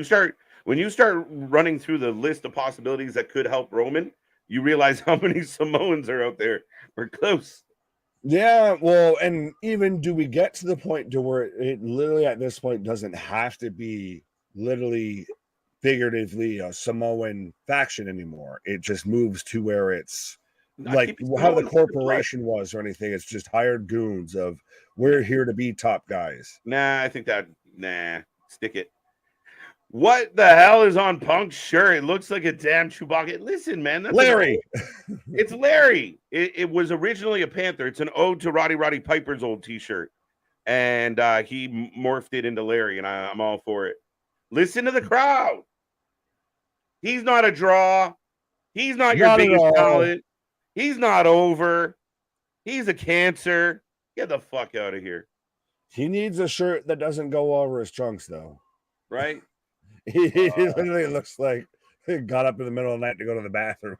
When you start running through the list of possibilities that could help Roman, you realize how many Samoans are out there. We're close. Yeah, well, and even do we get to the point to where it literally at this point doesn't have to be literally figuratively a Samoan faction anymore. It just moves to where it's like how the corporation was or anything. It's just hired goons of we're here to be top guys. Stick it. What the hell is on Punk's shirt? It looks like a damn Chewbacca. Listen, man. That's Larry. It's Larry. It was originally a Panther. It's an ode to Roddy Piper's old t-shirt. And he morphed it into Larry, and I'm all for it. Listen to the crowd. He's not a draw. He's not your biggest talent. He's not over. He's a cancer. Get the fuck out of here. He needs a shirt that doesn't go over his trunks, though. Right? He literally looks like he got up in the middle of the night to go to the bathroom.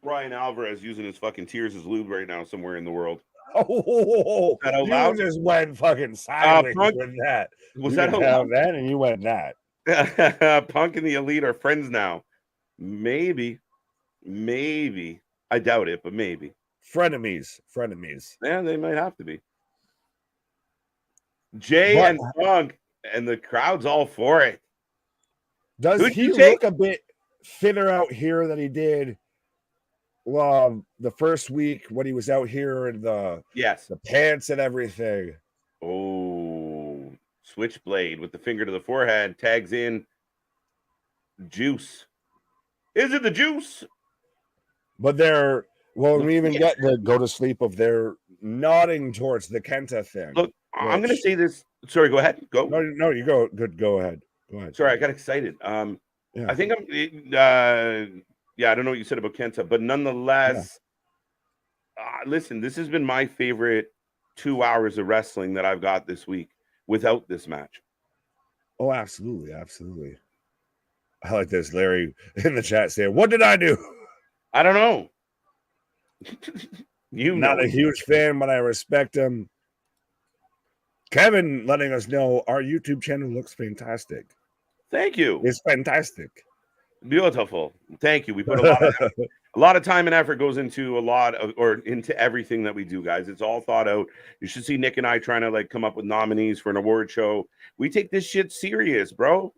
Brian Alvarez using his fucking tears as lube right now somewhere in the world. Oh, you just went fucking sideways with that. Was that allowed? That and you went that. Punk and the Elite are friends now. Maybe. I doubt it, but maybe. Frenemies. Yeah, they might have to be. Jay But and Funk, and the crowd's all for it. does Who'd he you take? look a bit thinner out here than he did the first week when he was out here in the Yes. pants and everything? Oh, Switchblade with the finger to the forehead tags in Juice. Is it the Juice? But they're when Look, we even get the go to sleep of they're nodding towards the Kenta thing. look, I'm going to say this. Sorry, go ahead. Go. No, you go. Good, go ahead. Sorry, I got excited. Yeah. I think yeah, I don't know what you said about Kenta, but nonetheless, listen, this has been my favorite 2 hours of wrestling that I've got this week without this match. Oh, absolutely. I like this. Larry in the chat saying, "What did I do?" I don't know. Not a huge fan, but I respect him. Kevin letting us know our YouTube channel looks fantastic. Thank you. It's fantastic. Beautiful. Thank you. We put a lot of time and effort goes into into everything that we do, guys. It's all thought out. You should see Nick and I trying to like come up with nominees for an award show. We take this shit serious, bro.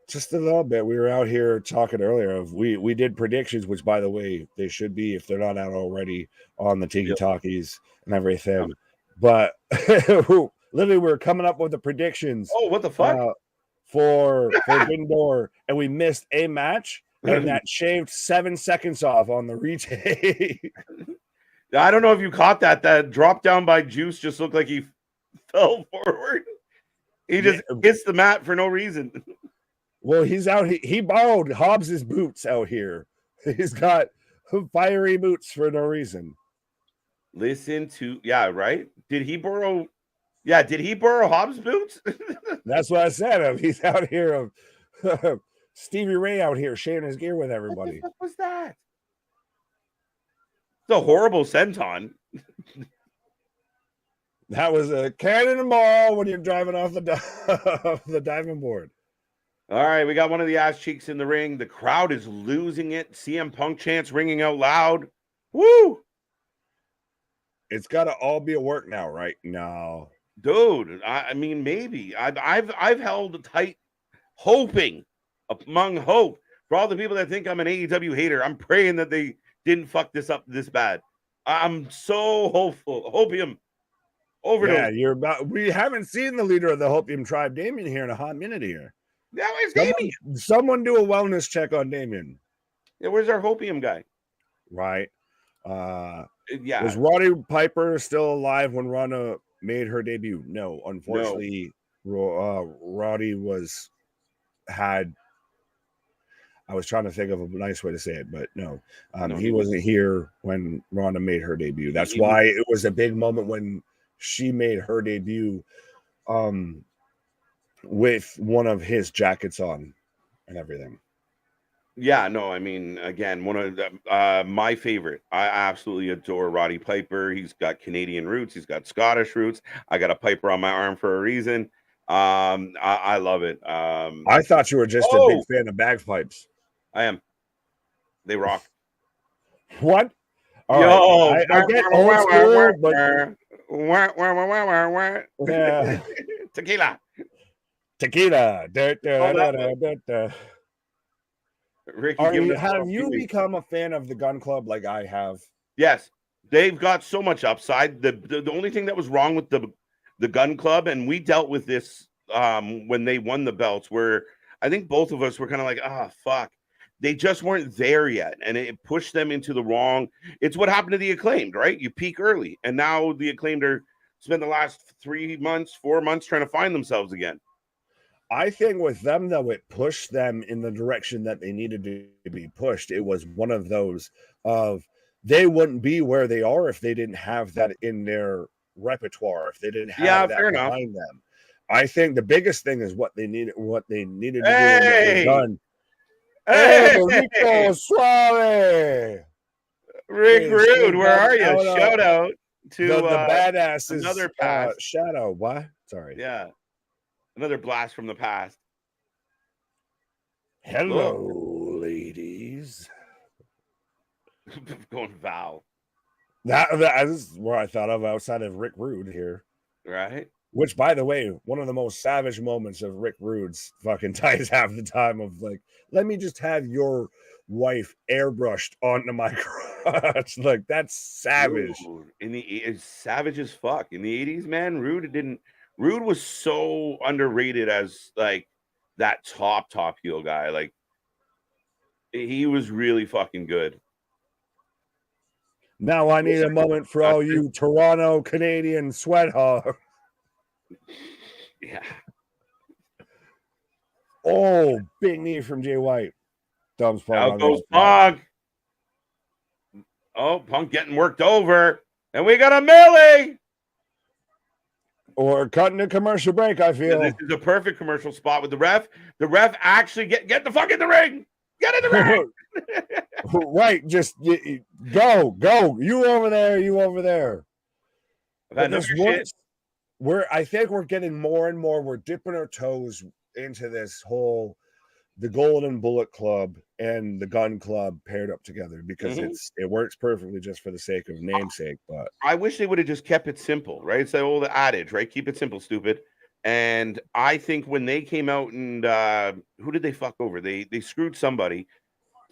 Just a little bit. We were out here talking earlier of we did predictions, which by the way, they should be if they're not out already on the Tiki Talkies and everything. Yep. But literally we were coming up with the predictions. Oh, what the fuck? For Dindor, and we missed a match, and that shaved 7 seconds off on the retake. I don't know if you caught that. That drop down by Juice just looked like he fell forward. He just hits the mat for no reason. Well, he's out. He borrowed Hobbs's boots out here. He's got fiery boots for no reason. Listen to right? Did he borrow Hobbs' boots? That's what I said. He's out here of Stevie Ray out here sharing his gear with everybody. What the fuck was that? It's a horrible senton. That was a cannonball when you're driving off the diving board. All right, we got one of the ass cheeks in the ring. The crowd is losing it. CM Punk chants ringing out loud. Woo! It's got to all be a work now, right? No. Dude, I mean, maybe I've held tight, hoping among hope for all the people that think I'm an AEW hater. I'm praying that they didn't fuck this up this bad. I'm so hopeful. Hopium overdose. Yeah, we haven't seen the leader of the Hopium tribe, Damien, here in a hot minute here. Yeah, where's Damien? Someone do a wellness check on Damien. Yeah, where's our Hopium guy? Right. Yeah. Was Roddy Piper still alive when Ronda made her debut? No, unfortunately, Roddy had. I was trying to think of a nice way to say it, but no, he wasn't here when Ronda made her debut. That's why it was a big moment when she made her debut, with one of his jackets on and everything. Yeah, no, I mean, again, one of my favorite. I absolutely adore Roddy Piper. He's got Canadian roots. He's got Scottish roots. I got a Piper on my arm for a reason. I love it. I thought you were just a big fan of bagpipes. I am. They rock. What? All right. I get old school, but yeah. Tequila. Ricky, have you become a fan of the Gun Club like I have? Yes, they've got so much upside. The only thing that was wrong with the Gun Club, and we dealt with this when they won the belts, where I think both of us were kind of like, fuck. They just weren't there yet, and it pushed them into the wrong. It's what happened to the Acclaimed, right? You peak early, and now the Acclaimed are spent the last 4 months trying to find themselves again. I think with them, though, it pushed them in the direction that they needed to be pushed. It was one of those of they wouldn't be where they are if they didn't have that in their repertoire, if they didn't have that behind them. I think the biggest thing is what they needed to do and what they've done. Hey, Rico Suave. Rick Rude, where are you? Shout out to the badasses. Another past Shadow. What? Sorry. Yeah. Another blast from the past. Hello, ladies. Going Val. That is where I thought of outside of Rick Rude here. Right? Which, by the way, one of the most savage moments of Rick Rude's fucking ties half the time of like, let me just have your wife airbrushed onto my crotch. Like, that's savage. Dude, it's savage as fuck. In the 80s, man, Rude was so underrated as like that top heel guy. Like he was really fucking good. Now I need a moment for all you Toronto Canadian sweat hogs. Yeah. Oh, big knee from Jay White. Thumbs Out goes Punk. Oh, Punk getting worked over. And we got a melee. Or cutting a commercial break, I feel. Yeah, this is a perfect commercial spot with the ref. The ref actually get the fuck in the ring. Get in the ring. Right, just go. You over there. But this works. I think we're getting more and more. We're dipping our toes into this whole the Golden Bullet Club and the Gun Club paired up together because it works perfectly just for the sake of namesake. But I wish they would have just kept it simple, right? It's the old adage, right? Keep it simple, stupid. And I think when they came out and who did they fuck over? They screwed somebody.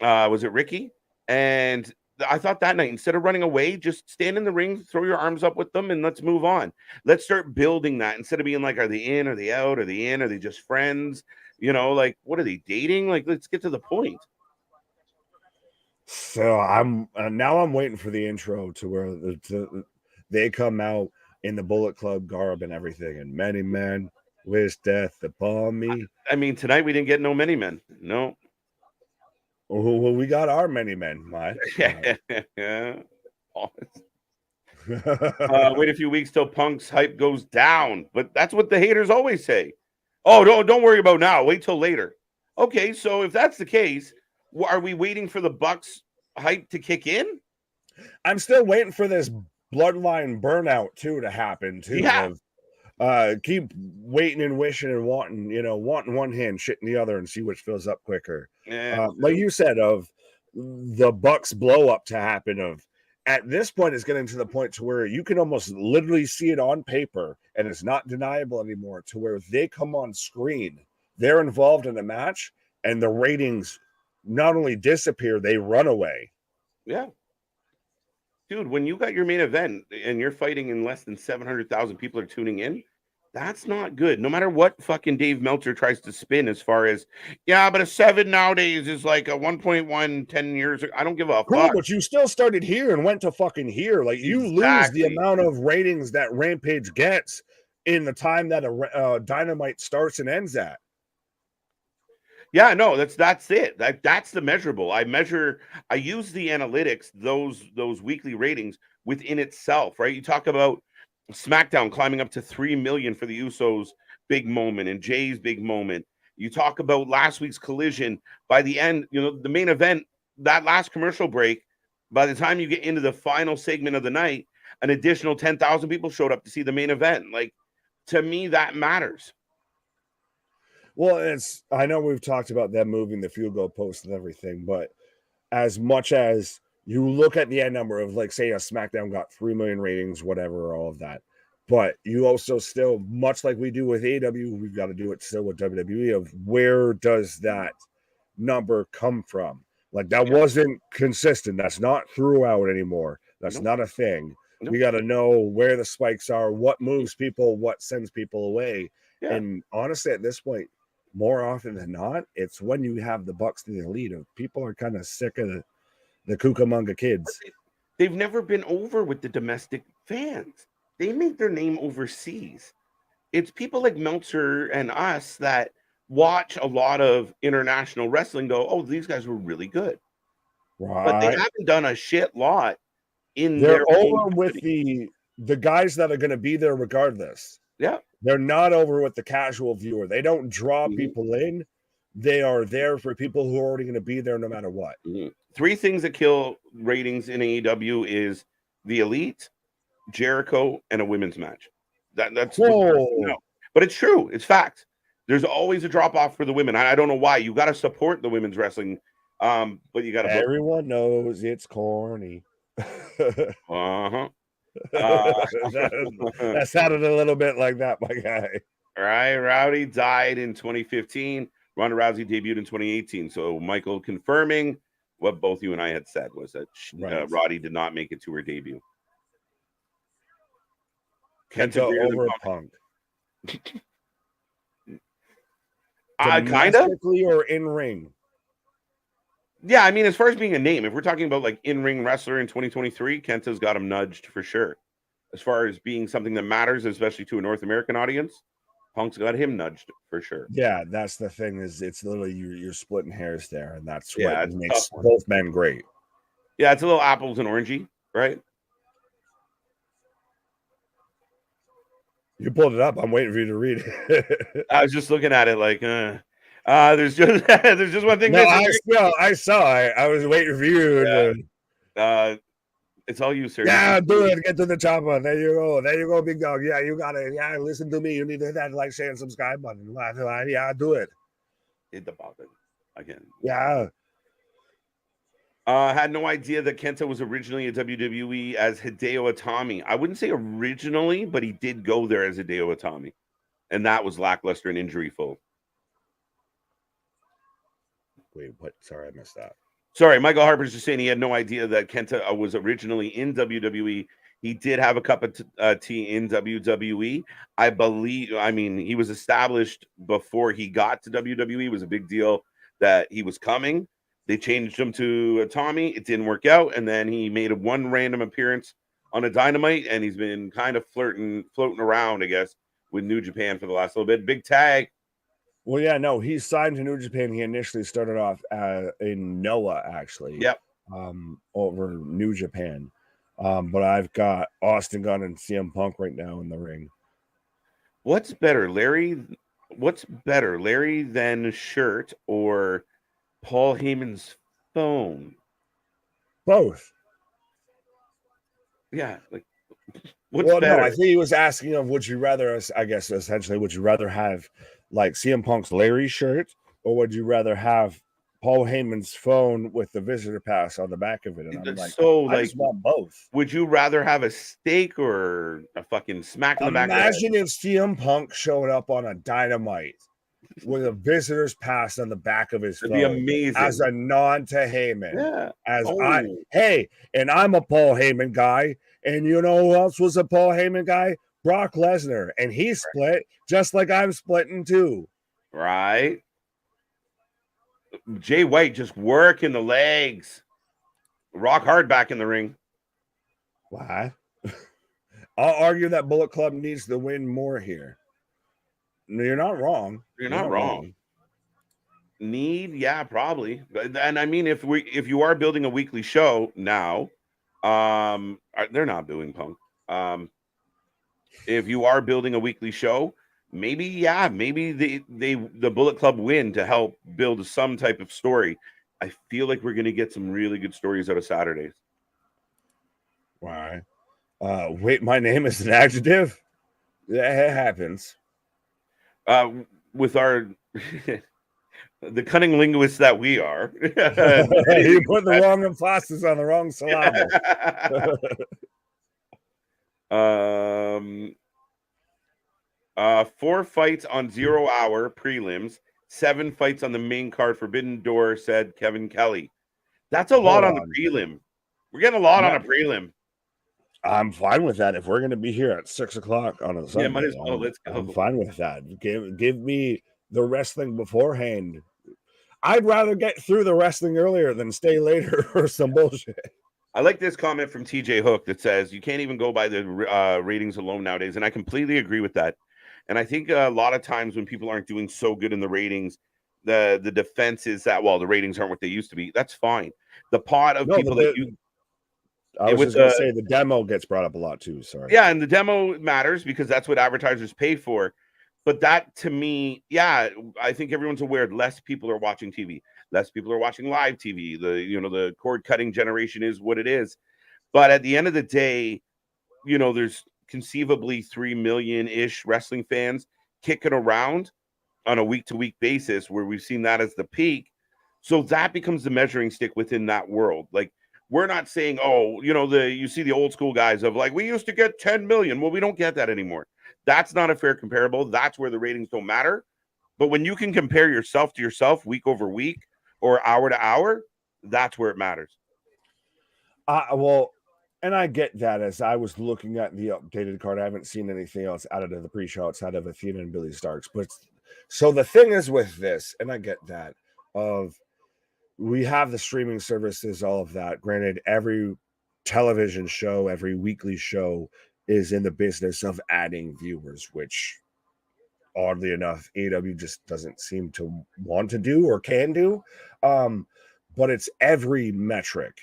Was it Ricky? And I thought that night, instead of running away, just stand in the ring, throw your arms up with them, and let's move on. Let's start building that instead of being like, are they in? Are they out? Are they in? Are they just friends? You know, like, what are they dating? Like, let's get to the point. So I'm waiting for the intro to where they come out in the Bullet Club garb and everything, and many men wish death upon me. I mean, tonight we didn't get no many men. No. Well, we got our many men, Mike. Yeah. Wait a few weeks till Punk's hype goes down, but that's what the haters always say. Oh, don't worry about now. Wait till later. Okay, so if that's the case, are we waiting for the Bucks hype to kick in? I'm still waiting for this bloodline burnout too to happen too. Yeah. Keep waiting and wishing and wanting one hand, shitting the other, and see which fills up quicker. Like you said, of the Bucks blow up to happen. Of at this point, it's getting to the point to where you can almost literally see it on paper, and it's not deniable anymore. To where they come on screen, they're involved in a match, and the ratings not only disappear, they run away. Yeah. Dude, when you got your main event and you're fighting and less than 700,000 people are tuning in, that's not good. No matter what fucking Dave Meltzer tries to spin as far as, yeah, but a 7 nowadays is like a 1.1 10 years. I don't give a fuck. But you still started here and went to fucking here. Like, you lose the amount of ratings that Rampage gets in the time that a Dynamite starts and ends at. Yeah, no, that's it. That's the measurable. I use the analytics, those weekly ratings within itself, right? You talk about SmackDown climbing up to 3 million for the Usos' big moment and Jay's big moment. You talk about last week's Collision. By the end, the main event, that last commercial break, by the time you get into the final segment of the night, an additional 10,000 people showed up to see the main event. Like, to me, that matters. Well, I know we've talked about them moving the field goal post and everything, but as much as you look at the end number of, like, say a SmackDown got 3 million ratings, whatever, all of that, but you also still, much like we do with AEW, we've got to do it still with WWE, of where does that number come from? Like, that wasn't consistent. That's not throughout anymore. That's not a thing. We got to know where the spikes are, what moves people, what sends people away. Yeah. And honestly, at this point, more often than not, it's when you have the Bucks to the lead of people are kind of sick of the Cucamonga kids. They've never been over with the domestic fans. They make their name overseas. It's people like Meltzer and us that watch a lot of international wrestling go, oh, these guys were really good. Right. But they haven't done a shit lot in They're over with the guys that are going to be there regardless. Yeah. They're not over with the casual viewer. They don't draw people in. They are there for people who are already going to be there no matter what. 3 things that kill ratings in AEW is the Elite, Jericho, and a women's match. That's but it's true. It's fact. There's always a drop off for the women. I don't know why. You got to support the women's wrestling But you got to book. Everyone knows it's corny. Uh-huh. That sounded a little bit like that, my guy. Right. Rowdy died in 2015. Ronda Rousey debuted in 2018. So Michael confirming what both you and I had said was that Right. Roddy did not make it to her debut. Kenta over Punk. Kind of. Domestically or in ring? Yeah, I mean, as far as being a name, if we're talking about like in-ring wrestler in 2023, Kenta's got him nudged for sure. As far as being something that matters, especially to a North American audience, Punk's got him nudged for sure. Yeah, that's the thing. Is it's literally you're splitting hairs there, and that's Yeah, what makes both men great. Yeah, it's a little apples and orangey, right? You pulled it up. I'm waiting for you to read it. I was just looking at it like, there's just there's just one thing. No, I saw. I was waiting for you. Yeah. It's all you, sir. Yeah, do it. Get to the chopper. There you go. There you go, big dog. Yeah, you got it. Yeah, listen to me. You need to hit that like, share, and subscribe button. Yeah, do it. Hit the button again. Yeah. Had no idea that Kenta was originally a WWE as Hideo Itami. I wouldn't say originally, but he did go there as Hideo Itami, and that was lackluster and injury-full. Wait, what? Sorry, I missed that. Sorry, Michael Harper's just saying he had no idea that Kenta was originally in WWE. He did have a cup of tea in WWE. I believe, I mean, he was established before he got to WWE. It was a big deal that he was coming. They changed him to Tommy. It didn't work out. And then he made one random appearance on a Dynamite, and he's been kind of floating around, I guess, with New Japan for the last little bit. Big tag. Well, yeah, no, he signed to New Japan. He initially started off in Noah, actually. Yep. Over New Japan. But I've got Austin Gunn and CM Punk right now in the ring. What's better, Larry? What's better, Larry than Shirt or Paul Heyman's phone? Both. Yeah, like what's better? No, I think he was asking of would you rather, I guess essentially, would you rather have like CM Punk's Larry shirt, or would you rather have Paul Heyman's phone with the visitor pass on the back of it? And I'm like, so I just want both. Would you rather have a steak or a fucking smack in the back? Imagine if CM Punk showed up on a Dynamite with a visitor's pass on the back of his phone. That'd be amazing. As a nod to Heyman. Yeah. And I'm a Paul Heyman guy. And you know who else was a Paul Heyman guy? Brock Lesnar. And he split just like I'm splitting too. Right. Jay White just working the legs. Rock hard back in the ring. Why? I'll argue that Bullet Club needs to win more here. No, you're not wrong. You're not wrong. Yeah, probably. And I mean, if you are building a weekly show now, they're not doing Punk. If you are building a weekly show, maybe the Bullet Club win to help build some type of story. I feel like we're going to get some really good stories out of Saturdays. Why? Wait, my name is an adjective? Yeah, it happens. With our the cunning linguists that we are. You put the wrong emphasis on the wrong syllable. 4 fights on 0 hour prelims, 7 fights on the main card. Forbidden Door, said Kevin Kelly. That's a lot on the prelim. We're getting a lot on a prelim. I'm fine with that. If we're going to be here at 6 o'clock on a Sunday, yeah, might as well. Let's go. I'm fine with that. Give me the wrestling beforehand. I'd rather get through the wrestling earlier than stay later for some bullshit. I like this comment from TJ Hook that says you can't even go by the ratings alone nowadays, and I completely agree with that. And I think a lot of times when people aren't doing so good in the ratings, the defense is that, well, the ratings aren't what they used to be. That's fine. The pot of people that you... I was just going to say the demo gets brought up a lot too. Sorry. Yeah, and the demo matters because that's what advertisers pay for. But that, to me, yeah, I think everyone's aware less people are watching TV. Less people are watching live TV. The cord cutting generation is what it is. But at the end of the day, there's conceivably 3 million-ish wrestling fans kicking around on a week-to-week basis, where we've seen that as the peak. So that becomes the measuring stick within that world. Like, we're not saying, oh, you see the old school guys of like, we used to get 10 million. Well, we don't get that anymore. That's not a fair comparable. That's where the ratings don't matter. But when you can compare yourself to yourself week over week or hour to hour, that's where it matters. Well, and I get that. As I was looking at the updated card, I haven't seen anything else added to the pre-show outside of Athena and Billy Starks. But so the thing is with this, and I get that, of we have the streaming services, all of that. Granted, every television show, every weekly show is in the business of adding viewers, which oddly enough, AEW just doesn't seem to want to do or can do. But it's every metric.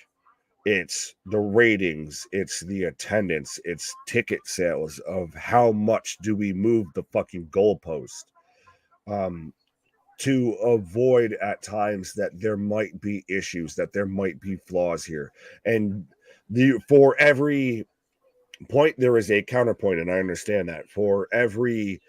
It's the ratings, it's the attendance, it's ticket sales of how much do we move the fucking goalpost to avoid at times that there might be issues, that there might be flaws here. And for every point, there is a counterpoint, and I understand that. For every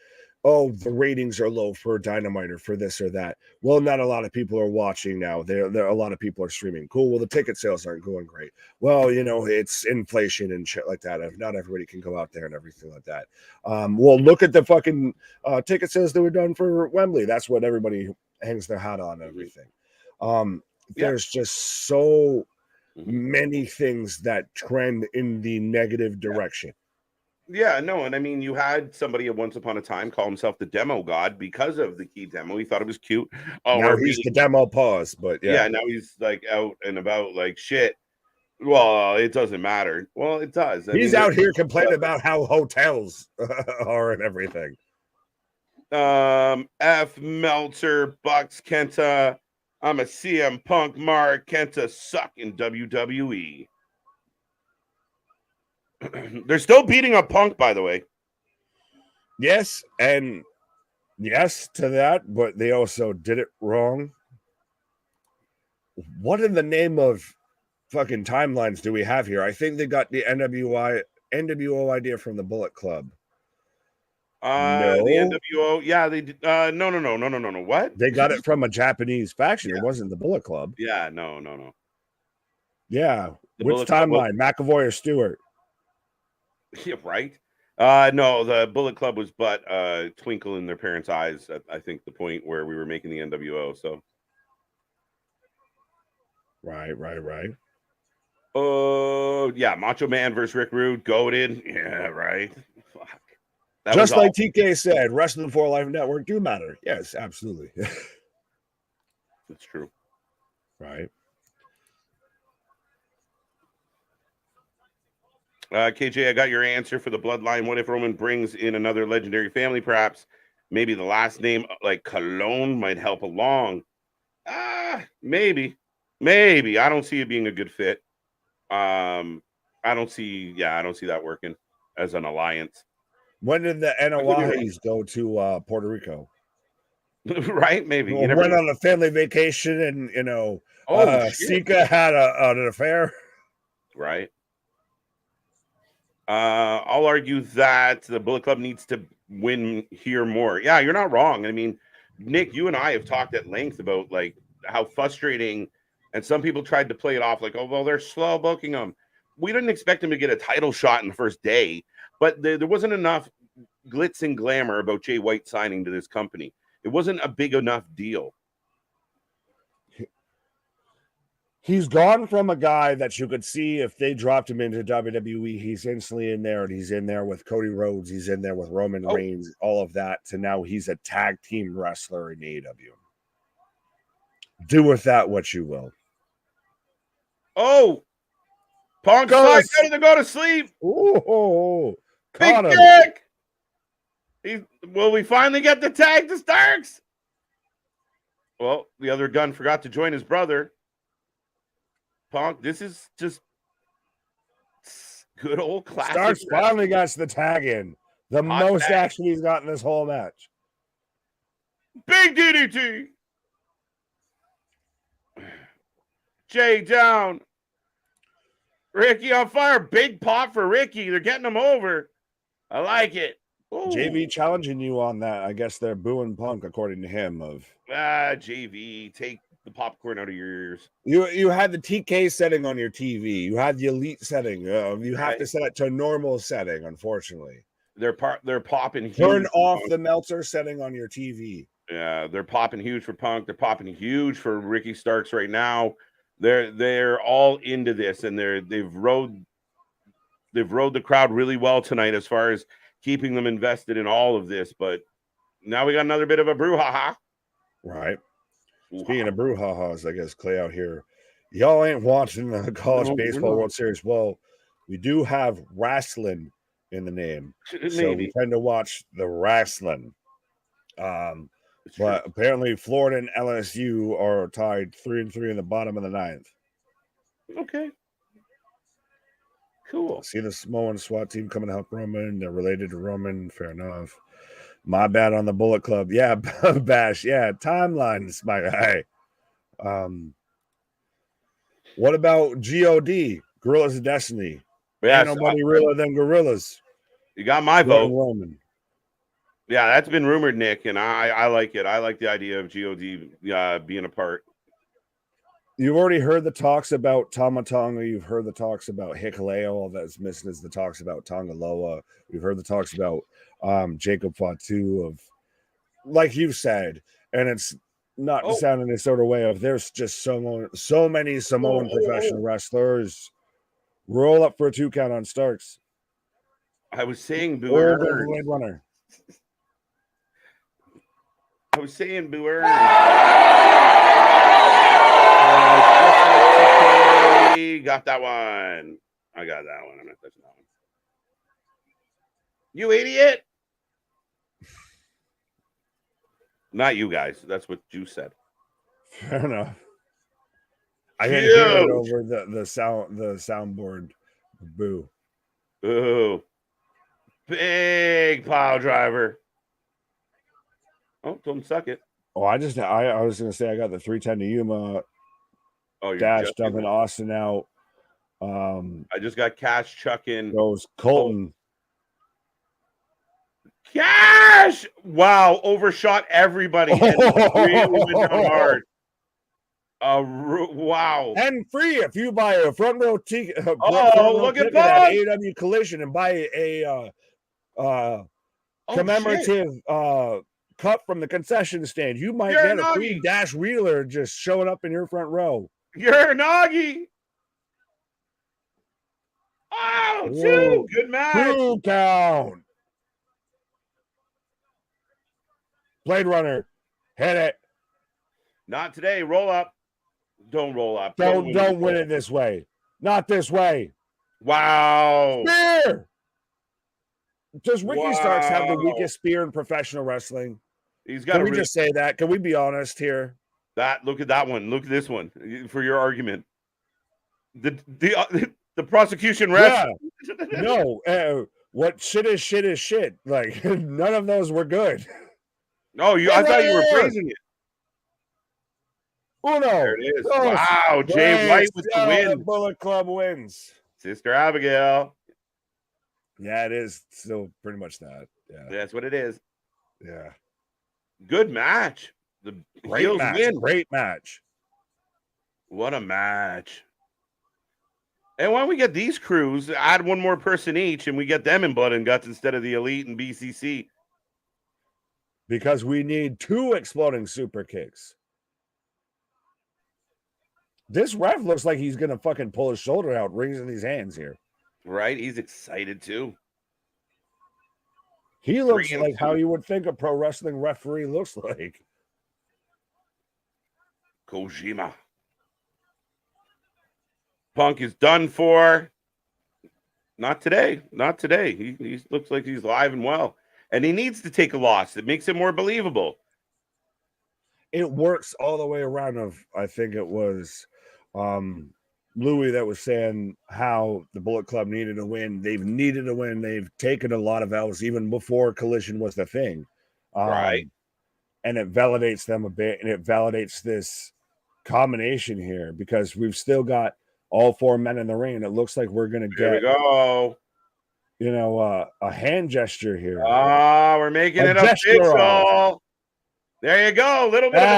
the ratings are low for Dynamite or for this or that. Well, not a lot of people are watching now. There a lot of people are streaming. Cool. Well, the ticket sales aren't going great. Well, it's inflation and shit like that. Not everybody can go out there and everything like that. Well, look at the fucking ticket sales that were done for Wembley. That's what everybody hangs their hat on. Everything. There's just so many things that trend in the negative direction. Yeah, no, and I mean, you had somebody once upon a time call himself the demo god because of the key demo. He thought it was cute. Oh, now he's the demo pause, but yeah, now he's like out and about like shit. Well, it doesn't matter. Well, it does. He's out here complaining about how hotels are and everything. F Meltzer, Bucks, Kenta. I'm a CM Punk, Mark Kenta suck in WWE. They're still beating up Punk, by the way. Yes, and yes to that, but they also did it wrong. What in the name of fucking timelines do we have here? I think they got the NWO idea from the Bullet Club. No. The NWO, yeah, they did. No. What? They got it from a Japanese faction. Yeah. It wasn't the Bullet Club. Yeah, no. Yeah, which timeline? McAvoy or Stewart? Yeah, right. No, the Bullet Club was but twinkle in their parents' eyes at, I think, the point where we were making the NWO. So, right. Yeah, Macho Man versus Rick Rude, goated. Yeah, right. Fuck. Just like TK said, Wrestling for Life Network do matter. Yes, absolutely. That's true. Right. KJ, I got your answer for the bloodline. What if Roman brings in another legendary family? Perhaps maybe the last name like Cologne might help along. Maybe. I don't see it being a good fit. I don't see that working as an alliance. When did the NOIs go to Puerto Rico? Right? Maybe. Well, went on a family vacation and, Sika had an affair. Right. I'll argue that the Bullet Club needs to win here more. Yeah, you're not wrong. I mean, Nick, you and I have talked at length about like how frustrating, and some people tried to play it off like, oh, well, they're slow booking them. We didn't expect him to get a title shot in the first day, but there wasn't enough glitz and glamour about Jay White signing to this company. It wasn't a big enough deal. He's gone from a guy that you could see if they dropped him into WWE, he's instantly in there, and he's in there with Cody Rhodes, he's in there with Roman Reigns, all of that, to now he's a tag team wrestler in AEW. Do with that what you will. Oh, Punk slides out to go to sleep. Oh, big kick. Will we finally get the tag to Starks? Well, the other gun forgot to join his brother. Punk, this is just good old classic. Starks finally got the tag in. The most action he's got in this whole match. Big DDT. Jay down. Ricky on fire. Big pop for Ricky. They're getting him over. I like it. Ooh. JV challenging you on that. I guess they're booing Punk according to him. JV, take the popcorn out of your ears. You had the TK setting on your TV. You had the elite setting. You have to set it to normal setting. Unfortunately, they're popping. Turn off the Meltzer setting on your TV. Yeah, they're popping huge for Punk. They're popping huge for Ricky Starks right now. They're all into this, and they've rode the crowd really well tonight as far as keeping them invested in all of this. But now we got another bit of a brouhaha. Right. Speaking of brouhahas, I guess Clay out here, y'all ain't watching the College Baseball World Series. Well, we do have Wrasslin in the name, so we tend to watch the Wrasslin. But apparently Florida and LSU are tied 3-3 in the bottom of the ninth. Okay. Cool. See the Samoan SWAT team coming to help Roman. They're related to Roman. Fair enough. My bad on the Bullet Club. Yeah, Bash. Yeah, timelines, my guy. What about GOD? Gorillas of Destiny. Yeah, ain't nobody realer than Gorillas. You got my vote. Roman. Yeah, that's been rumored, Nick, and I like it. I like the idea of GOD being a part. You've already heard the talks about Tama Tonga. You've heard the talks about Hikaleo. All that's missing is the talks about Tongaloa. We've heard the talks about Jacob Fatu, of, like you said, and it's not to sound in a sort of way of there's just so many Samoan professional wrestlers. Roll up for a 2 count on Starks. I was saying Boo Earns. Runner. I was saying Boo Earns. Got that one. I got that one. I'm not touching that one. You idiot. Not you guys. That's what you said. Fair enough. I can hear it over the soundboard. Boo. Boo. Big pile driver. Oh, don't suck it. Oh, I was gonna say I got the 310 to Yuma. Dash dumping Austin out. I just got Cash chucking. Goes Colton. Cash! Wow, overshot everybody. And really went down hard. Wow. And free if you buy a front row ticket. Look at AEW Collision and buy a commemorative cup from the concession stand. You might get a free Dash Wheeler just showing up in your front row. You're Nagi. Oh, 2. Good match. 2 count. Blade Runner. Hit it. Not today. Roll up. Don't roll up. Don't win it this way. Not this way. Wow. Spear. Does Ricky Starks have the weakest spear in professional wrestling? Can we just say that? Can we be honest here? Look at that one. Look at this one for your argument. The prosecution ref. Yeah. No. What shit is shit. Like none of those were good. No, I thought you were praising it. Oh no. There it is. Wow, Jay White with the win. The Bullet Club wins. Sister Abigail. Yeah, it is still pretty much that. Yeah. That's what it is. Yeah. Good match. The Great match. Win. Great match. What a match. And why don't we get these crews, add one more person each, and we get them in blood and guts instead of the Elite and BCC? Because we need 2 exploding super kicks. This ref looks like he's going to fucking pull his shoulder out, raising his hands here. Right? He's excited too. He looks like how you would think a pro wrestling referee looks like. Kojima. Punk is done for. Not today. Not today. He looks like he's alive and well. And he needs to take a loss. It makes it more believable. It works all the way around. I think it was Louis that was saying how the Bullet Club needed a win. They've needed a win. They've taken a lot of L's even before Collision was the thing. Right. And it validates them a bit, and it validates this combination here because we've still got all 4 men in the ring. And it looks like we're going to get, a hand gesture here. Oh, we're making it official. There you go. A little bit of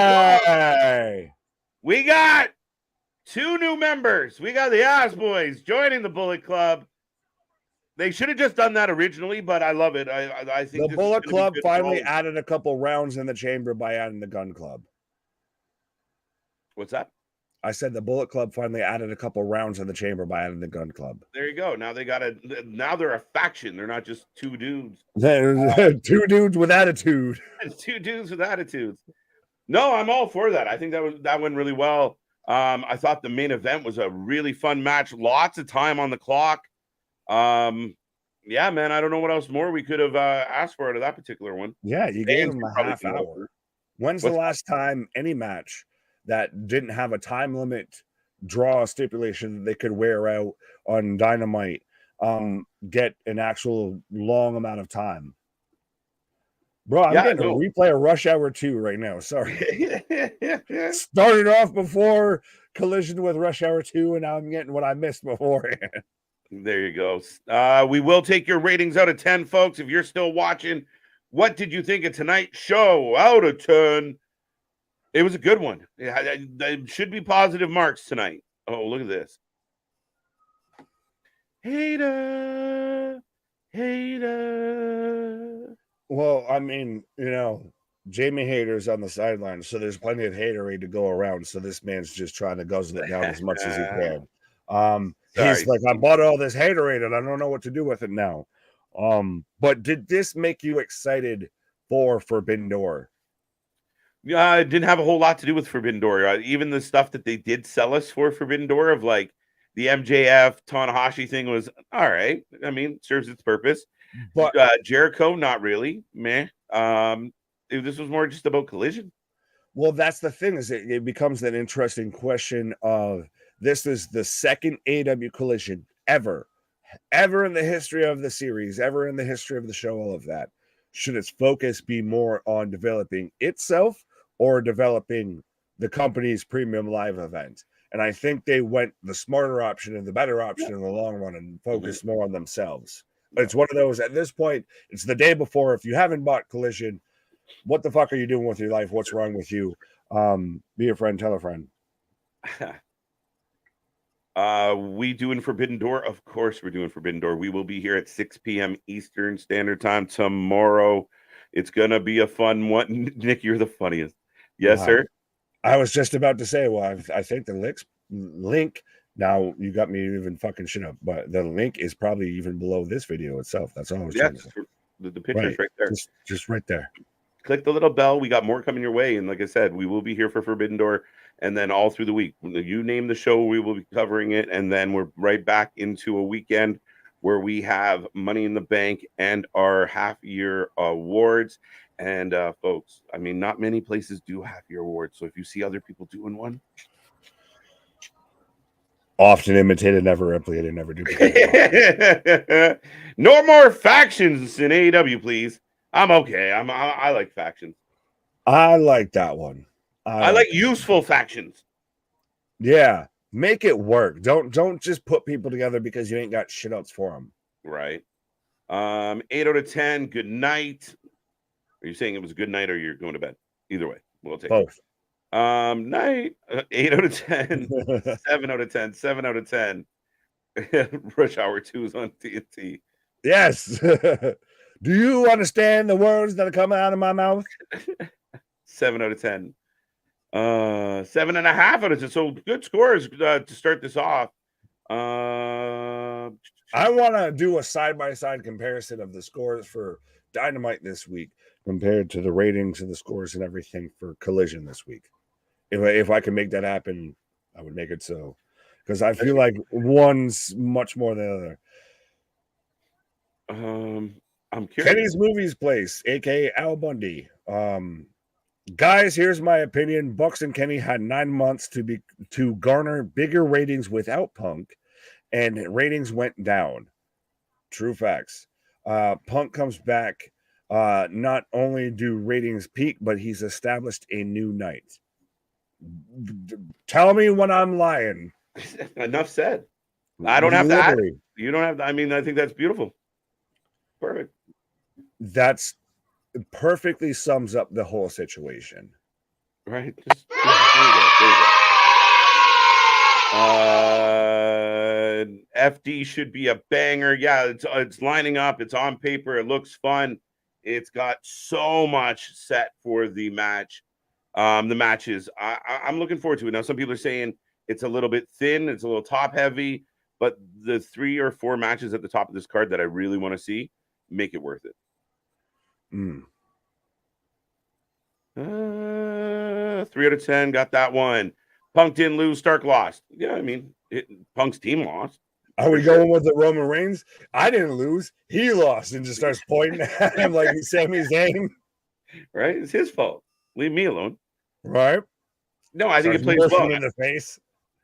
a We got 2 new members. We got the Ass Boys joining the Bullet Club. They should have just done that originally, but I love it. I think The this Bullet is gonna Club be good finally added a couple rounds in the chamber by adding the Gun Club. What's that? I said the Bullet Club finally added a couple rounds in the chamber by adding the Gun Club. There you go. Now they're a faction. They're not just 2 dudes. 2 dudes with attitude. 2 dudes with attitudes. No, I'm all for that. I think that went really well. I thought the main event was a really fun match. Lots of time on the clock. Yeah, man. I don't know what else more we could have asked for out of that particular one. Yeah, you gave them a half hour. When's the last time any match that didn't have a time limit draw stipulation that they could wear out on Dynamite get an actual long amount of time? Bro, I'm getting a replay of Rush Hour 2 right now. Sorry. Started off before Collision with Rush Hour 2, and now I'm getting what I missed beforehand. There you go. We will take your ratings out of 10, folks. If you're still watching, what did you think of tonight's show? Out of 10. It was a good one. It should be positive marks tonight. Oh, look at this. Hater. Well, I mean, Jamie Hater's on the sideline, so there's plenty of haterade to go around. So this man's just trying to guzzle it down as much as he can. He's like, I bought all this haterade and I don't know what to do with it now. But did this make you excited for Forbidden Door? Yeah, it didn't have a whole lot to do with Forbidden Door. Even the stuff that they did sell us for Forbidden Door of like the MJF Tanahashi thing was all right. I mean, serves its purpose. But Jericho, not really. Meh. This was more just about Collision. Well, that's the thing, is it becomes an interesting question of this is the second AEW Collision ever in the history of the series, ever in the history of the show, all of that. Should its focus be more on developing itself or developing the company's premium live event? And I think they went the smarter option and the better option in the long run and focused more on themselves. But it's one of those, at this point, it's the day before. If you haven't bought Collision, what the fuck are you doing with your life? What's wrong with you? Be a friend, tell a friend. We doing Forbidden Door? Of course we're doing Forbidden Door. We will be here at 6 p.m. Eastern Standard Time tomorrow. It's gonna be a fun one. Nick, you're the funniest. Yes, sir. I was just about to say, well, I think the link. Now you got me even fucking shit up, but the link is probably even below this video itself. That's all I was trying to say. The picture's right there. Just right there. Click the little bell. We got more coming your way. And like I said, we will be here for Forbidden Door. And then all through the week, you name the show, we will be covering it. And then we're right back into a weekend where we have Money in the Bank and our half-year awards. And folks, I mean, not many places do half-year awards. So if you see other people doing one, often imitated, never replicated, never duplicated. No more factions in AEW, please. I'm okay. I like factions. I like that one. I like useful factions. Yeah, make it work. Don't just put people together because you ain't got shit else for them. Right. 8 out of 10. Good night. Are you saying it was a good night or you're going to bed? Either way, we'll take both. Night. 8 out of 10. 7 out of 10. 7 out of 10. Rush Hour 2 is on TNT. Yes. Do you understand the words that are coming out of my mouth? 7 out of 10. 7.5 out of 10. So good scores to start this off. I want to do a side-by-side comparison of the scores for Dynamite this week compared to the ratings and the scores and everything for Collision this week. If I can make that happen, I would make it so. Because I feel like one's much more than the other. I'm curious. Kenny's Movies Place, aka Al Bundy. Guys, here's my opinion. Bucks and Kenny had 9 months to garner bigger ratings without Punk, and ratings went down. True facts. Punk comes back. Not only do ratings peak, but he's established a new night. Tell me when I'm lying. Enough said. I don't have to add. You don't have to. I mean, I think that's beautiful. Perfect. That's perfectly sums up the whole situation. Right. There you go. FD should be a banger. Yeah, it's lining up. It's on paper. It looks fun. It's got so much set for the match. The matches. I'm looking forward to it. Now, some people are saying it's a little bit thin. It's a little top heavy. But the 3 or 4 matches at the top of this card that I really want to see make it worth it. 3 out of 10. Got that one. Punk didn't lose. Stark lost. Yeah, I mean, Punk's team lost. Are we going with the Roman Reigns? I didn't lose. He lost, and just starts pointing at him like he's Sami Zayn. Right? It's his fault. Leave me alone. Right? No, I think it plays well. In the face.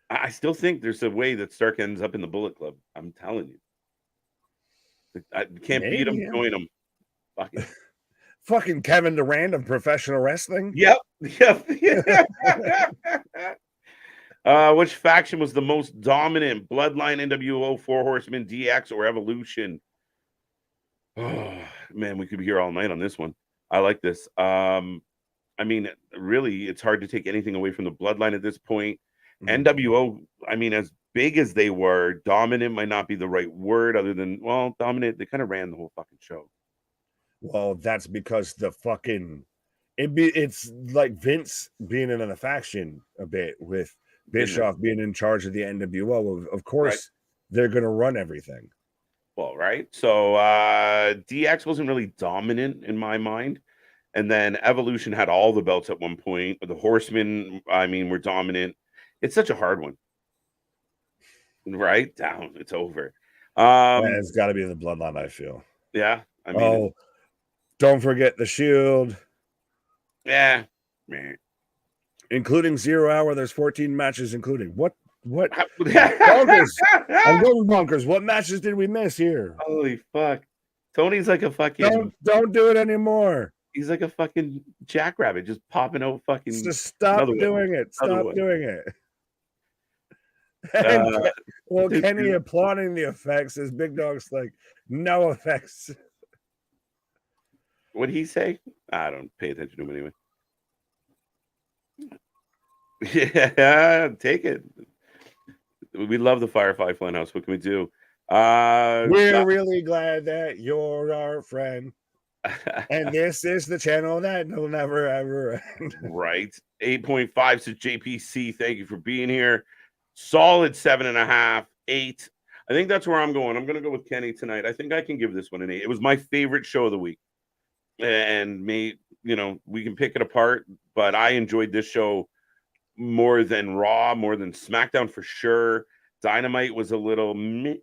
I still think there's a way that Stark ends up in the Bullet Club. I'm telling you. I can't beat him, join him. Fuck it. Fucking Kevin Durant of professional wrestling. Yep. Which faction was the most dominant? Bloodline, NWO, Four Horsemen, DX, or Evolution? Oh, man, we could be here all night on this one. I like this. I mean, really, it's hard to take anything away from the Bloodline at this point. NWO, I mean, as big as they were, dominant might not be the right word other than, well, dominant. They kind of ran the whole fucking show. Well, that's because the fucking it's like Vince being in a faction a bit with Bischoff being in charge of the NWO. Of course, they're going to run everything. Well, right. So DX wasn't really dominant in my mind. And then Evolution had all the belts at one point. The Horsemen, I mean, were dominant. It's such a hard one. Right? Down. It's over. It's got to be the Bloodline, I feel. Yeah. I mean, don't forget the Shield. Yeah. Including 0 Hour, there's 14 matches, including what? Bonkers. I'm going bonkers. What matches did we miss here? Holy fuck. Tony's like a fucking. Don't do it anymore. He's like a fucking jackrabbit, just popping out fucking. Just stop doing it. Stop doing it. Well, Kenny applauding the effects. His big dog's like, no effects. What'd he say? I don't pay attention to him anyway. Yeah, take it. We love the Firefly Funhouse. What can we do? We're really glad that you're our friend. And this is the channel that will never ever end. Right. 8.5 to JPC. Thank you for being here. Solid 7.5, 8. I think that's where I'm going. I'm going to go with Kenny tonight. I think I can give this one an 8. It was my favorite show of the week. And we can pick it apart, but I enjoyed this show more than Raw, more than SmackDown for sure. Dynamite was a little meh.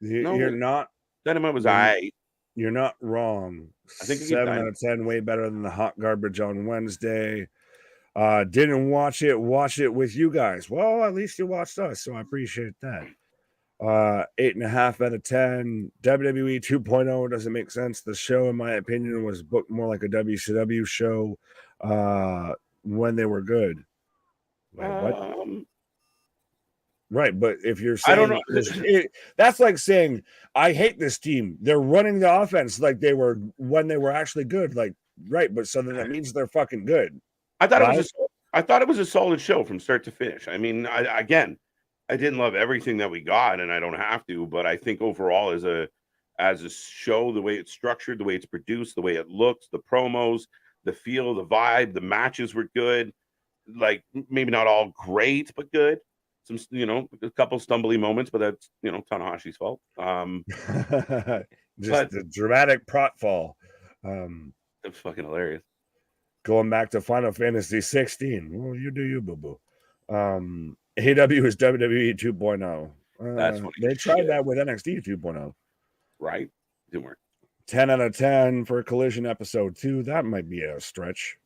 You're not. Dynamite was aight. You're not wrong. I think 7 out of 10, way better than the hot garbage on Wednesday. Didn't watch it with you guys. Well, at least you watched us, so I appreciate that. 8.5 out of 10. WWE 2.0 doesn't make sense. The show, in my opinion, was booked more like a WCW show when they were good. What? Right, but if you're saying, I don't know, that's like saying I hate this team. They're running the offense like they were when they were actually good. Like, right, but so then that means they're fucking good. I thought it was a solid show from start to finish. I mean, I didn't love everything that we got, and I don't have to, but I think overall as a show, the way it's structured, the way it's produced, the way it looks, the promos, the feel, the vibe, the matches were good. Like maybe not all great, but good. Some, a couple stumbly moments, but that's, Tanahashi's fault. Just the dramatic pratfall. It's fucking hilarious. Going back to Final Fantasy 16. Well, you do you, boo-boo. AEW is WWE 2.0. That's funny. They tried that with NXT 2.0. Right. Didn't work. 10 out of 10 for Collision episode 2. That might be a stretch.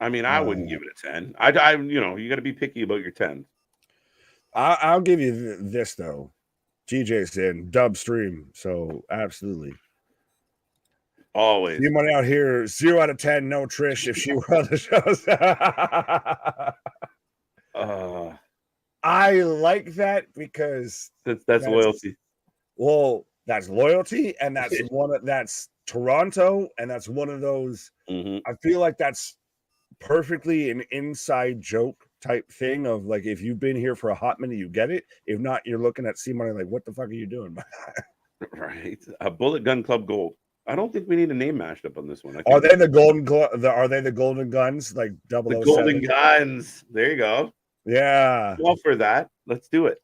I mean, I wouldn't give it a 10. I you got to be picky about your 10s. I'll give you this, though. TJ's in dub stream, so absolutely. Always. You money out here, 0 out of 10, no Trish if she were on the shows. I like that because that's loyalty. Well, that's loyalty, and that's that's Toronto, and that's one of those. I feel like that's perfectly an inside joke type thing of like, if you've been here for a hot minute, you get it. If not, you're looking at C Money like, what the fuck are you doing? Right. A Bullet Gun Club Gold. I don't think we need a name mashed up on this one. I Are think they the are they the Golden Guns like the 007? Golden Guns. There you go. Yeah. Well, for that, let's do it.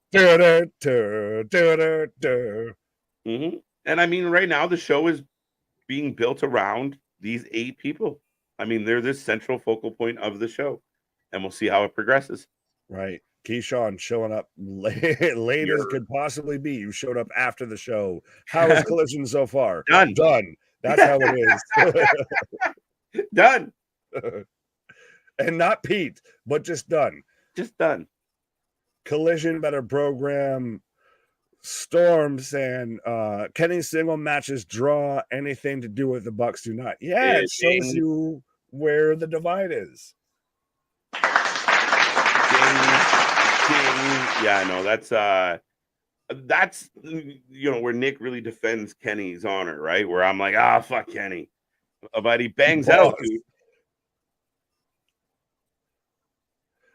Mm-hmm. And I mean, right now the show is being built around these 8 people. I mean, they're this central focal point of the show, and we'll see how it progresses. Right. Keyshawn showing up late as could possibly be. You showed up after the show. How is Collision so far? Done. That's how it is. Done. And not Pete, but just done. Just done. Collision better program. Storm saying Kenny's single matches draw anything to do with the Bucks do not. Yeah, it shows you where the divide is. Yeah, no, that's where Nick really defends Kenny's honor, right? Where I'm like, fuck Kenny. But he bangs out, dude.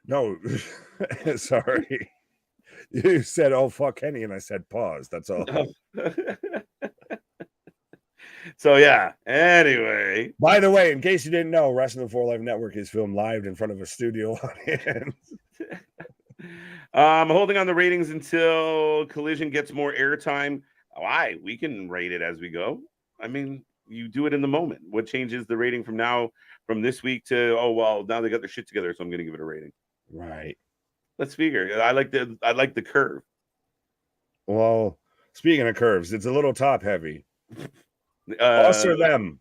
No, sorry. You said, oh, fuck Kenny, and I said, pause. That's all. So, yeah. Anyway. By the way, in case you didn't know, Wrestling for Life Network is filmed live in front of a studio audience. I'm holding on the ratings until Collision gets more airtime. Why? We can rate it as we go. I mean, you do it in the moment. What changes the rating from this week to, now they got their shit together, so I'm going to give it a rating. Right. Let's figure. I like the curve. Well, speaking of curves, it's a little top heavy. Us or them?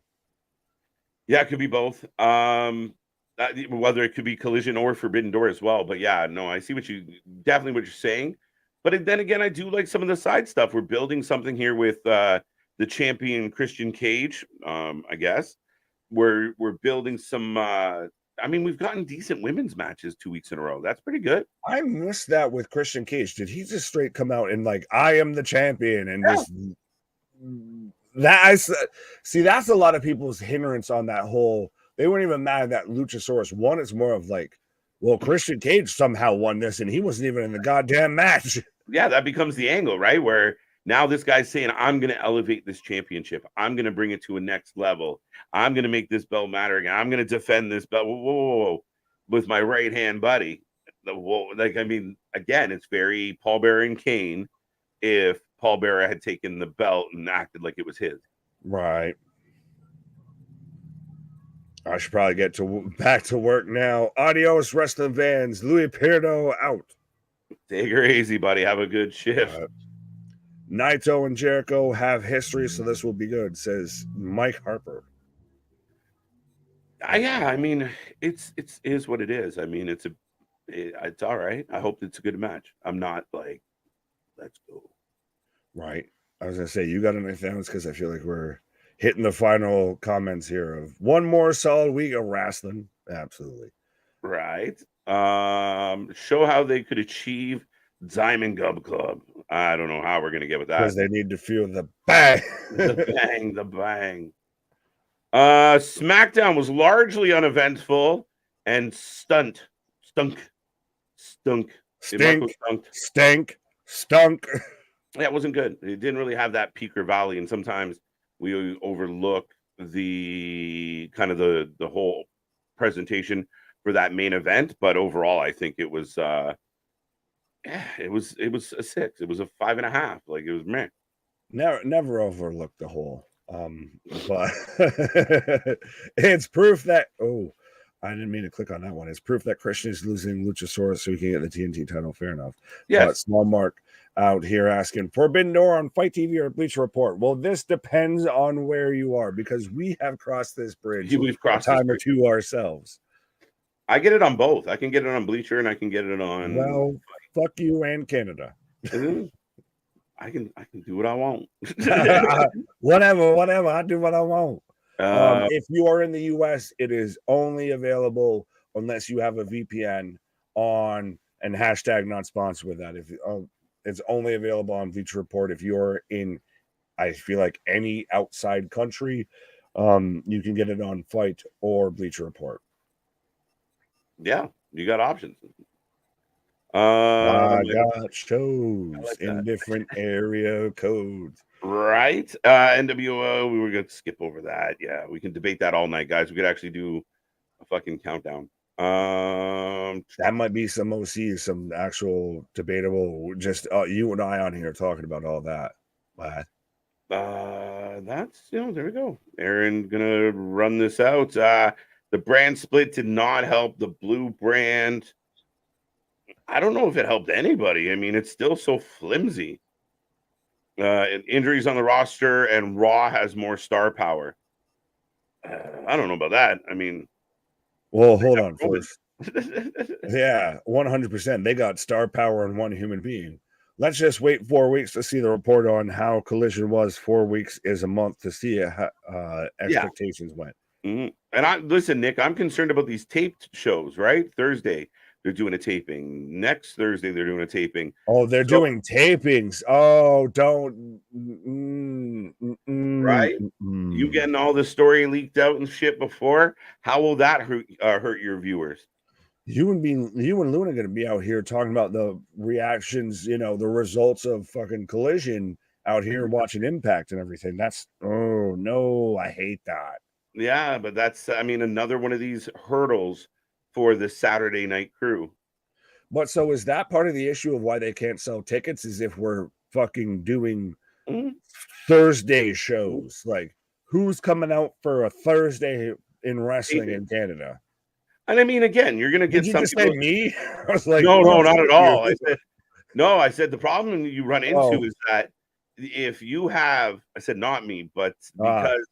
Yeah, it could be both. Whether it could be Collision or Forbidden Door as well. But yeah, no, I see what you're saying. But then again, I do like some of the side stuff. We're building something here with the champion Christian Cage. I guess we're building some. We've gotten decent women's matches 2 weeks in a row. That's pretty good. I missed that with Christian Cage. Did he just straight come out and like, I am the champion and just that? See, that's a lot of people's hindrance on that whole. They weren't even mad at that Luchasaurus one. It's more of like, well, Christian Cage somehow won this and he wasn't even in the goddamn match. Yeah, that becomes the angle, right? Where now this guy's saying, I'm going to elevate this championship. I'm going to bring it to a next level. I'm going to make this belt matter again. I'm going to defend this belt. Whoa, with my right-hand buddy. Again, it's very Paul Bearer and Kane if Paul Bearer had taken the belt and acted like it was his. Right. I should probably get back to work now. Adios, wrestling fans. Louis Pirdo out. Take her easy, buddy. Have a good shift. Naito and Jericho have history, so this will be good, says Mike Harper. Yeah, I mean, it is what it is. I mean, it's all right. I hope it's a good match. I'm not like, let's go. Right. I was gonna say, you got anything else? Because I feel like we're hitting the final comments here of one more solid week of wrestling. Absolutely. Right. Show how they could achieve Diamond Gub Club. I don't know how we're gonna get with that. Because they need to feel the bang. the bang. SmackDown was largely uneventful and stunk. Stunk. Yeah, it wasn't good. It didn't really have that peak or valley, and sometimes we overlook the kind of the whole presentation for that main event. But overall, I think it was it was a 6. It was a 5.5. Like, it was meh. Never overlook the whole. But it's proof that I didn't mean to click on that one. It's proof that Christian is losing Luchasaurus so he can get the TNT title. Fair enough. Yes. But Small Mark out here asking Forbidden Door on Fight TV or Bleacher Report. Well, this depends on where you are because we have crossed this bridge. We've crossed a time or two ourselves. I get it on both. I can get it on Bleacher and I can get it on. Well, fuck you and Canada. I can do what I want. Whatever. I do what I want. If you are in the US, it is only available unless you have a VPN on and hashtag not sponsored with that. If it's only available on Bleacher Report. If you're in, I feel like any outside country, you can get it on Fight or Bleacher Report. Yeah, you got options. I I got shows like in that. different area codes. Right. NWO, we were going to skip over that. Yeah, we can debate that all night, guys. We could actually do a fucking countdown. That might be some OC, some actual debatable. Just you and I on here talking about all that. But that's there we go. Aaron gonna run this out. The brand split did not help the blue brand. I don't know if it helped anybody. I mean, it's still so flimsy. Injuries on the roster, and Raw has more star power. I don't know about that. I mean, well, hold on Roman. first. Yeah, 100%. They got star power in one human being. Let's just wait 4 weeks to see the report on how Collision was. 4 weeks is a month to see how Yeah. expectations went. And I listen, Nick, I'm concerned about these taped shows, right? Thursday, they're doing a taping. Next Thursday, they're doing a taping. Oh, they're doing tapings. Oh, don't. Right? You getting all the story leaked out and shit before? How will that hurt your viewers? You and Luna going to be out here talking about the reactions, the results of fucking Collision out here watching Impact and everything. That's oh no, I hate that. Yeah, but that's another one of these hurdles for the Saturday night crew. But so is that part of the issue of why they can't sell tickets? Is if we're fucking doing Thursday shows, like who's coming out for a Thursday in wrestling in Canada? And I mean, again, you're gonna get Did you some just people. say me? I was like, no, not at all. I said the problem you run into Oh. is that if you have, I said not me, but because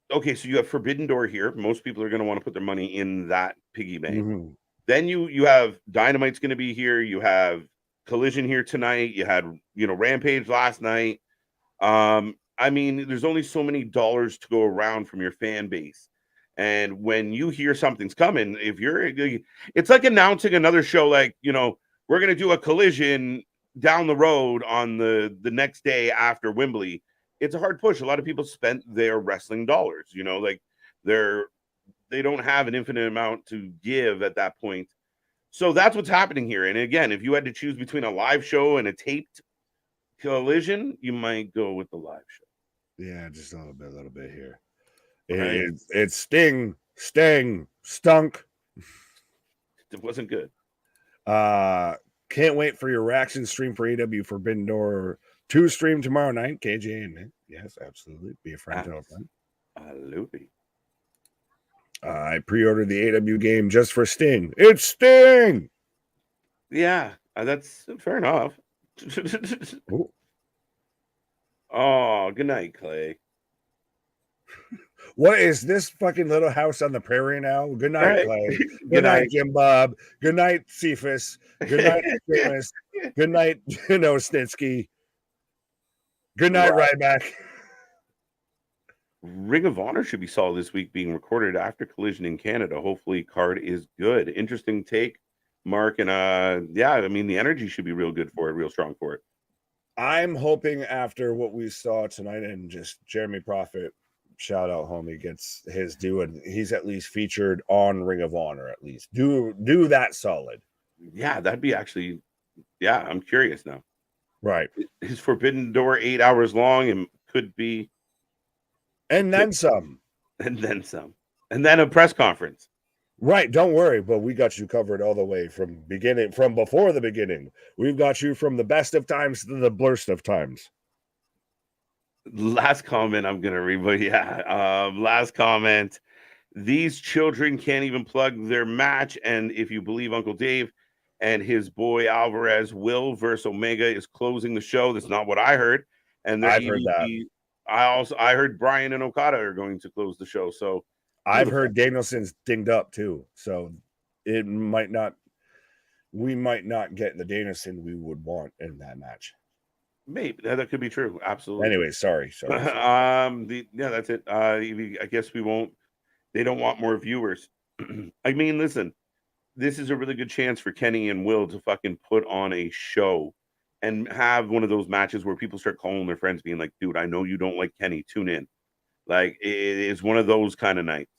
okay, so you have Forbidden Door here. Most people are going to want to put their money in that piggy bank. Mm-hmm. Then you have Dynamite's going to be here. You have Collision here tonight. You had Rampage last night. There's only so many dollars to go around from your fan base. And when you hear something's coming, it's like announcing another show, like, we're going to do a Collision down the road on the next day after Wembley. It's a hard push. A lot of people spent their wrestling dollars, like they don't have an infinite amount to give at that point. So that's what's happening here. And again, if you had to choose between a live show and a taped Collision, you might go with the live show. Yeah, just a little bit here. Right? It's stunk. It wasn't good. Can't wait for your reaction stream for AEW Forbidden Door 2 stream tomorrow night. KJ and Nick. Yes, absolutely. Be a friend, tell a friend. Absolutely. I pre-ordered the AEW game just for Sting. It's Sting. Yeah, that's fair enough. Oh, good night, Clay. What is this fucking little house on the prairie now? Good night, Right. Clay. Good night, Jim Bob. Good night, Cephas. Good night, Seamus. Good night, Snitsky. Good night, Ryback. Ring of Honor should be solid this week, being recorded after Collision in Canada. Hopefully, card is good. Interesting take, Mark. And the energy should be real good for it, real strong for it. I'm hoping after what we saw tonight, and just Jeremy Prophet, shout out, homie, gets his due, and he's at least featured on Ring of Honor. At least do that solid. Yeah, that'd be actually. Yeah, I'm curious now. Right. His Forbidden Door 8 hours long and could be. And then some. And then some. And then a press conference. Right. Don't worry, but we got you covered all the way from before the beginning. We've got you from the best of times to the blurst of times. Last comment I'm going to read, but yeah. Last comment. These children can't even plug their match. And if you believe Uncle Dave and his boy Alvarez, Will versus Omega is closing the show. That's not what I heard. And I've heard that. I heard Brian and Okada are going to close the show. So I've heard Danielson's dinged up too. So we might not get the Danielson we would want in that match. Maybe that could be true. Absolutely. Anyway, sorry. That's it. I guess we won't. They don't want more viewers. I mean, listen, this is a really good chance for Kenny and Will to fucking put on a show and have one of those matches where people start calling their friends, being like, "Dude, I know you don't like Kenny. Tune in." Like, it is one of those kind of nights.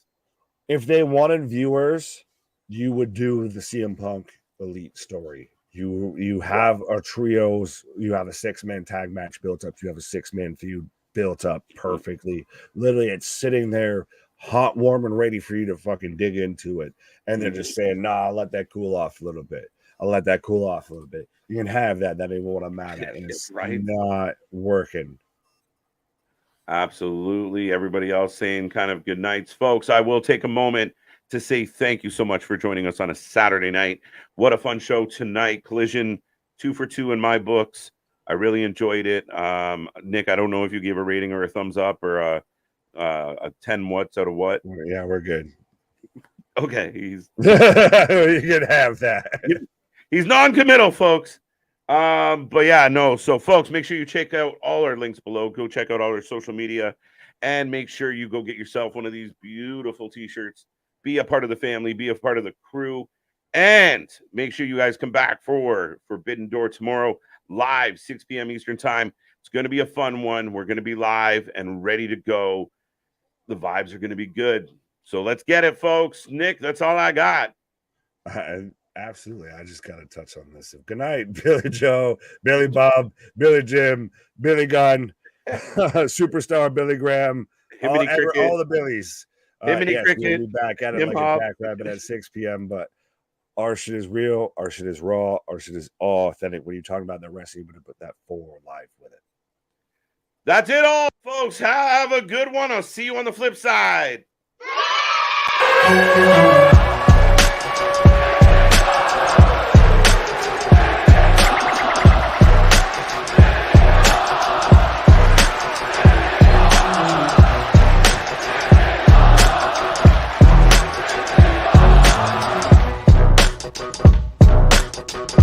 If they wanted viewers, you would do the CM Punk elite story. You have a trios, you have a 6-man tag match built up, you have a 6-man feud built up perfectly. Literally, it's sitting there hot, warm, and ready for you to fucking dig into it. And they're just saying, nah, I'll let that cool off a little bit. I'll let that cool off a little bit. You can have that. That ain't what I'm mad at. And it's not working. Absolutely. Everybody else saying kind of good nights, folks. I will take a moment to say thank you so much for joining us on a Saturday night. What a fun show tonight. Collision 2 for 2 in my books. I really enjoyed it. Nick, I don't know if you gave a rating or a thumbs up or a 10 what's out of what. Yeah, we're good. Okay. You can have that. He's non-committal, folks. But yeah, no. So, folks, make sure you check out all our links below. Go check out all our social media and make sure you go get yourself one of these beautiful t-shirts. Be a part of the family, be a part of the crew, and make sure you guys come back for Forbidden Door tomorrow, live 6 p.m. Eastern time. It's going to be a fun one. We're going to be live and ready to go. The vibes are going to be good. So let's get it, folks. Nick, that's all I got. Absolutely. I just got to touch on this. Good night, Billy Joe, Billy Bob, Billy Jim, Billy Gunn, Superstar Billy Graham, all the Billies. Yes, we'll be back at it like a jackrabbit at 6 p.m. But our shit is real. Our shit is raw. Our shit is all authentic. When you're talking about the wrestling, you're going to put that for life with it. That's it all, folks. Have a good one. I'll see you on the flip side.